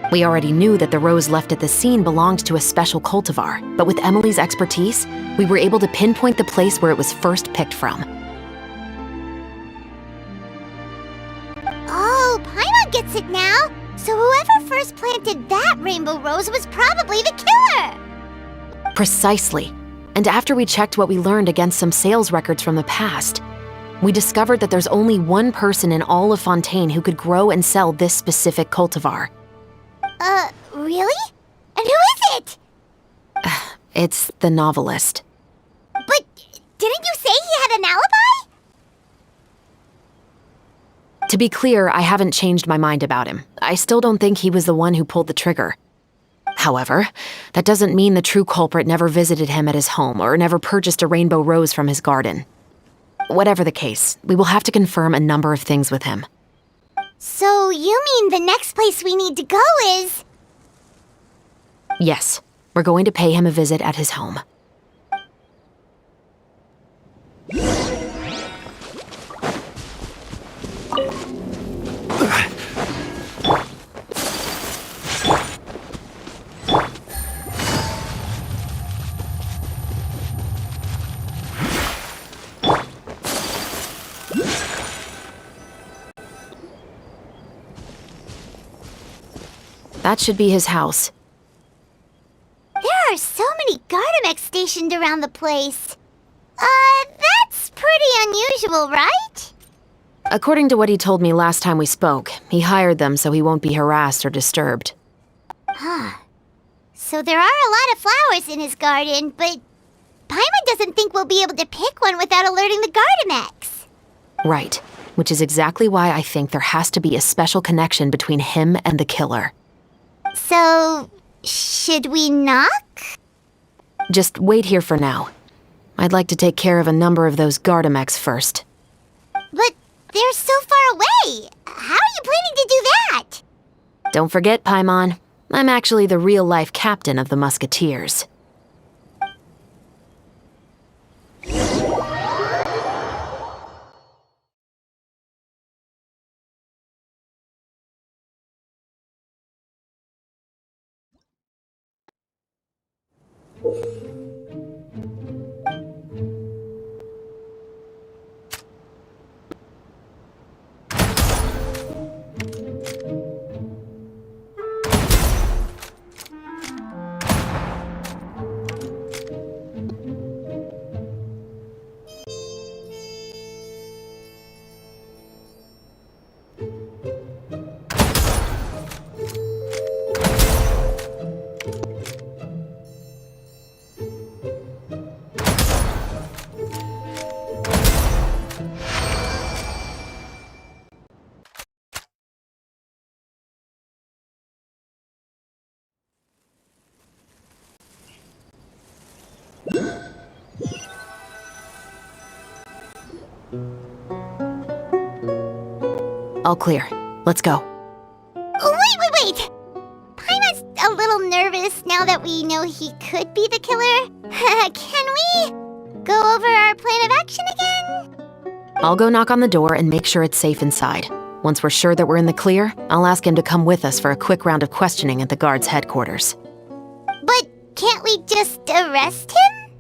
[SPEAKER 8] We already knew that the rose left at the scene belonged to a special cultivar, but with Emily's expertise, we were able to pinpoint the place where it was first picked from.
[SPEAKER 3] Oh, Paimon gets it now. So whoever first planted that rainbow rose was probably the killer!
[SPEAKER 8] Precisely. And after we checked what we learned against some sales records from the past, we discovered that there's only one person in all of Fontaine who could grow and sell this specific cultivar.
[SPEAKER 3] Really? And who is it?
[SPEAKER 8] It's the novelist.
[SPEAKER 3] But didn't you say he had an alibi?
[SPEAKER 8] To be clear, I haven't changed my mind about him. I still don't think he was the one who pulled the trigger. However, that doesn't mean the true culprit never visited him at his home or never purchased a rainbow rose from his garden. Whatever the case, we will have to confirm a number of things with him.
[SPEAKER 3] So you mean the next place we need to go is...
[SPEAKER 8] Yes, we're going to pay him a visit at his home. That should be his house.
[SPEAKER 3] There are so many Gardamex stationed around the place. That's pretty unusual, right?
[SPEAKER 8] According to what he told me last time we spoke, he hired them so he won't be harassed or disturbed.
[SPEAKER 3] Huh. So there are a lot of flowers in his garden, but Paimon doesn't think we'll be able to pick one without alerting the Gardemex.
[SPEAKER 8] Right, which is exactly why I think there has to be a special connection between him and the killer.
[SPEAKER 3] So, should we knock?
[SPEAKER 8] Just wait here for now. I'd like to take care of a number of those Gardemex first.
[SPEAKER 3] But they're so far away. How are you planning to do that?
[SPEAKER 8] Don't forget, Paimon, I'm actually the real-life captain of the Musketeers. All clear. Let's go.
[SPEAKER 3] Wait! Paimon's a little nervous now that we know he could be the killer. Can we go over our plan of action again?
[SPEAKER 8] I'll go knock on the door and make sure it's safe inside. Once we're sure that we're in the clear, I'll ask him to come with us for a quick round of questioning at the guard's headquarters.
[SPEAKER 3] But can't we just arrest him?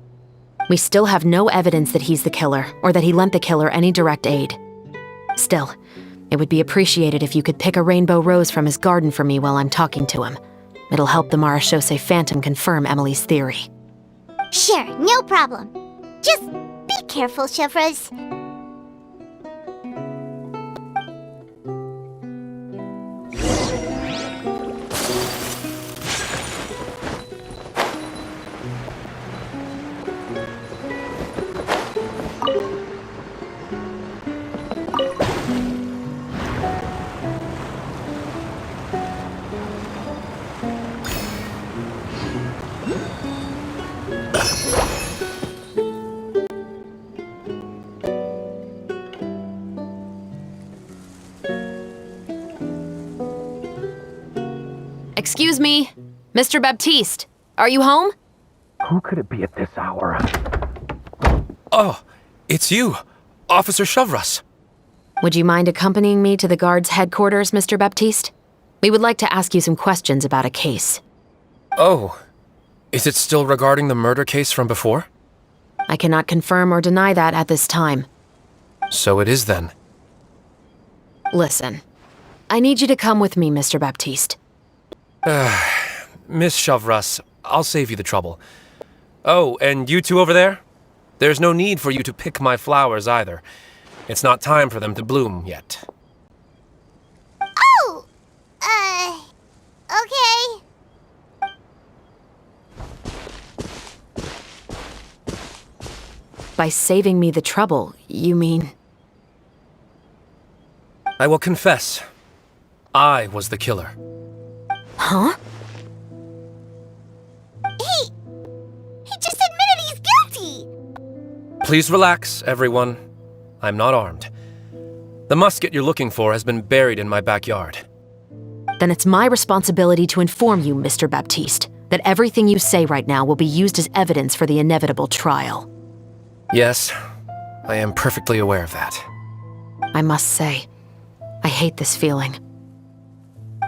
[SPEAKER 8] We still have no evidence that he's the killer, or that he lent the killer any direct aid. Still, it would be appreciated if you could pick a rainbow rose from his garden for me while I'm talking to him. It'll help the Marachose Phantom confirm Emily's theory.
[SPEAKER 3] Sure, no problem. Just be careful, Chevreuse.
[SPEAKER 8] Excuse me, Mr. Baptiste, are you home?
[SPEAKER 18] Who could it be at this hour?
[SPEAKER 16] Oh, it's you, Officer Chevreuse.
[SPEAKER 8] Would you mind accompanying me to the guard's headquarters, Mr. Baptiste? We would like to ask you some questions about a case.
[SPEAKER 18] Oh, is it still regarding the murder case from before?
[SPEAKER 8] I cannot confirm or deny that at this time.
[SPEAKER 18] So it is then.
[SPEAKER 8] Listen, I need you to come with me, Mr. Baptiste.
[SPEAKER 18] Miss Chevreuse, I'll save you the trouble. Oh, and you two over there? There's no need for you to pick my flowers either. It's not time for them to bloom yet.
[SPEAKER 3] Oh! Okay.
[SPEAKER 8] By saving me the trouble, you mean...
[SPEAKER 18] I will confess. I was the killer.
[SPEAKER 8] Huh?
[SPEAKER 3] He just admitted he's guilty!
[SPEAKER 18] Please relax, everyone. I'm not armed. The musket you're looking for has been buried in my backyard.
[SPEAKER 8] Then it's my responsibility to inform you, Mr. Baptiste, that everything you say right now will be used as evidence for the inevitable trial.
[SPEAKER 18] Yes, I am perfectly aware of that.
[SPEAKER 8] I must say, I hate this feeling.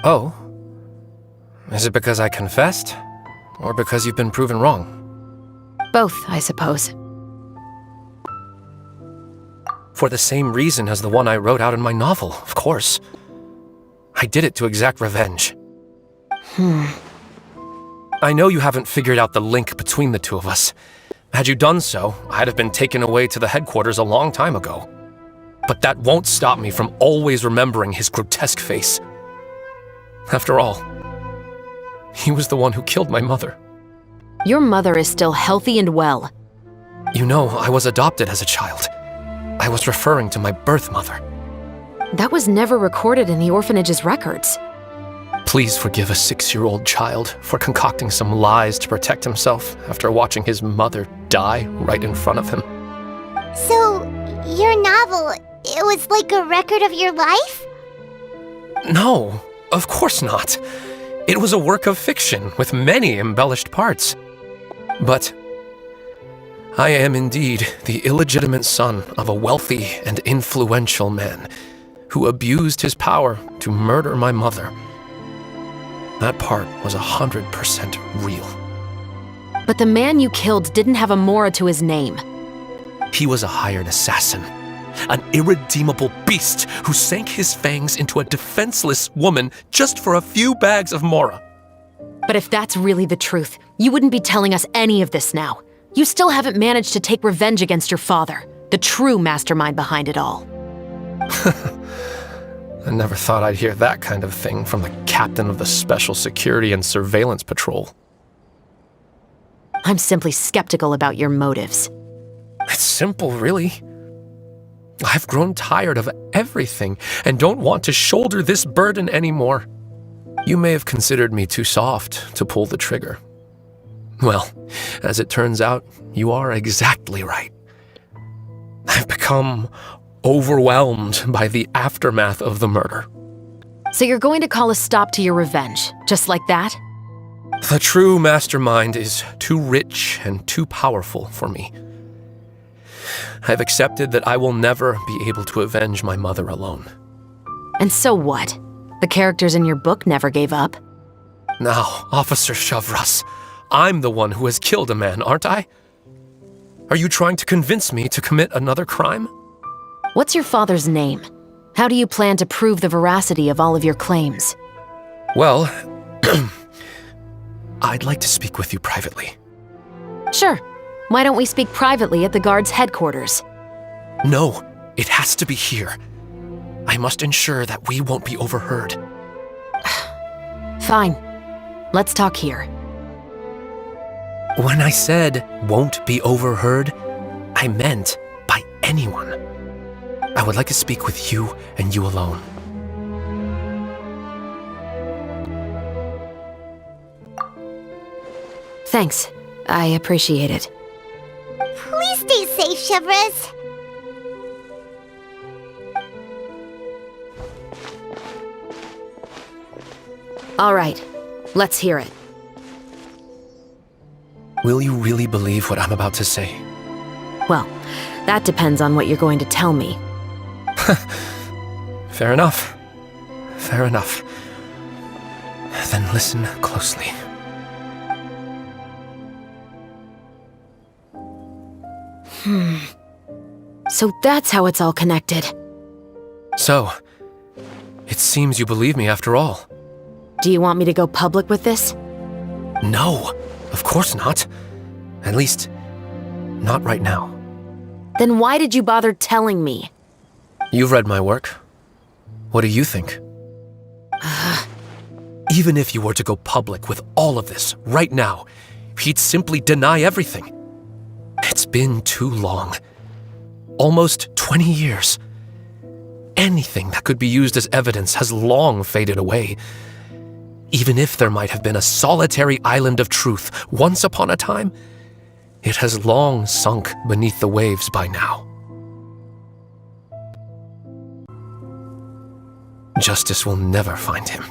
[SPEAKER 18] Oh? Is it because I confessed? Or because you've been proven wrong?
[SPEAKER 8] Both, I suppose.
[SPEAKER 18] For the same reason as the one I wrote out in my novel, of course. I did it to exact revenge. I know you haven't figured out the link between the two of us. Had you done so, I'd have been taken away to the headquarters a long time ago. But that won't stop me from always remembering his grotesque face. After all, He was the one who killed my mother.
[SPEAKER 8] Your mother is still healthy and well.
[SPEAKER 18] You know, I was adopted as a child. I was referring to my birth mother.
[SPEAKER 8] That was never recorded in the orphanage's records.
[SPEAKER 18] Please forgive a 6-year-old child for concocting some lies to protect himself after watching his mother die right in front of him.
[SPEAKER 3] So, your novel, it was like a record of your life?
[SPEAKER 18] No, of course not. It was a work of fiction with many embellished parts. But I am indeed the illegitimate son of a wealthy and influential man who abused his power to murder my mother. That part was 100% real.
[SPEAKER 8] But the man you killed didn't have a Mora to his name.
[SPEAKER 18] He was a hired assassin, an irredeemable beast who sank his fangs into a defenseless woman just for a few bags of Mora.
[SPEAKER 8] But if that's really the truth, you wouldn't be telling us any of this now. You still haven't managed to take revenge against your father, the true mastermind behind it all.
[SPEAKER 18] I never thought I'd hear that kind of thing from the captain of the Special Security and Surveillance Patrol.
[SPEAKER 8] I'm simply skeptical about your motives.
[SPEAKER 18] It's simple, really. I've grown tired of everything and don't want to shoulder this burden anymore. You may have considered me too soft to pull the trigger. Well, as it turns out, you are exactly right. I've become overwhelmed by the aftermath of the murder.
[SPEAKER 8] So you're going to call a stop to your revenge, just like that?
[SPEAKER 18] The true mastermind is too rich and too powerful for me. I've accepted that I will never be able to avenge my mother alone.
[SPEAKER 8] And so what? The characters in your book never gave up?
[SPEAKER 18] Now, Officer Shavras, I'm the one who has killed a man, aren't I? Are you trying to convince me to commit another crime?
[SPEAKER 8] What's your father's name? How do you plan to prove the veracity of all of your claims?
[SPEAKER 18] Well, I'd like to speak with you privately.
[SPEAKER 8] Sure. Why don't we speak privately at the guard's headquarters?
[SPEAKER 18] No, it has to be here. I must ensure that we won't be overheard.
[SPEAKER 8] Fine. Let's talk here.
[SPEAKER 18] When I said won't be overheard, I meant by anyone. I would like to speak with you and you alone.
[SPEAKER 8] Thanks. I appreciate it.
[SPEAKER 3] Please stay safe, Shavras.
[SPEAKER 8] All right. Let's hear it.
[SPEAKER 18] Will you really believe what I'm about to say?
[SPEAKER 8] Well, that depends on what you're going to tell me.
[SPEAKER 18] Fair enough. Fair enough. Then listen closely.
[SPEAKER 8] So that's how it's all connected.
[SPEAKER 18] So, it seems you believe me after all.
[SPEAKER 8] Do you want me to go public with this?
[SPEAKER 18] No, of course not. At least, not right now.
[SPEAKER 8] Then why did you bother telling me?
[SPEAKER 18] You've read my work. What do you think? Even if you were to go public with all of this right now, he'd simply deny everything. It's been too long. Almost 20 years. Anything that could be used as evidence has long faded away. Even if there might have been a solitary island of truth once upon a time, it has long sunk beneath the waves by now. Justice will never find him.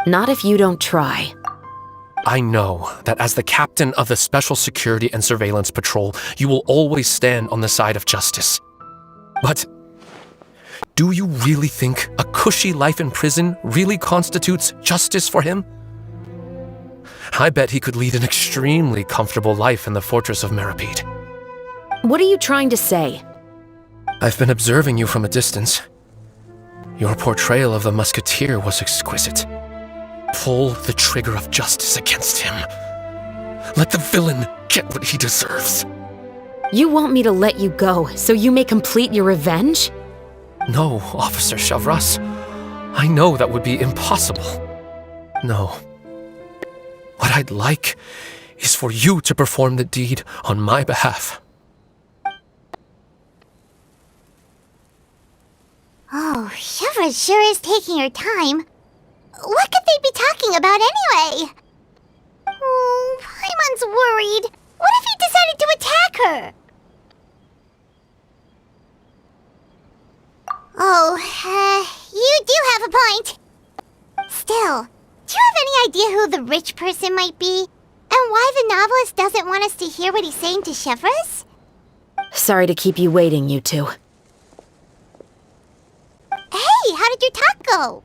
[SPEAKER 8] Not if you don't try.
[SPEAKER 18] I know that as the captain of the Special Security and Surveillance Patrol, you will always stand on the side of justice. But do you really think a cushy life in prison really constitutes justice for him? I bet he could lead an extremely comfortable life in the fortress of Meripede.
[SPEAKER 8] What are you trying to say?
[SPEAKER 18] I've been observing you from a distance. Your portrayal of the musketeer was exquisite. Pull the trigger of justice against him. Let the villain get what he deserves.
[SPEAKER 8] You want me to let you go so you may complete your revenge?
[SPEAKER 18] No, Officer Shavras. I know that would be impossible. No. What I'd like is for you to perform the deed on my behalf.
[SPEAKER 3] Oh, Shiva sure is taking her time. What could they be talking about anyway? Oh, Paimon's worried. What if he decided to attack her? Oh, you do have a point. Still, do you have any idea who the rich person might be? And why the novelist doesn't want us to hear what he's saying to Chevreuse?
[SPEAKER 8] Sorry to keep you waiting, you two.
[SPEAKER 3] Hey, how did your talk go?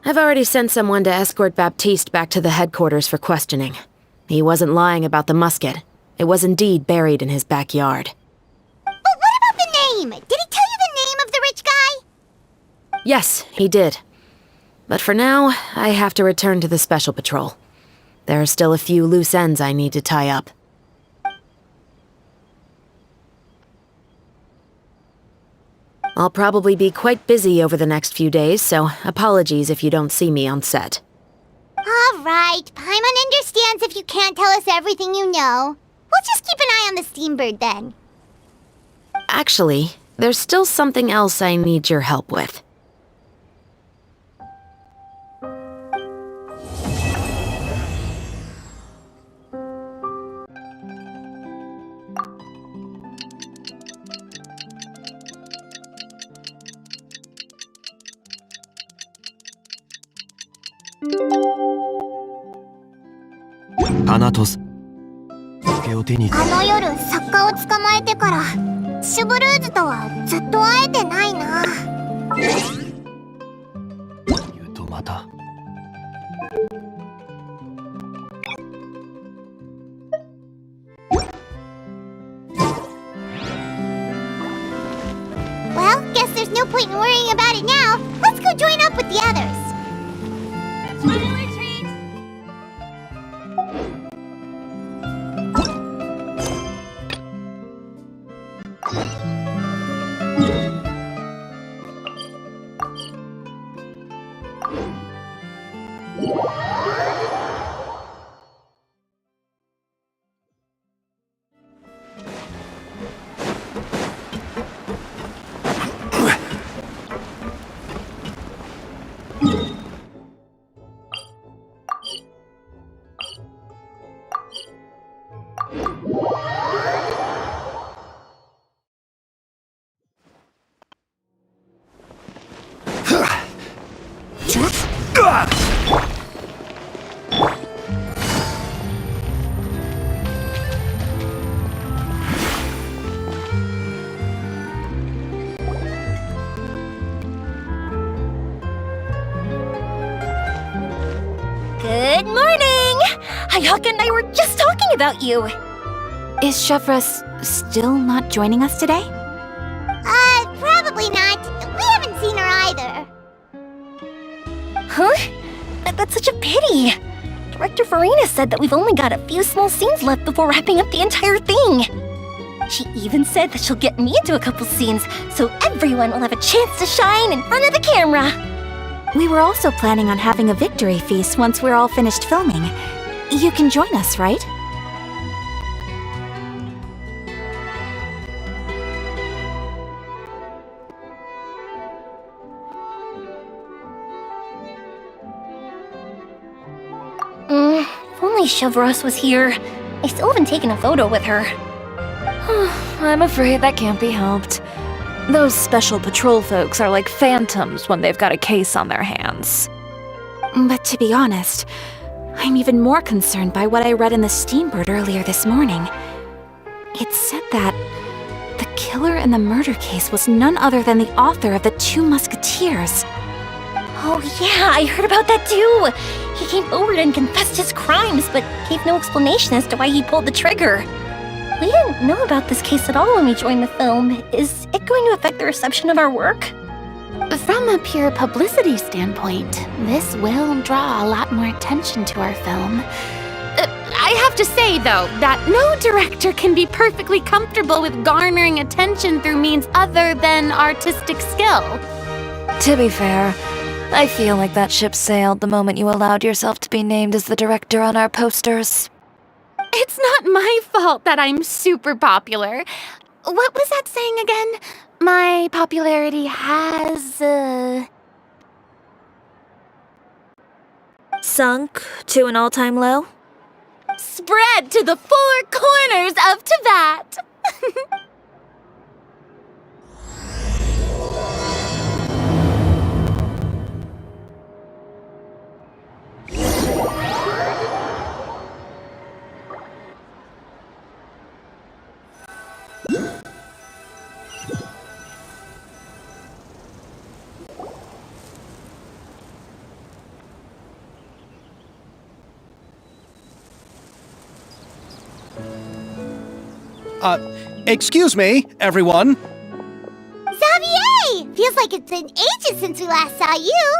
[SPEAKER 8] I've already sent someone to escort Baptiste back to the headquarters for questioning. He wasn't lying about the musket. It was indeed buried in his backyard.
[SPEAKER 3] But what about the name? Did he tell you the name of the rich guy?
[SPEAKER 8] Yes, he did. But for now, I have to return to the Special Patrol. There are still a few loose ends I need to tie up. I'll probably be quite busy over the next few days, so apologies if you don't see me on set.
[SPEAKER 3] All right, Paimon understands if you can't tell us everything you know. We'll just keep an eye on the Steambird then.
[SPEAKER 8] Actually, there's still something else I need your help with.
[SPEAKER 3] Thanatos. あの夜作家を捕まえてからシュブルーズとはずっと会えてないな。
[SPEAKER 19] 言うとまた。
[SPEAKER 3] Well, guess there's no point in worrying about it now. Let's go join up with the others.
[SPEAKER 11] Good morning! Hayaka and I were just talking about you.
[SPEAKER 6] Is Chevreuse still not joining us today?
[SPEAKER 3] Probably not. We haven't seen her either.
[SPEAKER 11] Huh? That's such a pity. Director Farina said that we've only got a few small scenes left before wrapping up the entire thing. She even said that she'll get me into a couple scenes, so everyone will have a chance to shine in front of the camera.
[SPEAKER 6] We were also planning on having a victory feast once we're all finished filming. You can join us, right?
[SPEAKER 11] If only Chevreuse was here. I still haven't taken a photo with her.
[SPEAKER 5] I'm afraid that can't be helped. Those special patrol folks are like phantoms when they've got a case on their hands.
[SPEAKER 6] But to be honest, I'm even more concerned by what I read in the Steambird earlier this morning. It said that the killer in the murder case was none other than the author of The Two Musketeers.
[SPEAKER 11] Oh yeah, I heard about that too! He came forward and confessed his crimes, but gave no explanation as to why he pulled the trigger. We didn't know about this case at all when we joined the film. Is it going to affect the reception of our work?
[SPEAKER 12] From a pure publicity standpoint, this will draw a lot more attention to our film. I I have to say, though, that no director can be perfectly comfortable with garnering attention through means other than artistic skill.
[SPEAKER 5] To be fair, I feel like that ship sailed the moment you allowed yourself to be named as the director on our posters.
[SPEAKER 12] It's not my fault that I'm super popular. What was that saying again? My popularity has,
[SPEAKER 5] Sunk to an all-time low?
[SPEAKER 12] spread to the four corners of Teyvat.
[SPEAKER 1] Excuse me, everyone.
[SPEAKER 3] Xavier! Feels like it's been ages since we last saw you.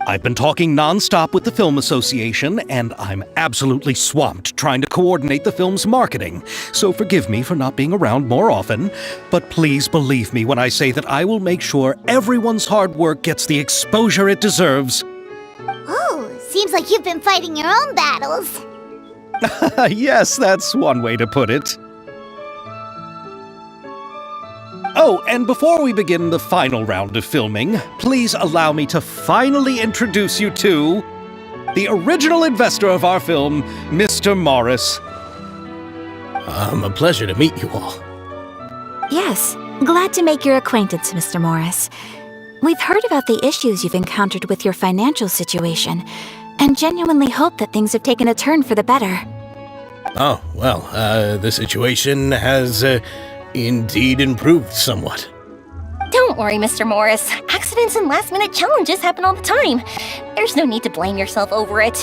[SPEAKER 1] I've been talking non-stop with the Film Association, and I'm absolutely swamped trying to coordinate the film's marketing. So forgive me for not being around more often, but please believe me when I say that I will make sure everyone's hard work gets the exposure it deserves.
[SPEAKER 3] Oh, seems like you've been fighting your own battles.
[SPEAKER 1] Yes, that's one way to put it. Oh, and before we begin the final round of filming, please allow me to finally introduce you to the original investor of our film, Mr. Morris.
[SPEAKER 2] A pleasure to meet you all.
[SPEAKER 6] Yes, glad to make your acquaintance, Mr. Morris. We've heard about the issues you've encountered with your financial situation, and genuinely hope that things have taken a turn for the better.
[SPEAKER 2] Oh, well, the situation has indeed improved somewhat.
[SPEAKER 11] Don't worry, Mr. Morris. Accidents and last-minute challenges happen all the time. There's no need to blame yourself over it.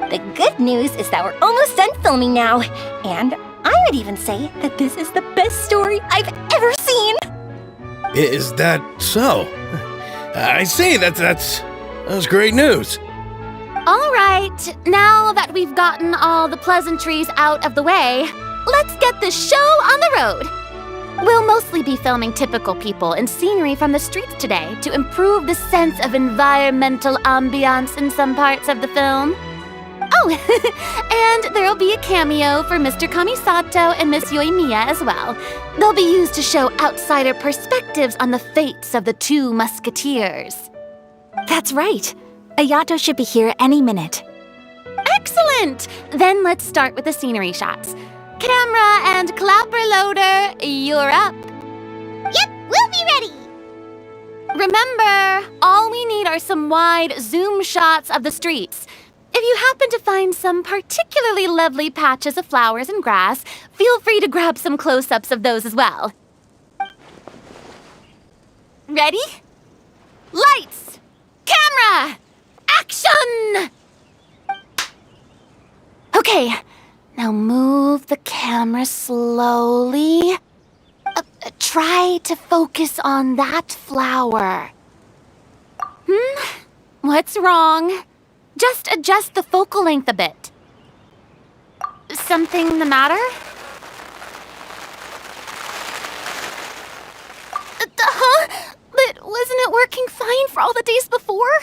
[SPEAKER 11] The good news is that we're almost done filming now, and I would even say that this is the best story I've ever seen.
[SPEAKER 2] Is that so? I see, that's great news.
[SPEAKER 12] All right, now that we've gotten all the pleasantries out of the way, let's get this show on the road. We'll mostly be filming typical people and scenery from the streets today to improve the sense of environmental ambiance in some parts of the film. Oh, and there'll be a cameo for Mr. Kamisato and Miss Yoimiya as well. They'll be used to show outsider perspectives on the fates of the two musketeers.
[SPEAKER 6] That's right. Ayato should be here any minute.
[SPEAKER 12] Excellent! Then let's start with the scenery shots. Camera and clapper loader, you're up.
[SPEAKER 3] Yep, we'll be ready.
[SPEAKER 12] Remember, all we need are some wide zoom shots of the streets. If you happen to find some particularly lovely patches of flowers and grass, feel free to grab some close-ups of those as well. Ready? Lights! Camera! Action! Okay, now move the camera slowly. Try to focus on that flower. What's wrong? Just adjust the focal length a bit. Something the matter? But wasn't it working fine for all the days before?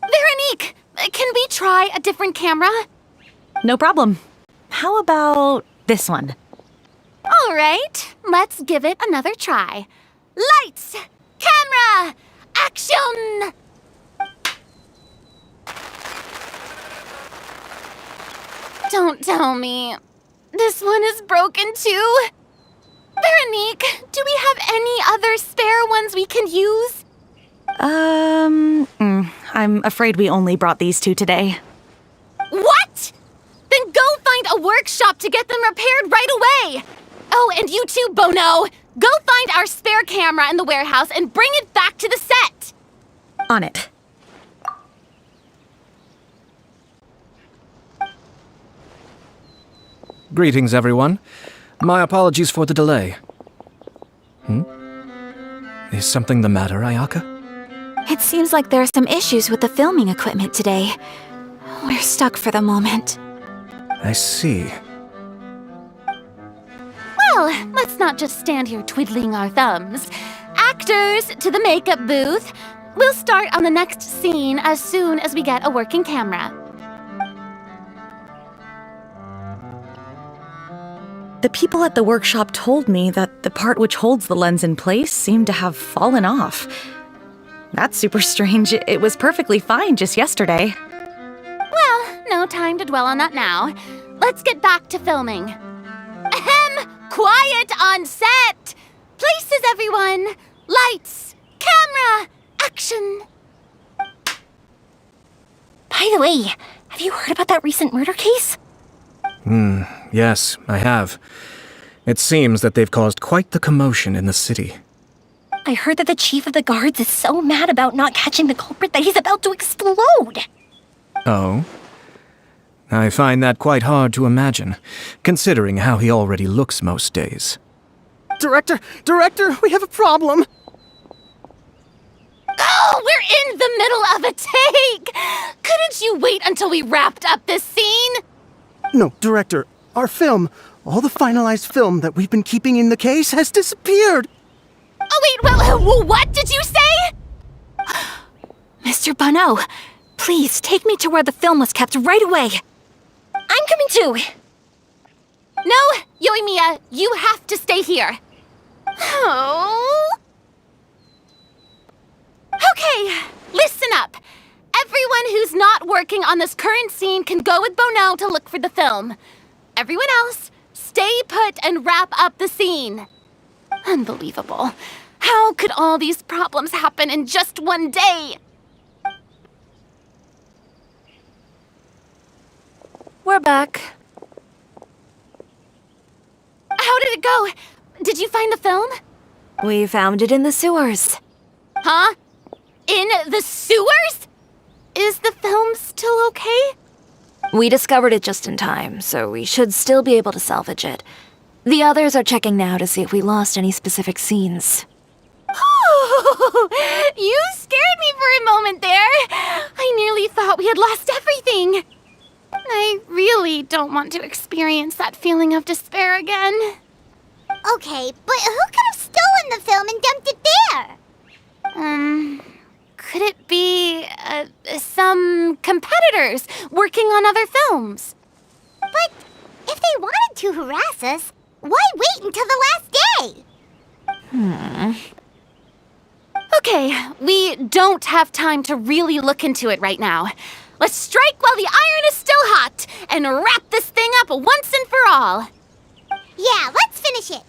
[SPEAKER 12] Veronique, can we try a different camera?
[SPEAKER 13] No problem. How about this one?
[SPEAKER 12] All right, let's give it another try. Lights! Camera! Action! Don't tell me. This one is broken too. Veronique, do we have any other spare ones we can use?
[SPEAKER 13] I'm afraid we only brought these two today.
[SPEAKER 12] What? Then go find a workshop to get them repaired right away. Oh, and you too, Bono. Go find our spare camera in the warehouse and bring it back to the set.
[SPEAKER 13] On it.
[SPEAKER 7] Greetings, everyone. My apologies for the delay. Is something the matter, Ayaka?
[SPEAKER 6] It seems like there are some issues with the filming equipment today. We're stuck for the moment.
[SPEAKER 7] I see.
[SPEAKER 12] Well, let's not just stand here twiddling our thumbs. Actors, to the makeup booth. We'll start on the next scene as soon as we get a working camera.
[SPEAKER 13] The people at the workshop told me that the part which holds the lens in place seemed to have fallen off. That's super strange. It was perfectly fine just yesterday.
[SPEAKER 12] Well, no time to dwell on that now. Let's get back to filming. Ahem! Quiet on set! Places, everyone! Lights! Camera! Action!
[SPEAKER 11] By the way, have you heard about that recent murder case?
[SPEAKER 7] Yes, I have. It seems that they've caused quite the commotion in the city.
[SPEAKER 11] I heard that the chief of the guards is so mad about not catching the culprit that he's about to explode.
[SPEAKER 7] Oh? I find that quite hard to imagine, considering how he already looks most days.
[SPEAKER 9] Director, we have a problem.
[SPEAKER 12] Oh, we're in the middle of a take! Couldn't you wait until we wrapped up this scene?
[SPEAKER 10] No, Director, our film, all the finalized film that we've been keeping in the case has disappeared.
[SPEAKER 12] Oh, wait, well, what did you say?
[SPEAKER 6] Mr. Bonneau, please take me to where the film was kept right away.
[SPEAKER 11] I'm coming too.
[SPEAKER 12] No, Yoimiya, you have to stay here. Oh. Okay, listen up. Everyone who's not working on this current scene can go with Bonneau to look for the film. Everyone else, stay put and wrap up the scene. Unbelievable. How could all these problems happen in just one day?
[SPEAKER 5] We're back.
[SPEAKER 12] How did it go? Did you find the film?
[SPEAKER 5] We found it in the sewers.
[SPEAKER 12] Huh? In the sewers? Is the film still okay?
[SPEAKER 5] We discovered it just in time, so we should still be able to salvage it. The others are checking now to see if we lost any specific scenes.
[SPEAKER 12] Oh, you scared me for a moment there. I nearly thought we had lost everything. I really don't want to experience that feeling of despair again.
[SPEAKER 3] Okay, but who could have stolen the film and dumped it there?
[SPEAKER 12] Could it be, some competitors working on other films?
[SPEAKER 3] But if they wanted to harass us, why wait until the last day?
[SPEAKER 12] Okay, we don't have time to really look into it right now. Let's strike while the iron is still hot and wrap this thing up once and for all.
[SPEAKER 3] Yeah, let's finish it.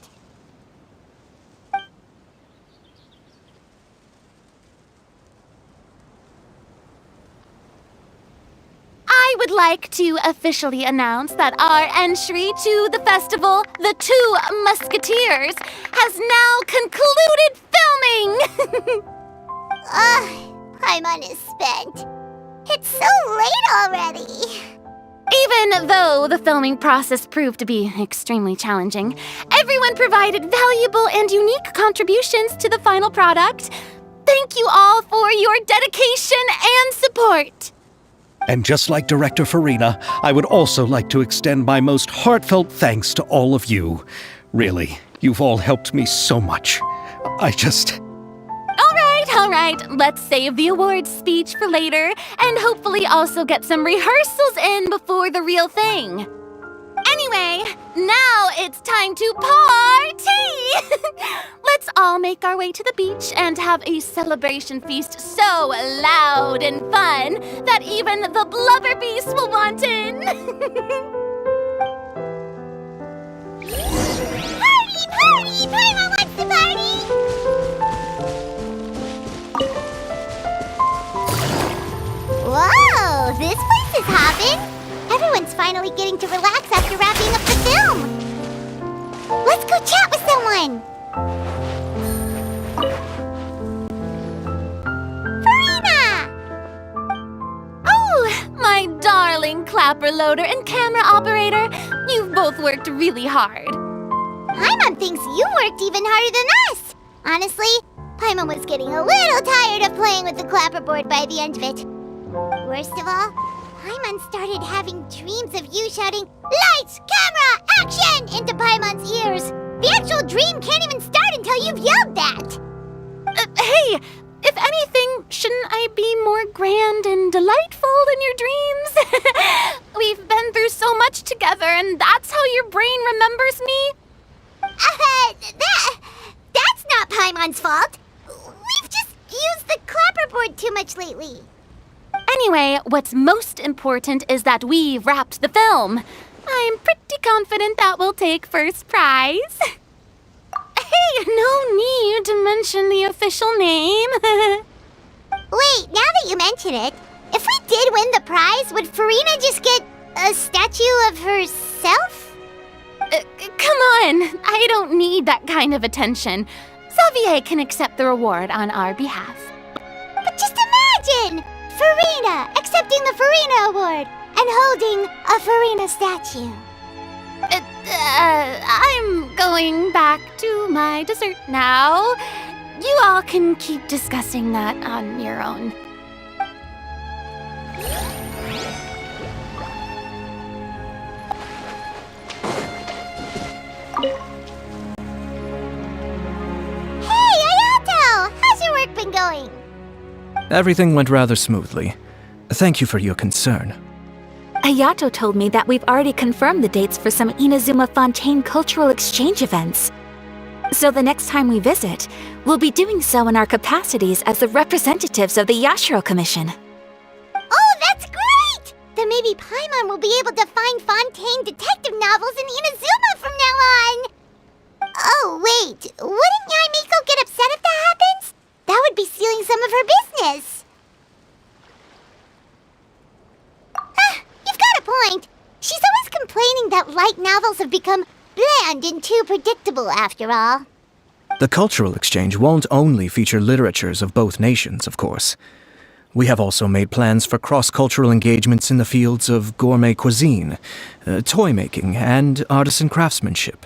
[SPEAKER 12] I would like to officially announce that our entry to the festival, The Two Musketeers, has now concluded filming!
[SPEAKER 3] Paimon is spent. It's so late already.
[SPEAKER 12] Even though the filming process proved to be extremely challenging, everyone provided valuable and unique contributions to the final product. Thank you all for your dedication and support.
[SPEAKER 1] And just like Director Farina, I would also like to extend my most heartfelt thanks to all of you. Really, you've all helped me so much.
[SPEAKER 12] All right, let's save the awards speech for later, and hopefully also get some rehearsals in before the real thing. Anyway, now it's time to party! Let's all make our way to the beach and have a celebration feast so loud and fun that even the blubber beast will want in.
[SPEAKER 3] Party, party! Paimon wants to party! Whoa, this place is hopping! Everyone's finally getting to relax after wrapping up the film! Let's go chat with someone! Farina!
[SPEAKER 12] Oh, my darling clapper loader and camera operator, you've both worked really hard.
[SPEAKER 3] Paimon thinks you worked even harder than us! Honestly, Paimon was getting a little tired of playing with the clapperboard by the end of it. Worst of all, Paimon started having dreams of you shouting, "Lights, camera, action!" into Paimon's ears. The actual dream can't even start until you've yelled that.
[SPEAKER 12] Hey, if anything, shouldn't I be more grand and delightful in your dreams? We've been through so much together, and that's how your brain remembers me?
[SPEAKER 3] That's not Paimon's fault. We've just used the clapperboard too much lately.
[SPEAKER 12] Anyway, what's most important is that we've wrapped the film. I'm pretty confident that we'll take first prize. Hey, no need to mention the official name.
[SPEAKER 3] Wait, now that you mention it, if we did win the prize, would Farina just get a statue of herself?
[SPEAKER 12] Come on, I don't need that kind of attention. Xavier can accept the reward on our behalf.
[SPEAKER 3] But just imagine! Farina accepting the Farina Award and holding a Farina statue.
[SPEAKER 12] I'm going back to my dessert now. You all can keep discussing that on your own.
[SPEAKER 3] Hey, Ayato! How's your work been going?
[SPEAKER 7] Everything went rather smoothly. Thank you for your concern.
[SPEAKER 6] Ayato told me that we've already confirmed the dates for some Inazuma Fontaine cultural exchange events. So the next time we visit, we'll be doing so in our capacities as the representatives of the Yashiro Commission.
[SPEAKER 3] Oh, that's great! Then maybe Paimon will be able to find Fontaine detective novels in Inazuma from now on! Oh, wait, wouldn't Yae Miko get upset if that happens? That would be stealing some of her business. You've got a point. She's always complaining that light novels have become bland and too predictable after all.
[SPEAKER 7] The cultural exchange won't only feature literatures of both nations, of course. We have also made plans for cross-cultural engagements in the fields of gourmet cuisine, toy making, and artisan craftsmanship.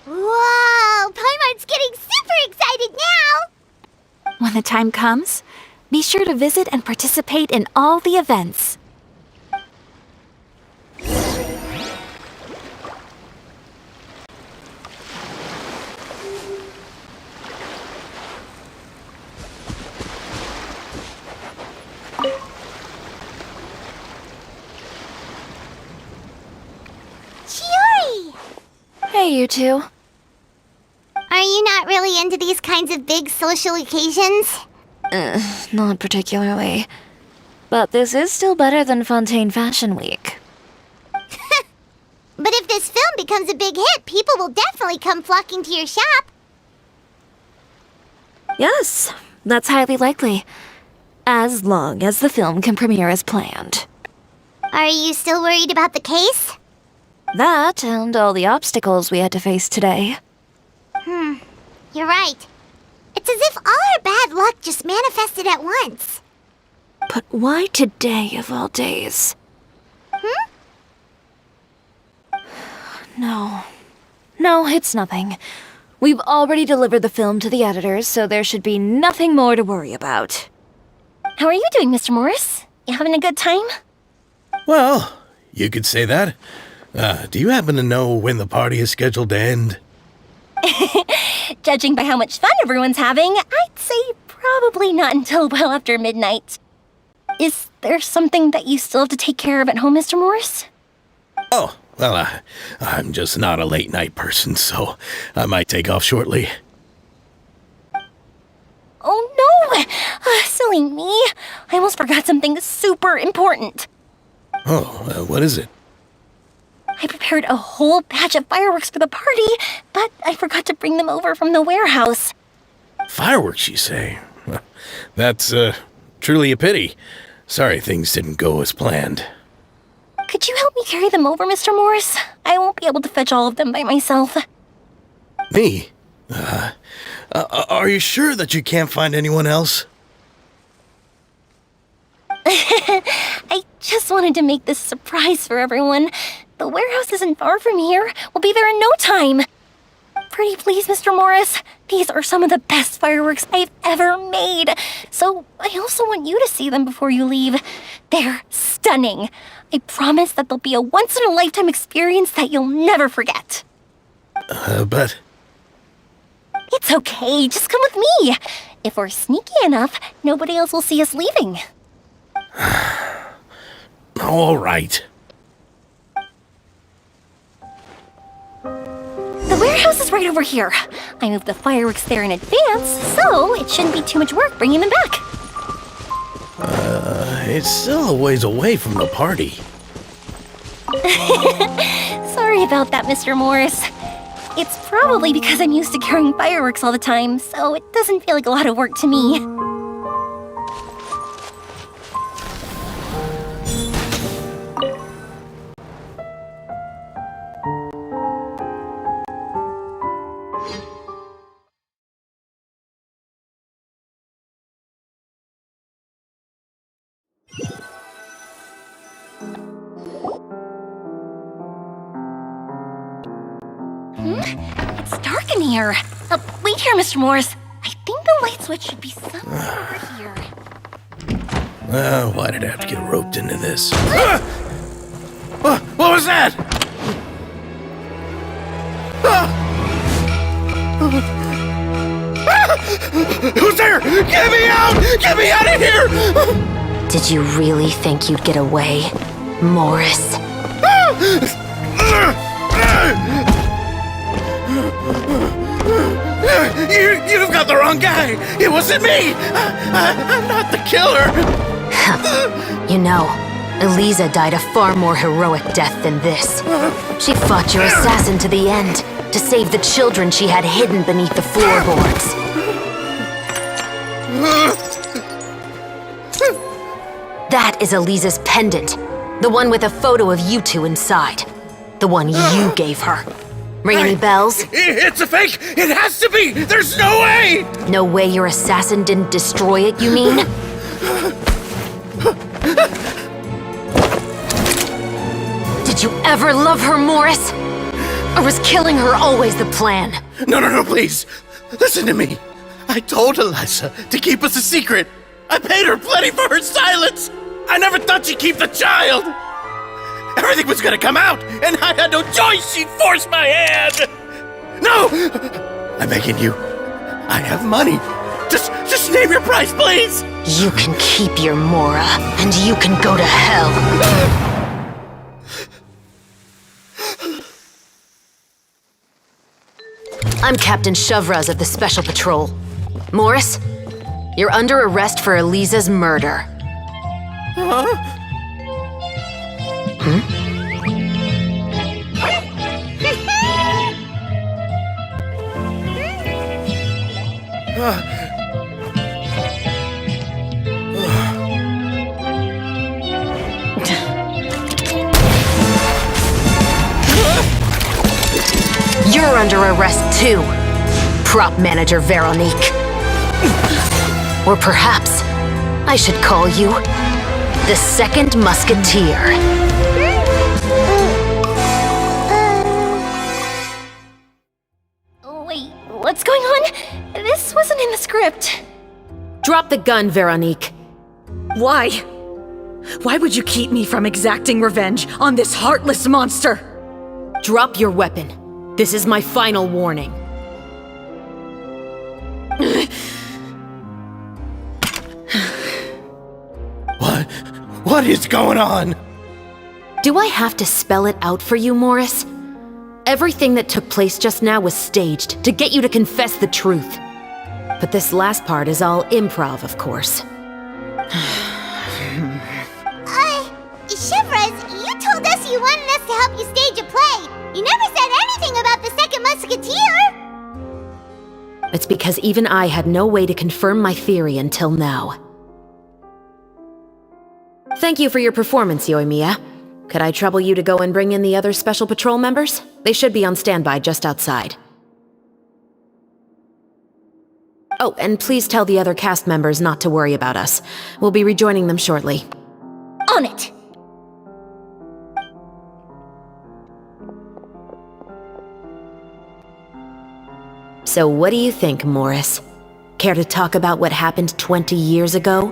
[SPEAKER 3] Whoa! Paimon's getting super excited now!
[SPEAKER 6] When the time comes, be sure to visit and participate in all the events.
[SPEAKER 3] Chiori!
[SPEAKER 5] Hey, you two.
[SPEAKER 3] Are you not really into these kinds of big social occasions?
[SPEAKER 5] Not particularly. But this is still better than Fontaine Fashion Week.
[SPEAKER 3] But if this film becomes a big hit, people will definitely come flocking to your shop.
[SPEAKER 5] Yes, that's highly likely. As long as the film can premiere as planned.
[SPEAKER 3] Are you still worried about the case?
[SPEAKER 5] That and all the obstacles we had to face today.
[SPEAKER 3] You're right. It's as if all our bad luck just manifested at once.
[SPEAKER 5] But why today of all days? No, it's nothing. We've already delivered the film to the editors, so there should be nothing more to worry about.
[SPEAKER 11] How are you doing, Mr. Morris? You having a good time?
[SPEAKER 2] Well, you could say that. Do you happen to know when the party is scheduled to end?
[SPEAKER 11] Judging by how much fun everyone's having, I'd say probably not until well after midnight. Is there something that you still have to take care of at home, Mr. Morris?
[SPEAKER 2] Oh, well, I'm just not a late night person, so I might take off shortly.
[SPEAKER 11] Oh no! Silly me. I almost forgot something super important.
[SPEAKER 2] Oh, what is it?
[SPEAKER 11] I prepared a whole batch of fireworks for the party, but I forgot to bring them over from the warehouse.
[SPEAKER 2] Fireworks, you say? Well, that's, truly a pity. Sorry things didn't go as planned.
[SPEAKER 11] Could you help me carry them over, Mr. Morris? I won't be able to fetch all of them by myself.
[SPEAKER 2] Me? Are you sure that you can't find anyone else?
[SPEAKER 11] I just wanted to make this surprise for everyone. The warehouse isn't far from here. We'll be there in no time. Pretty please, Mr. Morris. These are some of the best fireworks I've ever made. So I also want you to see them before you leave. They're stunning. I promise that they'll be a once-in-a-lifetime experience that you'll never forget.
[SPEAKER 2] But...
[SPEAKER 11] It's okay, just come with me. If we're sneaky enough, nobody else will see us leaving.
[SPEAKER 2] All right.
[SPEAKER 11] The warehouse is right over here. I moved the fireworks there in advance, so it shouldn't be too much work bringing them back.
[SPEAKER 2] It's still a ways away from the party.
[SPEAKER 11] Sorry about that, Mr. Morris. It's probably because I'm used to carrying fireworks all the time, so it doesn't feel like a lot of work to me. It's dark in here. Wait here, Mr. Morris. I think the light switch should be somewhere over here.
[SPEAKER 2] Why did I have to get roped into this? What was that? Who's there? Get me out! Get me out of here!
[SPEAKER 8] Did you really think you'd get away, Morris?
[SPEAKER 2] You've got the wrong guy! It wasn't me! I'm not the killer!
[SPEAKER 8] You know, Eliza died a far more heroic death than this. She fought your assassin to the end, to save the children she had hidden beneath the floorboards. That is Eliza's pendant, the one with a photo of you two inside. The one you gave her. Ring any bells?
[SPEAKER 2] It's a fake! It has to be! There's no way!
[SPEAKER 8] No way your assassin didn't destroy it, you mean? Did you ever love her, Morris? Or was killing her always the plan?
[SPEAKER 2] No, please! Listen to me! I told Eliza to keep us a secret! I paid her plenty for her silence! I never thought she'd keep the child! Everything was gonna come out, and I had no choice! She'd force my hand! No! I'm begging you. I have money. Just name your price, please!
[SPEAKER 8] You can keep your Mora, and you can go to hell. I'm Captain Shovraz of the Special Patrol. Morris, you're under arrest for Eliza's murder.
[SPEAKER 2] Huh?
[SPEAKER 8] You're under arrest too, prop manager Veronique. Or perhaps I should call you the Second Musketeer.
[SPEAKER 11] Wait, what's going on? This wasn't in the script.
[SPEAKER 8] Drop the gun, Veronique.
[SPEAKER 13] Why? Why would you keep me from exacting revenge on this heartless monster?
[SPEAKER 8] Drop your weapon. This is my final warning.
[SPEAKER 2] What is going on?
[SPEAKER 8] Do I have to spell it out for you, Morris? Everything that took place just now was staged to get you to confess the truth. But this last part is all improv, of course.
[SPEAKER 3] Shivras, you told us you wanted us to help you stage a play. You never said anything about the Second Musketeer.
[SPEAKER 8] It's because even I had no way to confirm my theory until now. Thank you for your performance, Yoimiya. Could I trouble you to go and bring in the other Special Patrol members? They should be on standby just outside. Oh, and please tell the other cast members not to worry about us. We'll be rejoining them shortly.
[SPEAKER 11] On it!
[SPEAKER 8] So what do you think, Morris? Care to talk about what happened 20 years ago?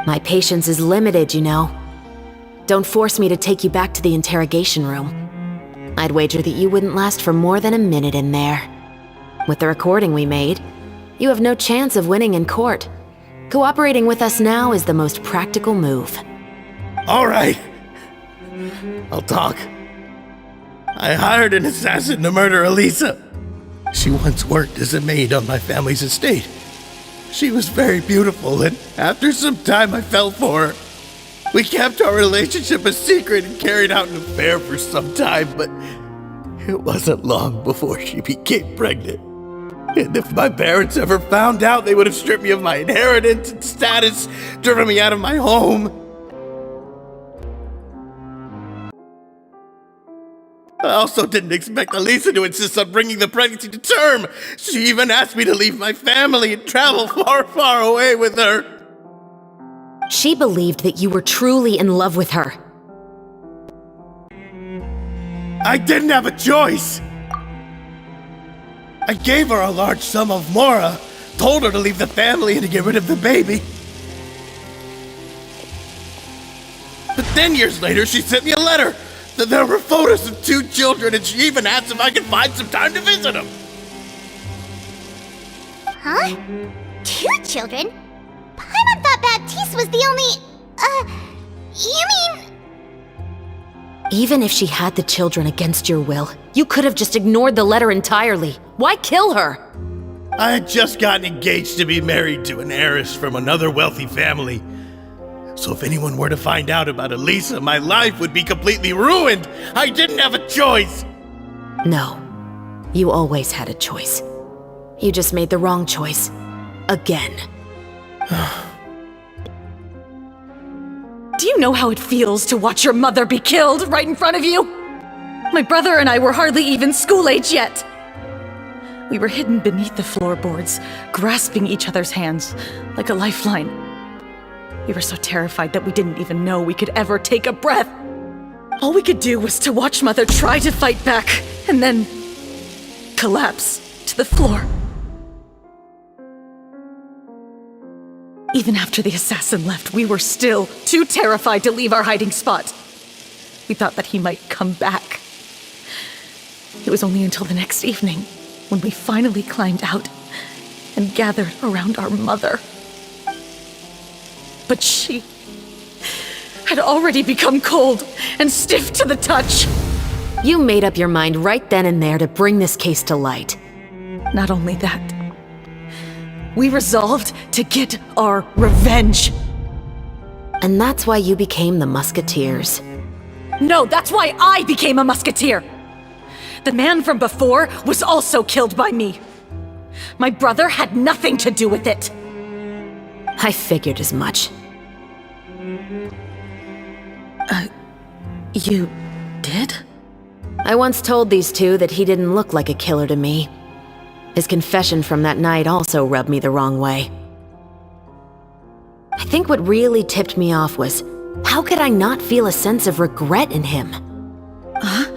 [SPEAKER 8] My patience is limited, you know. Don't force me to take you back to the interrogation room. I'd wager that you wouldn't last for more than a minute in there. With the recording we made, you have no chance of winning in court. Cooperating with us now is the most practical move.
[SPEAKER 2] All right. I'll talk. I hired an assassin to murder Elisa. She once worked as a maid on my family's estate. She was very beautiful, and after some time I fell for her. We kept our relationship a secret and carried out an affair for some time, but it wasn't long before she became pregnant. And if my parents ever found out, they would have stripped me of my inheritance and status, driven me out of my home. I also didn't expect Elisa to insist on bringing the pregnancy to term. She even asked me to leave my family and travel far, far away with her.
[SPEAKER 8] She believed that you were truly in love with her.
[SPEAKER 2] I didn't have a choice. I gave her a large sum of mora, told her to leave the family and to get rid of the baby. But then years later, she sent me a letter. There were photos of 2 children, and she even asked if I could find some time to visit them.
[SPEAKER 3] Huh? 2 children? Paimon thought Baptiste was the only... you mean...
[SPEAKER 8] Even if she had the children against your will, you could have just ignored the letter entirely. Why kill her?
[SPEAKER 2] I had just gotten engaged to be married to an heiress from another wealthy family. So if anyone were to find out about Elisa, my life would be completely ruined. I didn't have a choice.
[SPEAKER 8] No, you always had a choice. You just made the wrong choice. Again.
[SPEAKER 13] Do you know how it feels to watch your mother be killed right in front of you? My brother and I were hardly even school age yet. We were hidden beneath the floorboards, grasping each other's hands like a lifeline. We were so terrified that we didn't even know we could ever take a breath. All we could do was to watch Mother try to fight back, and then collapse to the floor. Even after the assassin left, we were still too terrified to leave our hiding spot. We thought that he might come back. It was only until the next evening when we finally climbed out and gathered around our mother. But she had already become cold and stiff to the touch.
[SPEAKER 8] You made up your mind right then and there to bring this case to light.
[SPEAKER 13] Not only that, we resolved to get our revenge.
[SPEAKER 8] And that's why you became the Musketeers.
[SPEAKER 13] No, that's why I became a Musketeer. The man from before was also killed by me. My brother had nothing to do with it.
[SPEAKER 8] I figured as much.
[SPEAKER 13] You did?
[SPEAKER 8] I once told these two that he didn't look like a killer to me. His confession from that night also rubbed me the wrong way. I think what really tipped me off was, how could I not feel a sense of regret in him?
[SPEAKER 13] Huh?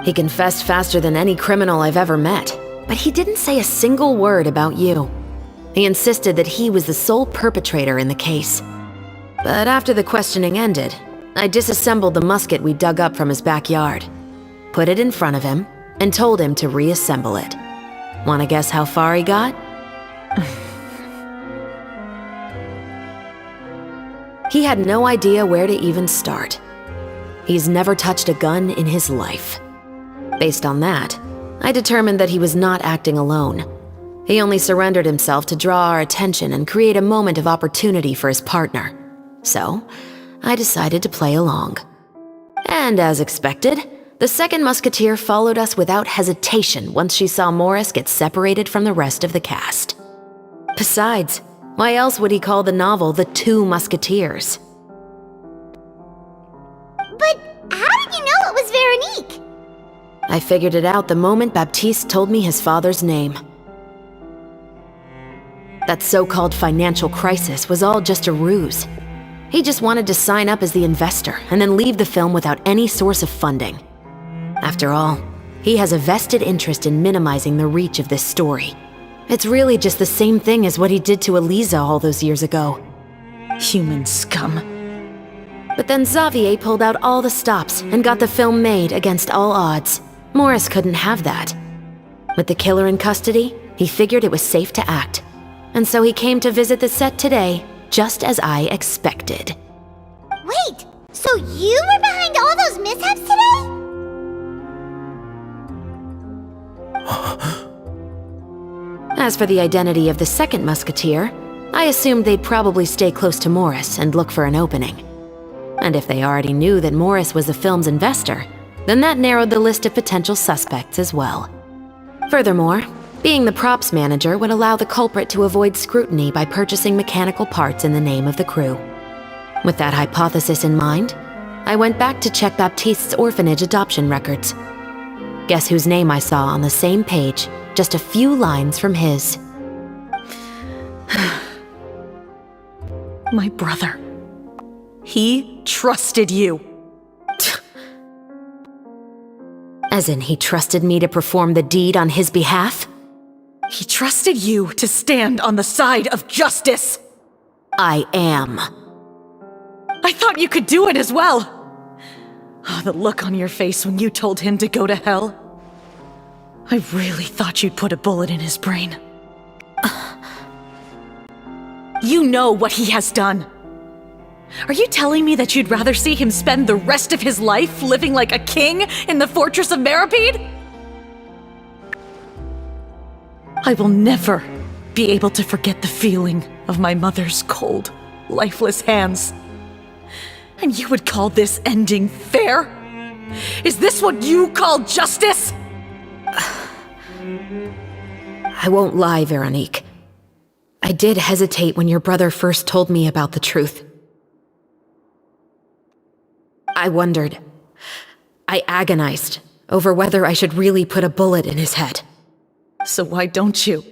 [SPEAKER 8] He confessed faster than any criminal I've ever met, but he didn't say a single word about you. He insisted that he was the sole perpetrator in the case. But after the questioning ended, I disassembled the musket we dug up from his backyard, put it in front of him, and told him to reassemble it. Wanna guess how far he got? He had no idea where to even start. He's never touched a gun in his life. Based on that, I determined that he was not acting alone. He only surrendered himself to draw our attention and create a moment of opportunity for his partner. So, I decided to play along. And as expected, the second musketeer followed us without hesitation once she saw Morris get separated from the rest of the cast. Besides, why else would he call the novel The Two Musketeers?
[SPEAKER 3] But how did you know it was Veronique?
[SPEAKER 8] I figured it out the moment Baptiste told me his father's name. That so-called financial crisis was all just a ruse. He just wanted to sign up as the investor and then leave the film without any source of funding. After all, he has a vested interest in minimizing the reach of this story. It's really just the same thing as what he did to Eliza all those years ago.
[SPEAKER 13] Human scum.
[SPEAKER 8] But then Xavier pulled out all the stops and got the film made against all odds. Morris couldn't have that. With the killer in custody, he figured it was safe to act. And so he came to visit the set today, just as I expected.
[SPEAKER 3] Wait, so you were behind all those mishaps today?
[SPEAKER 8] As for the identity of the second musketeer, I assumed they'd probably stay close to Morris and look for an opening. And if they already knew that Morris was the film's investor, then that narrowed the list of potential suspects as well. Furthermore, being the props manager would allow the culprit to avoid scrutiny by purchasing mechanical parts in the name of the crew. With that hypothesis in mind, I went back to check Baptiste's orphanage adoption records. Guess whose name I saw on the same page, just a few lines from his.
[SPEAKER 13] My brother. He trusted you.
[SPEAKER 8] As in, he trusted me to perform the deed on his behalf?
[SPEAKER 13] He trusted you to stand on the side of justice.
[SPEAKER 8] I am.
[SPEAKER 13] I thought you could do it as well. Oh, the look on your face when you told him to go to hell. I really thought you'd put a bullet in his brain. You know what he has done. Are you telling me that you'd rather see him spend the rest of his life living like a king in the fortress of Meripede? I will never be able to forget the feeling of my mother's cold, lifeless hands. And you would call this ending fair? Is this what you call justice?
[SPEAKER 8] I won't lie, Veronique. I did hesitate when your brother first told me about the truth. I wondered. I agonized over whether I should really put a bullet in his head.
[SPEAKER 13] So why don't you?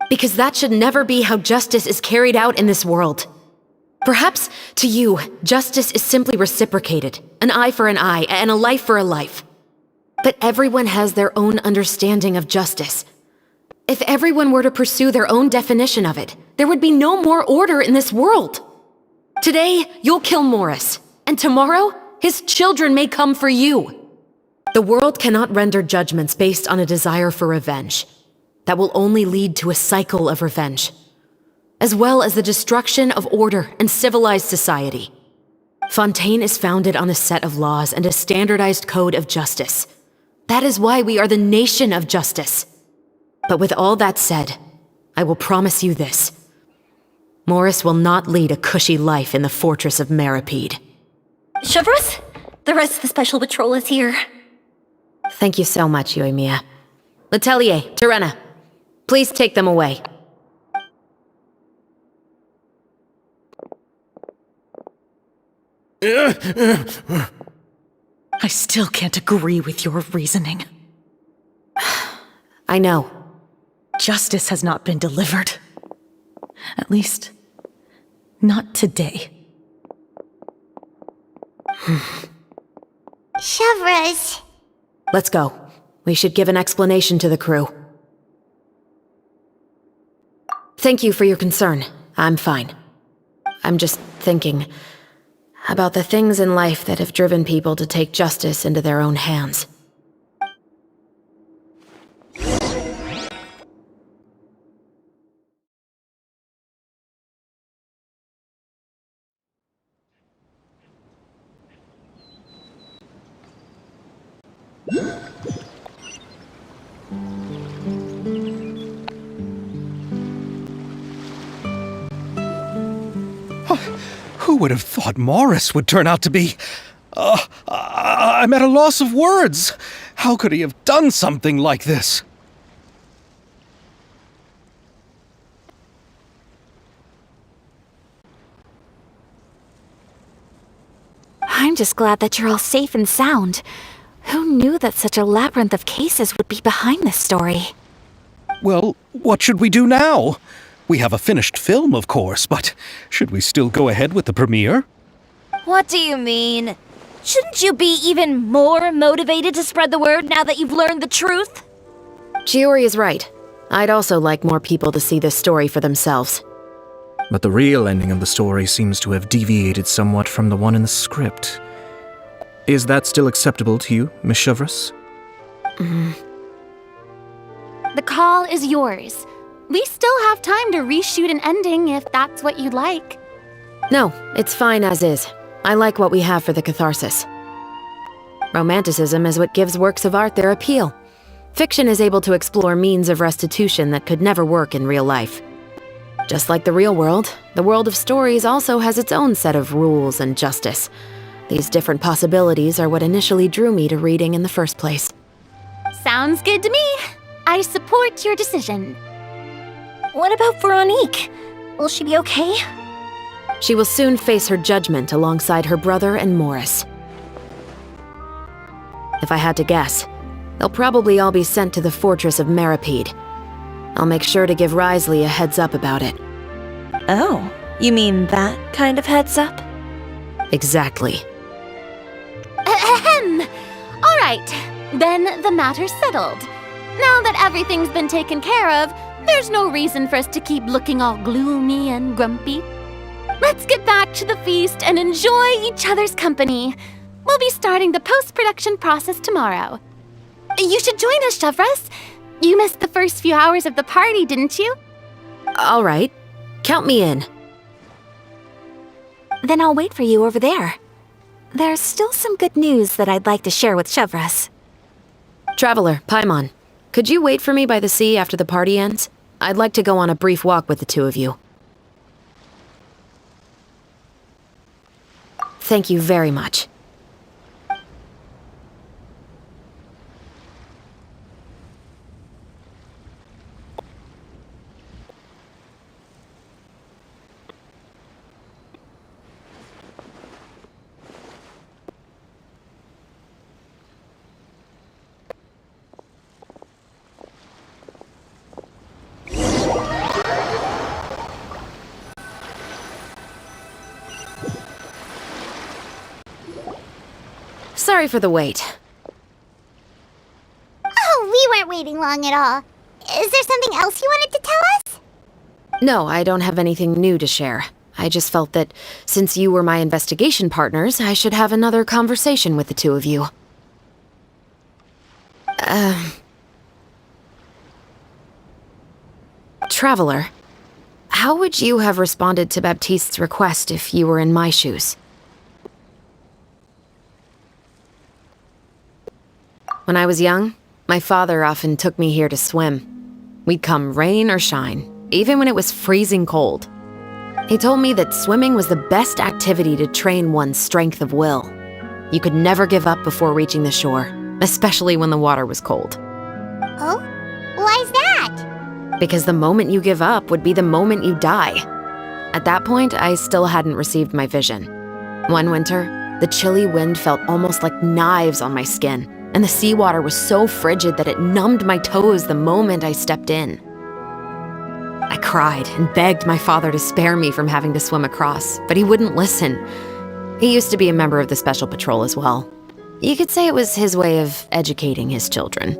[SPEAKER 8] Because that should never be how justice is carried out in this world. Perhaps, to you, justice is simply reciprocated, an eye for an eye and a life for a life. But everyone has their own understanding of justice. If everyone were to pursue their own definition of it, there would be no more order in this world. Today, you'll kill Morris, and tomorrow, his children may come for you. The world cannot render judgments based on a desire for revenge. That will only lead to a cycle of revenge, as well as the destruction of order and civilized society. Fontaine is founded on a set of laws and a standardized code of justice. That is why we are the nation of justice. But with all that said, I will promise you this. Morris will not lead a cushy life in the fortress of Meripede.
[SPEAKER 11] Chevreuse, the rest of the special patrol is here.
[SPEAKER 8] Thank you so much, Yoimiya. Letelier, Terena, please take them away.
[SPEAKER 13] I still can't agree with your reasoning.
[SPEAKER 8] I know.
[SPEAKER 13] Justice has not been delivered. At least, not today.
[SPEAKER 3] Chevreuse.
[SPEAKER 8] Let's go. We should give an explanation to the crew. Thank you for your concern. I'm fine. I'm just thinking about the things in life that have driven people to take justice into their own hands.
[SPEAKER 1] Who would have thought Morris would turn out to be... I'm at a loss of words. How could he have done something like this?
[SPEAKER 5] I'm just glad that you're all safe and sound. Who knew that such a labyrinth of cases would be behind this story?
[SPEAKER 1] Well, what should we do now? We have a finished film, of course, but should we still go ahead with the premiere?
[SPEAKER 5] What do you mean? Shouldn't you be even more motivated to spread the word now that you've learned the truth?
[SPEAKER 8] Chiori is right. I'd also like more people to see this story for themselves.
[SPEAKER 7] But the real ending of the story seems to have deviated somewhat from the one in the script. Is that still acceptable to you, Miss Chevreuse?
[SPEAKER 12] The call is yours. We still have time to reshoot an ending if that's what you'd like.
[SPEAKER 8] No, it's fine as is. I like what we have for the catharsis. Romanticism is what gives works of art their appeal. Fiction is able to explore means of restitution that could never work in real life. Just like the real world, the world of stories also has its own set of rules and justice. These different possibilities are what initially drew me to reading in the first place.
[SPEAKER 12] Sounds good to me. I support your decision.
[SPEAKER 11] What about Veronique? Will she be okay?
[SPEAKER 8] She will soon face her judgment alongside her brother and Morris. If I had to guess, they'll probably all be sent to the fortress of Meripede. I'll make sure to give Risley a heads up about it.
[SPEAKER 5] Oh, you mean that kind of heads up?
[SPEAKER 8] Exactly.
[SPEAKER 12] Ahem. All right, then the matter's settled. Now that everything's been taken care of, there's no reason for us to keep looking all gloomy and grumpy. Let's get back to the feast and enjoy each other's company. We'll be starting the post-production process tomorrow. You should join us, Chevreuse. You missed the first few hours of the party, didn't you?
[SPEAKER 8] All right. Count me in.
[SPEAKER 6] Then I'll wait for you over there. There's still some good news that I'd like to share with Chevreuse.
[SPEAKER 8] Traveler, Paimon, could you wait for me by the sea after the party ends? I'd like to go on a brief walk with the two of you. Thank you very much. Sorry for the wait.
[SPEAKER 3] Oh, we weren't waiting long at all. Is there something else you wanted to tell us?
[SPEAKER 8] No, I don't have anything new to share. I just felt that since you were my investigation partners, I should have another conversation with the two of you. Traveler, how would you have responded to Baptiste's request if you were in my shoes? When I was young, my father often took me here to swim. We'd come rain or shine, even when it was freezing cold. He told me that swimming was the best activity to train one's strength of will. You could never give up before reaching the shore, especially when the water was cold.
[SPEAKER 3] Oh? Why's that?
[SPEAKER 8] Because the moment you give up would be the moment you die. At that point, I still hadn't received my vision. One winter, the chilly wind felt almost like knives on my skin, and the seawater was so frigid that it numbed my toes the moment I stepped in. I cried and begged my father to spare me from having to swim across, but he wouldn't listen. He used to be a member of the Special Patrol as well. You could say it was his way of educating his children.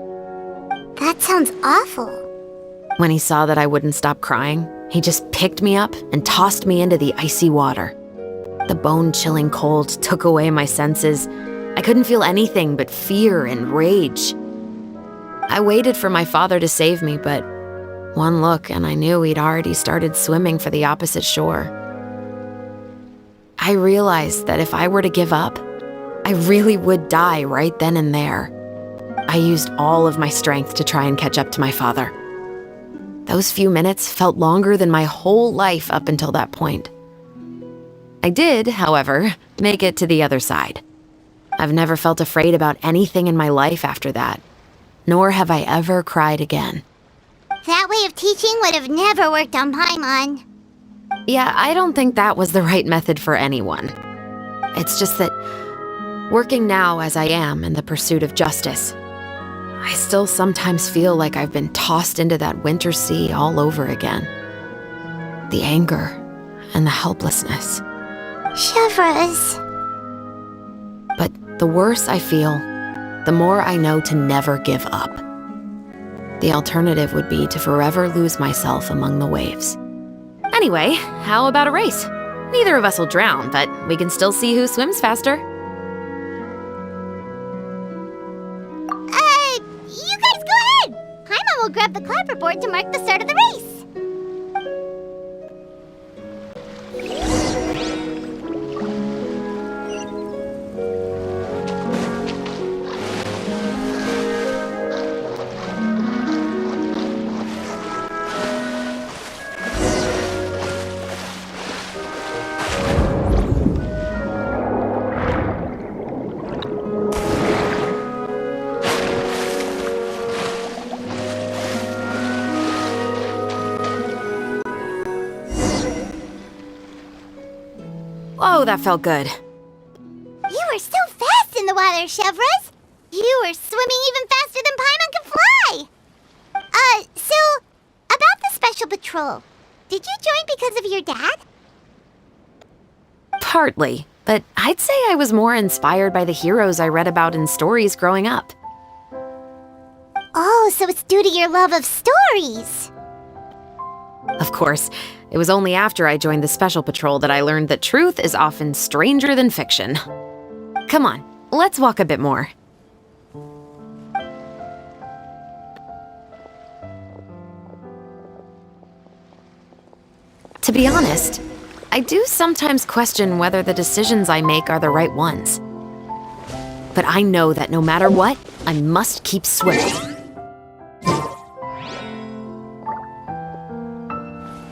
[SPEAKER 3] That sounds awful.
[SPEAKER 8] When he saw that I wouldn't stop crying, he just picked me up and tossed me into the icy water. The bone-chilling cold took away my senses. I couldn't feel anything but fear and rage. I waited for my father to save me, but one look and I knew he'd already started swimming for the opposite shore. I realized that if I were to give up, I really would die right then and there. I used all of my strength to try and catch up to my father. Those few minutes felt longer than my whole life up until that point. I did, however, make it to the other side. I've never felt afraid about anything in my life after that, nor have I ever cried again.
[SPEAKER 3] That way of teaching would have never worked on Paimon.
[SPEAKER 8] Yeah, I don't think that was the right method for anyone. It's just that, working now as I am in the pursuit of justice, I still sometimes feel like I've been tossed into that winter sea all over again. The anger and the helplessness.
[SPEAKER 3] Chevreuse.
[SPEAKER 8] But The worse I feel, the more I know to never give up. The alternative would be to forever lose myself among the waves. Anyway, how about a race? Neither of us will drown, but we can still see who swims faster.
[SPEAKER 3] You guys go ahead! Paimon will grab the clapperboard to mark the start of the race.
[SPEAKER 8] Whoa, that felt good.
[SPEAKER 3] You were so fast in the water, Chevres! You were swimming even faster than Paimon can fly! So, about the Special Patrol, did you join because of your dad?
[SPEAKER 8] Partly, but I'd say I was more inspired by the heroes I read about in stories growing up.
[SPEAKER 3] Oh, so it's due to your love of stories!
[SPEAKER 8] Of course, it was only after I joined the Special Patrol that I learned that truth is often stranger than fiction. Come on, let's walk a bit more. To be honest, I do sometimes question whether the decisions I make are the right ones. But I know that no matter what, I must keep swimming.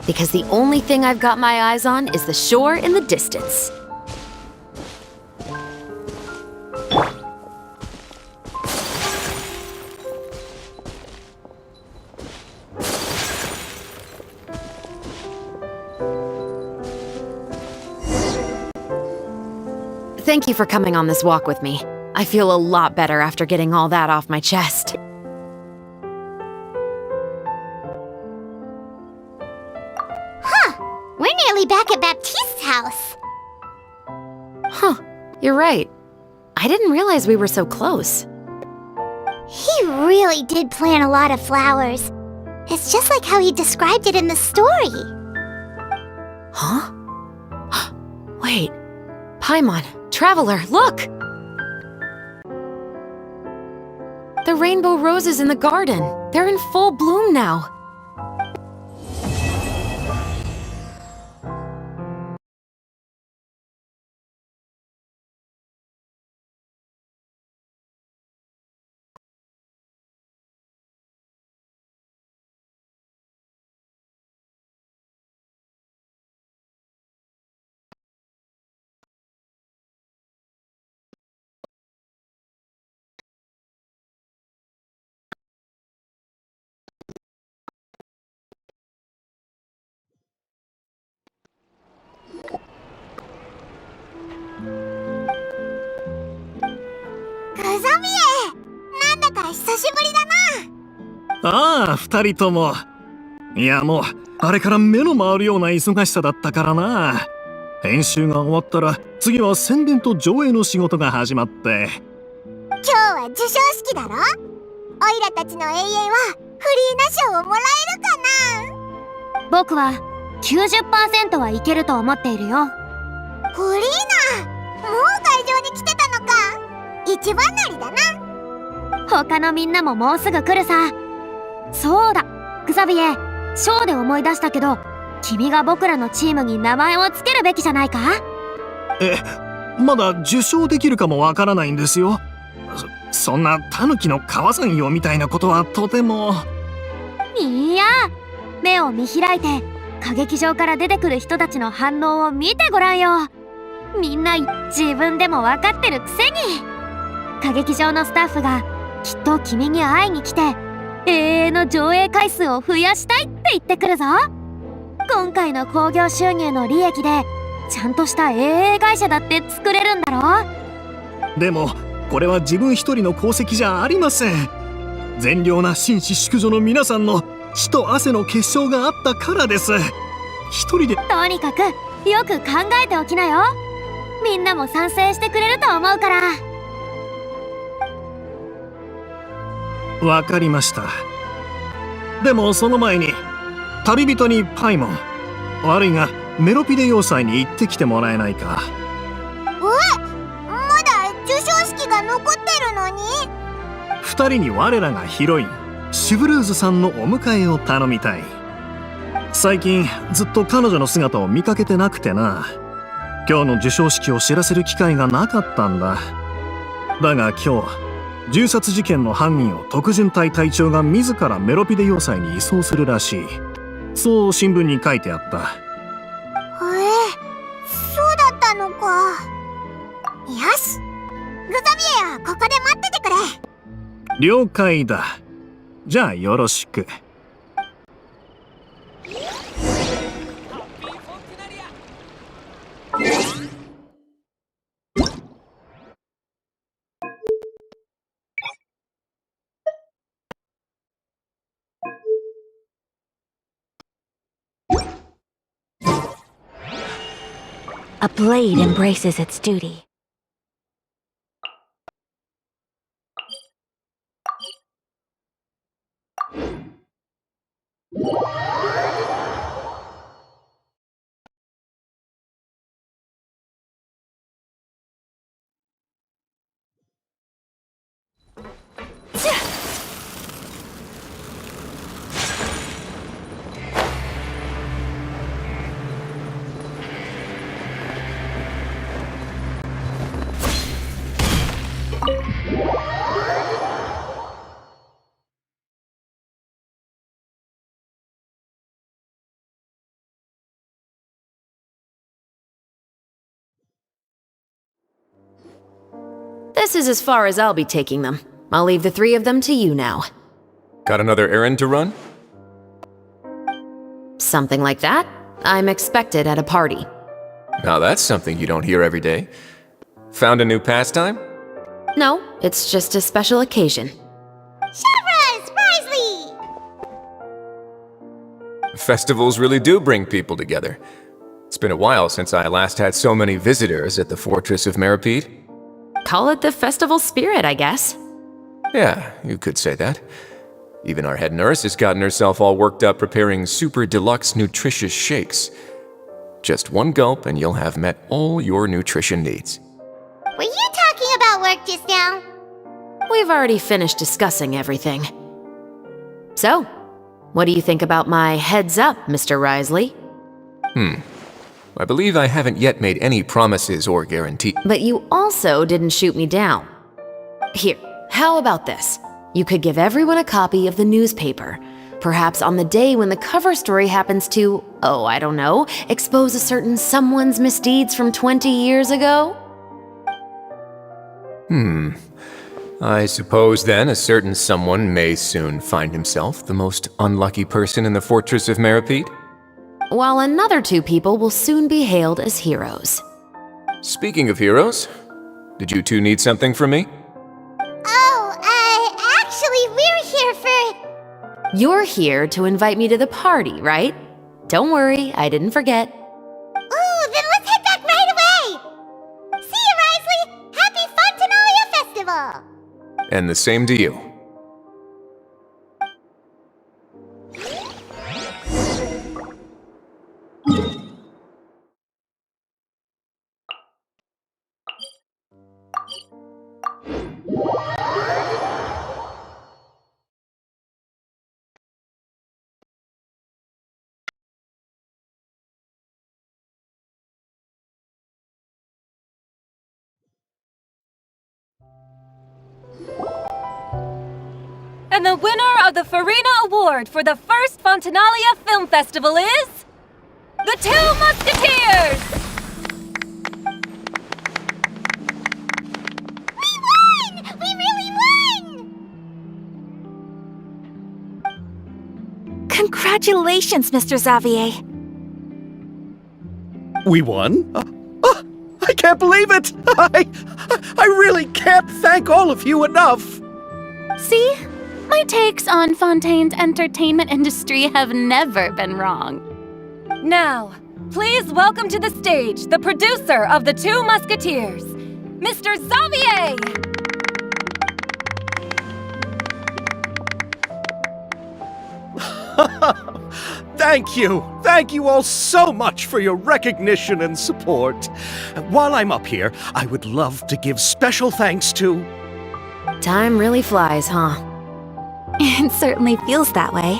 [SPEAKER 8] Because the only thing I've got my eyes on is the shore in the distance. Thank you for coming on this walk with me. I feel a lot better after getting all that off my chest.
[SPEAKER 3] We're nearly back at Baptiste's house.
[SPEAKER 8] Huh, you're right. I didn't realize we were so close.
[SPEAKER 3] He really did plant a lot of flowers. It's just like how he described it in the story.
[SPEAKER 8] Huh? Wait, Paimon, Traveler, look! The rainbow roses in the garden. They're in full bloom now.
[SPEAKER 20] ああ、二人とも。いやもう、あれから目の回るような忙しさだったからな。編集が終わったら、次は宣伝と上映の仕事が始まって。
[SPEAKER 3] 今日は授賞式だろ？オイラたちの永遠はフリーな賞をもらえるかな？
[SPEAKER 21] 僕は 90% はいけると思っているよ。
[SPEAKER 3] フリーナ、もう会場に来てたのか。一番乗りだな。
[SPEAKER 21] 他のみんなももうすぐ来るさ。そうだ、クザビエ、ショーで思い出したけど、君が僕らのチームに名前を付けるべきじゃないか？
[SPEAKER 20] まだ受賞できるかもわからないんですよ。そんなタヌキの川山用みたいなことはとても。
[SPEAKER 21] いや、目を見開いて歌劇場から出てくる人たちの反応を見てごらんよ。みんな自分でも分かってるくせに。歌劇場のスタッフがきっと君に会いに来て、永遠の上映回数を増やしたいって言ってくるぞ。今回の興行収入の利益でちゃんとした映画会社だって作れるんだろ。
[SPEAKER 20] でもこれは自分一人の功績じゃありません。善良な紳士淑女の皆さんの血と汗の結晶があったからです。一人で。
[SPEAKER 21] とにかくよく考えておきなよ。みんなも賛成してくれると思うから。
[SPEAKER 20] わかりました。でもその前に、旅人にパイモン、悪いがメロピデ要塞に行ってきてもらえないか。
[SPEAKER 21] まだ授賞式が残ってるのに。
[SPEAKER 20] 二人に我らがヒロイン、シュブルーズさんのお迎えを頼みたい。最近ずっと彼女の姿を見かけてなくてな。今日の授賞式を知らせる機会がなかったんだ。だが今日、銃殺事件の犯人を特巡隊隊長が自らメロピデ要塞に移送するらしい。そう新聞に書いてあった。
[SPEAKER 21] そうだったのか。よし、グザビエはここで待っててくれ。
[SPEAKER 20] 了解だ。じゃあよろしく。
[SPEAKER 6] A blade embraces its duty.
[SPEAKER 8] This is as far as I'll be taking them. I'll leave the three of them to you now.
[SPEAKER 18] Got another errand to run?
[SPEAKER 8] Something like that. I'm expected at a party.
[SPEAKER 18] Now that's something you don't hear every day. Found a new pastime?
[SPEAKER 8] No, it's just a special occasion.
[SPEAKER 21] Shavras! Risley!
[SPEAKER 18] Festivals really do bring people together. It's been a while since I last had so many visitors at the Fortress of Meripede.
[SPEAKER 8] Call it the festival spirit, I guess.
[SPEAKER 18] Yeah, you could say that. Even our head nurse has gotten herself all worked up preparing super deluxe nutritious shakes. Just one gulp and you'll have met all your nutrition needs.
[SPEAKER 21] Were you talking about work just now?
[SPEAKER 8] We've already finished discussing everything. So, what do you think about my heads up, Mr. Risley?
[SPEAKER 18] I believe I haven't yet made any promises or guarantees.
[SPEAKER 8] But you also didn't shoot me down. Here, how about this? You could give everyone a copy of the newspaper. Perhaps on the day when the cover story happens to, oh, I don't know, expose a certain someone's misdeeds from 20 years ago?
[SPEAKER 18] I suppose then a certain someone may soon find himself the most unlucky person in the Fortress of Meripede?
[SPEAKER 8] While another two people will soon be hailed as heroes.
[SPEAKER 18] Speaking of heroes, did you two need something from me?
[SPEAKER 21] Actually, we're here for...
[SPEAKER 8] You're here to invite me to the party, right? Don't worry, I didn't forget.
[SPEAKER 21] Ooh, then let's head back right away! See you, Risley! Happy Fontanalia Festival!
[SPEAKER 18] And the same to you.
[SPEAKER 4] And the winner of the Farina Award for the first Fontanalia Film Festival is... The Two Musketeers!
[SPEAKER 21] We won! We really won!
[SPEAKER 6] Congratulations, Mr. Xavier.
[SPEAKER 1] We won? I can't believe it! I really can't thank all of you enough!
[SPEAKER 12] See? My takes on Fontaine's entertainment industry have never been wrong.
[SPEAKER 4] Now, please welcome to the stage the producer of The Two Musketeers, Mr. Xavier!
[SPEAKER 1] Thank you. Thank you all so much for your recognition and support. While I'm up here, I would love to give special thanks to...
[SPEAKER 8] Time really flies, huh?
[SPEAKER 6] It certainly feels that way.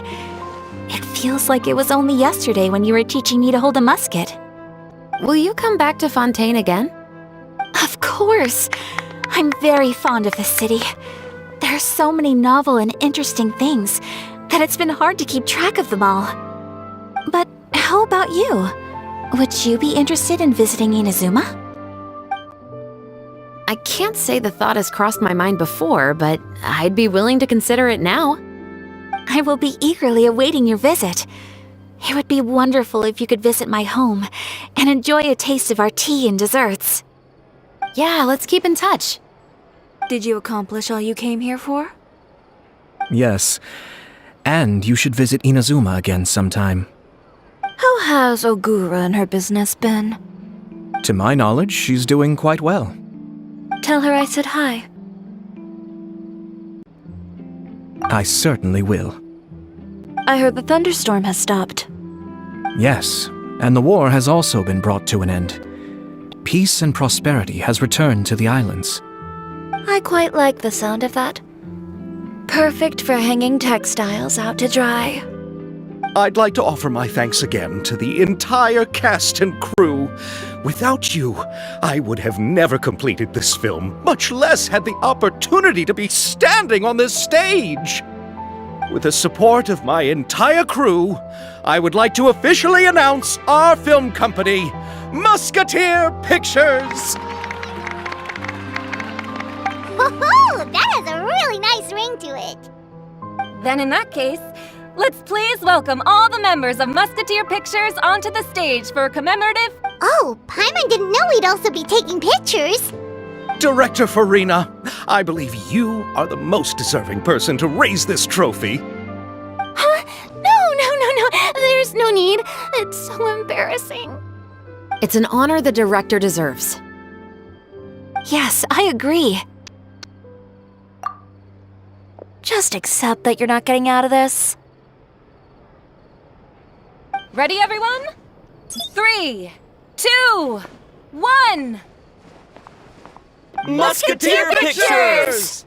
[SPEAKER 6] It feels like it was only yesterday when you were teaching me to hold a musket.
[SPEAKER 8] Will you come back to Fontaine again?
[SPEAKER 6] Of course! I'm very fond of this city. There are so many novel and interesting things that it's been hard to keep track of them all. But how about you? Would you be interested in visiting Inazuma?
[SPEAKER 8] I can't say the thought has crossed my mind before, but I'd be willing to consider it now.
[SPEAKER 6] I will be eagerly awaiting your visit. It would be wonderful if you could visit my home and enjoy a taste of our tea and desserts.
[SPEAKER 8] Yeah, let's keep in touch.
[SPEAKER 5] Did you accomplish all you came here for?
[SPEAKER 7] Yes. And you should visit Inazuma again sometime.
[SPEAKER 5] How has Ogura and her business been?
[SPEAKER 7] To my knowledge, she's doing quite well.
[SPEAKER 5] Tell her I said hi.
[SPEAKER 7] I certainly will.
[SPEAKER 5] I heard the thunderstorm has stopped.
[SPEAKER 7] Yes, and the war has also been brought to an end. Peace and prosperity has returned to the islands.
[SPEAKER 5] I quite like the sound of that. Perfect for hanging textiles out to dry.
[SPEAKER 1] I'd like to offer my thanks again to the entire cast and crew. Without you, I would have never completed this film, much less had the opportunity to be standing on this stage. With the support of my entire crew, I would like to officially announce our film company, Musketeer Pictures!
[SPEAKER 3] Woohoo! That has a really nice ring to it.
[SPEAKER 4] Then in that case, let's please welcome all the members of Musketeer Pictures onto the stage for a commemorative...
[SPEAKER 3] Oh, Paimon didn't know we'd also be taking pictures.
[SPEAKER 1] Director Farina, I believe you are the most deserving person to raise this trophy.
[SPEAKER 11] Huh? No. There's no need. It's so embarrassing.
[SPEAKER 8] It's an honor the director deserves.
[SPEAKER 6] Yes, I agree.
[SPEAKER 5] Just accept that you're not getting out of this.
[SPEAKER 4] Ready, everyone? 3, 2, 1...
[SPEAKER 2] Musketeer Pictures!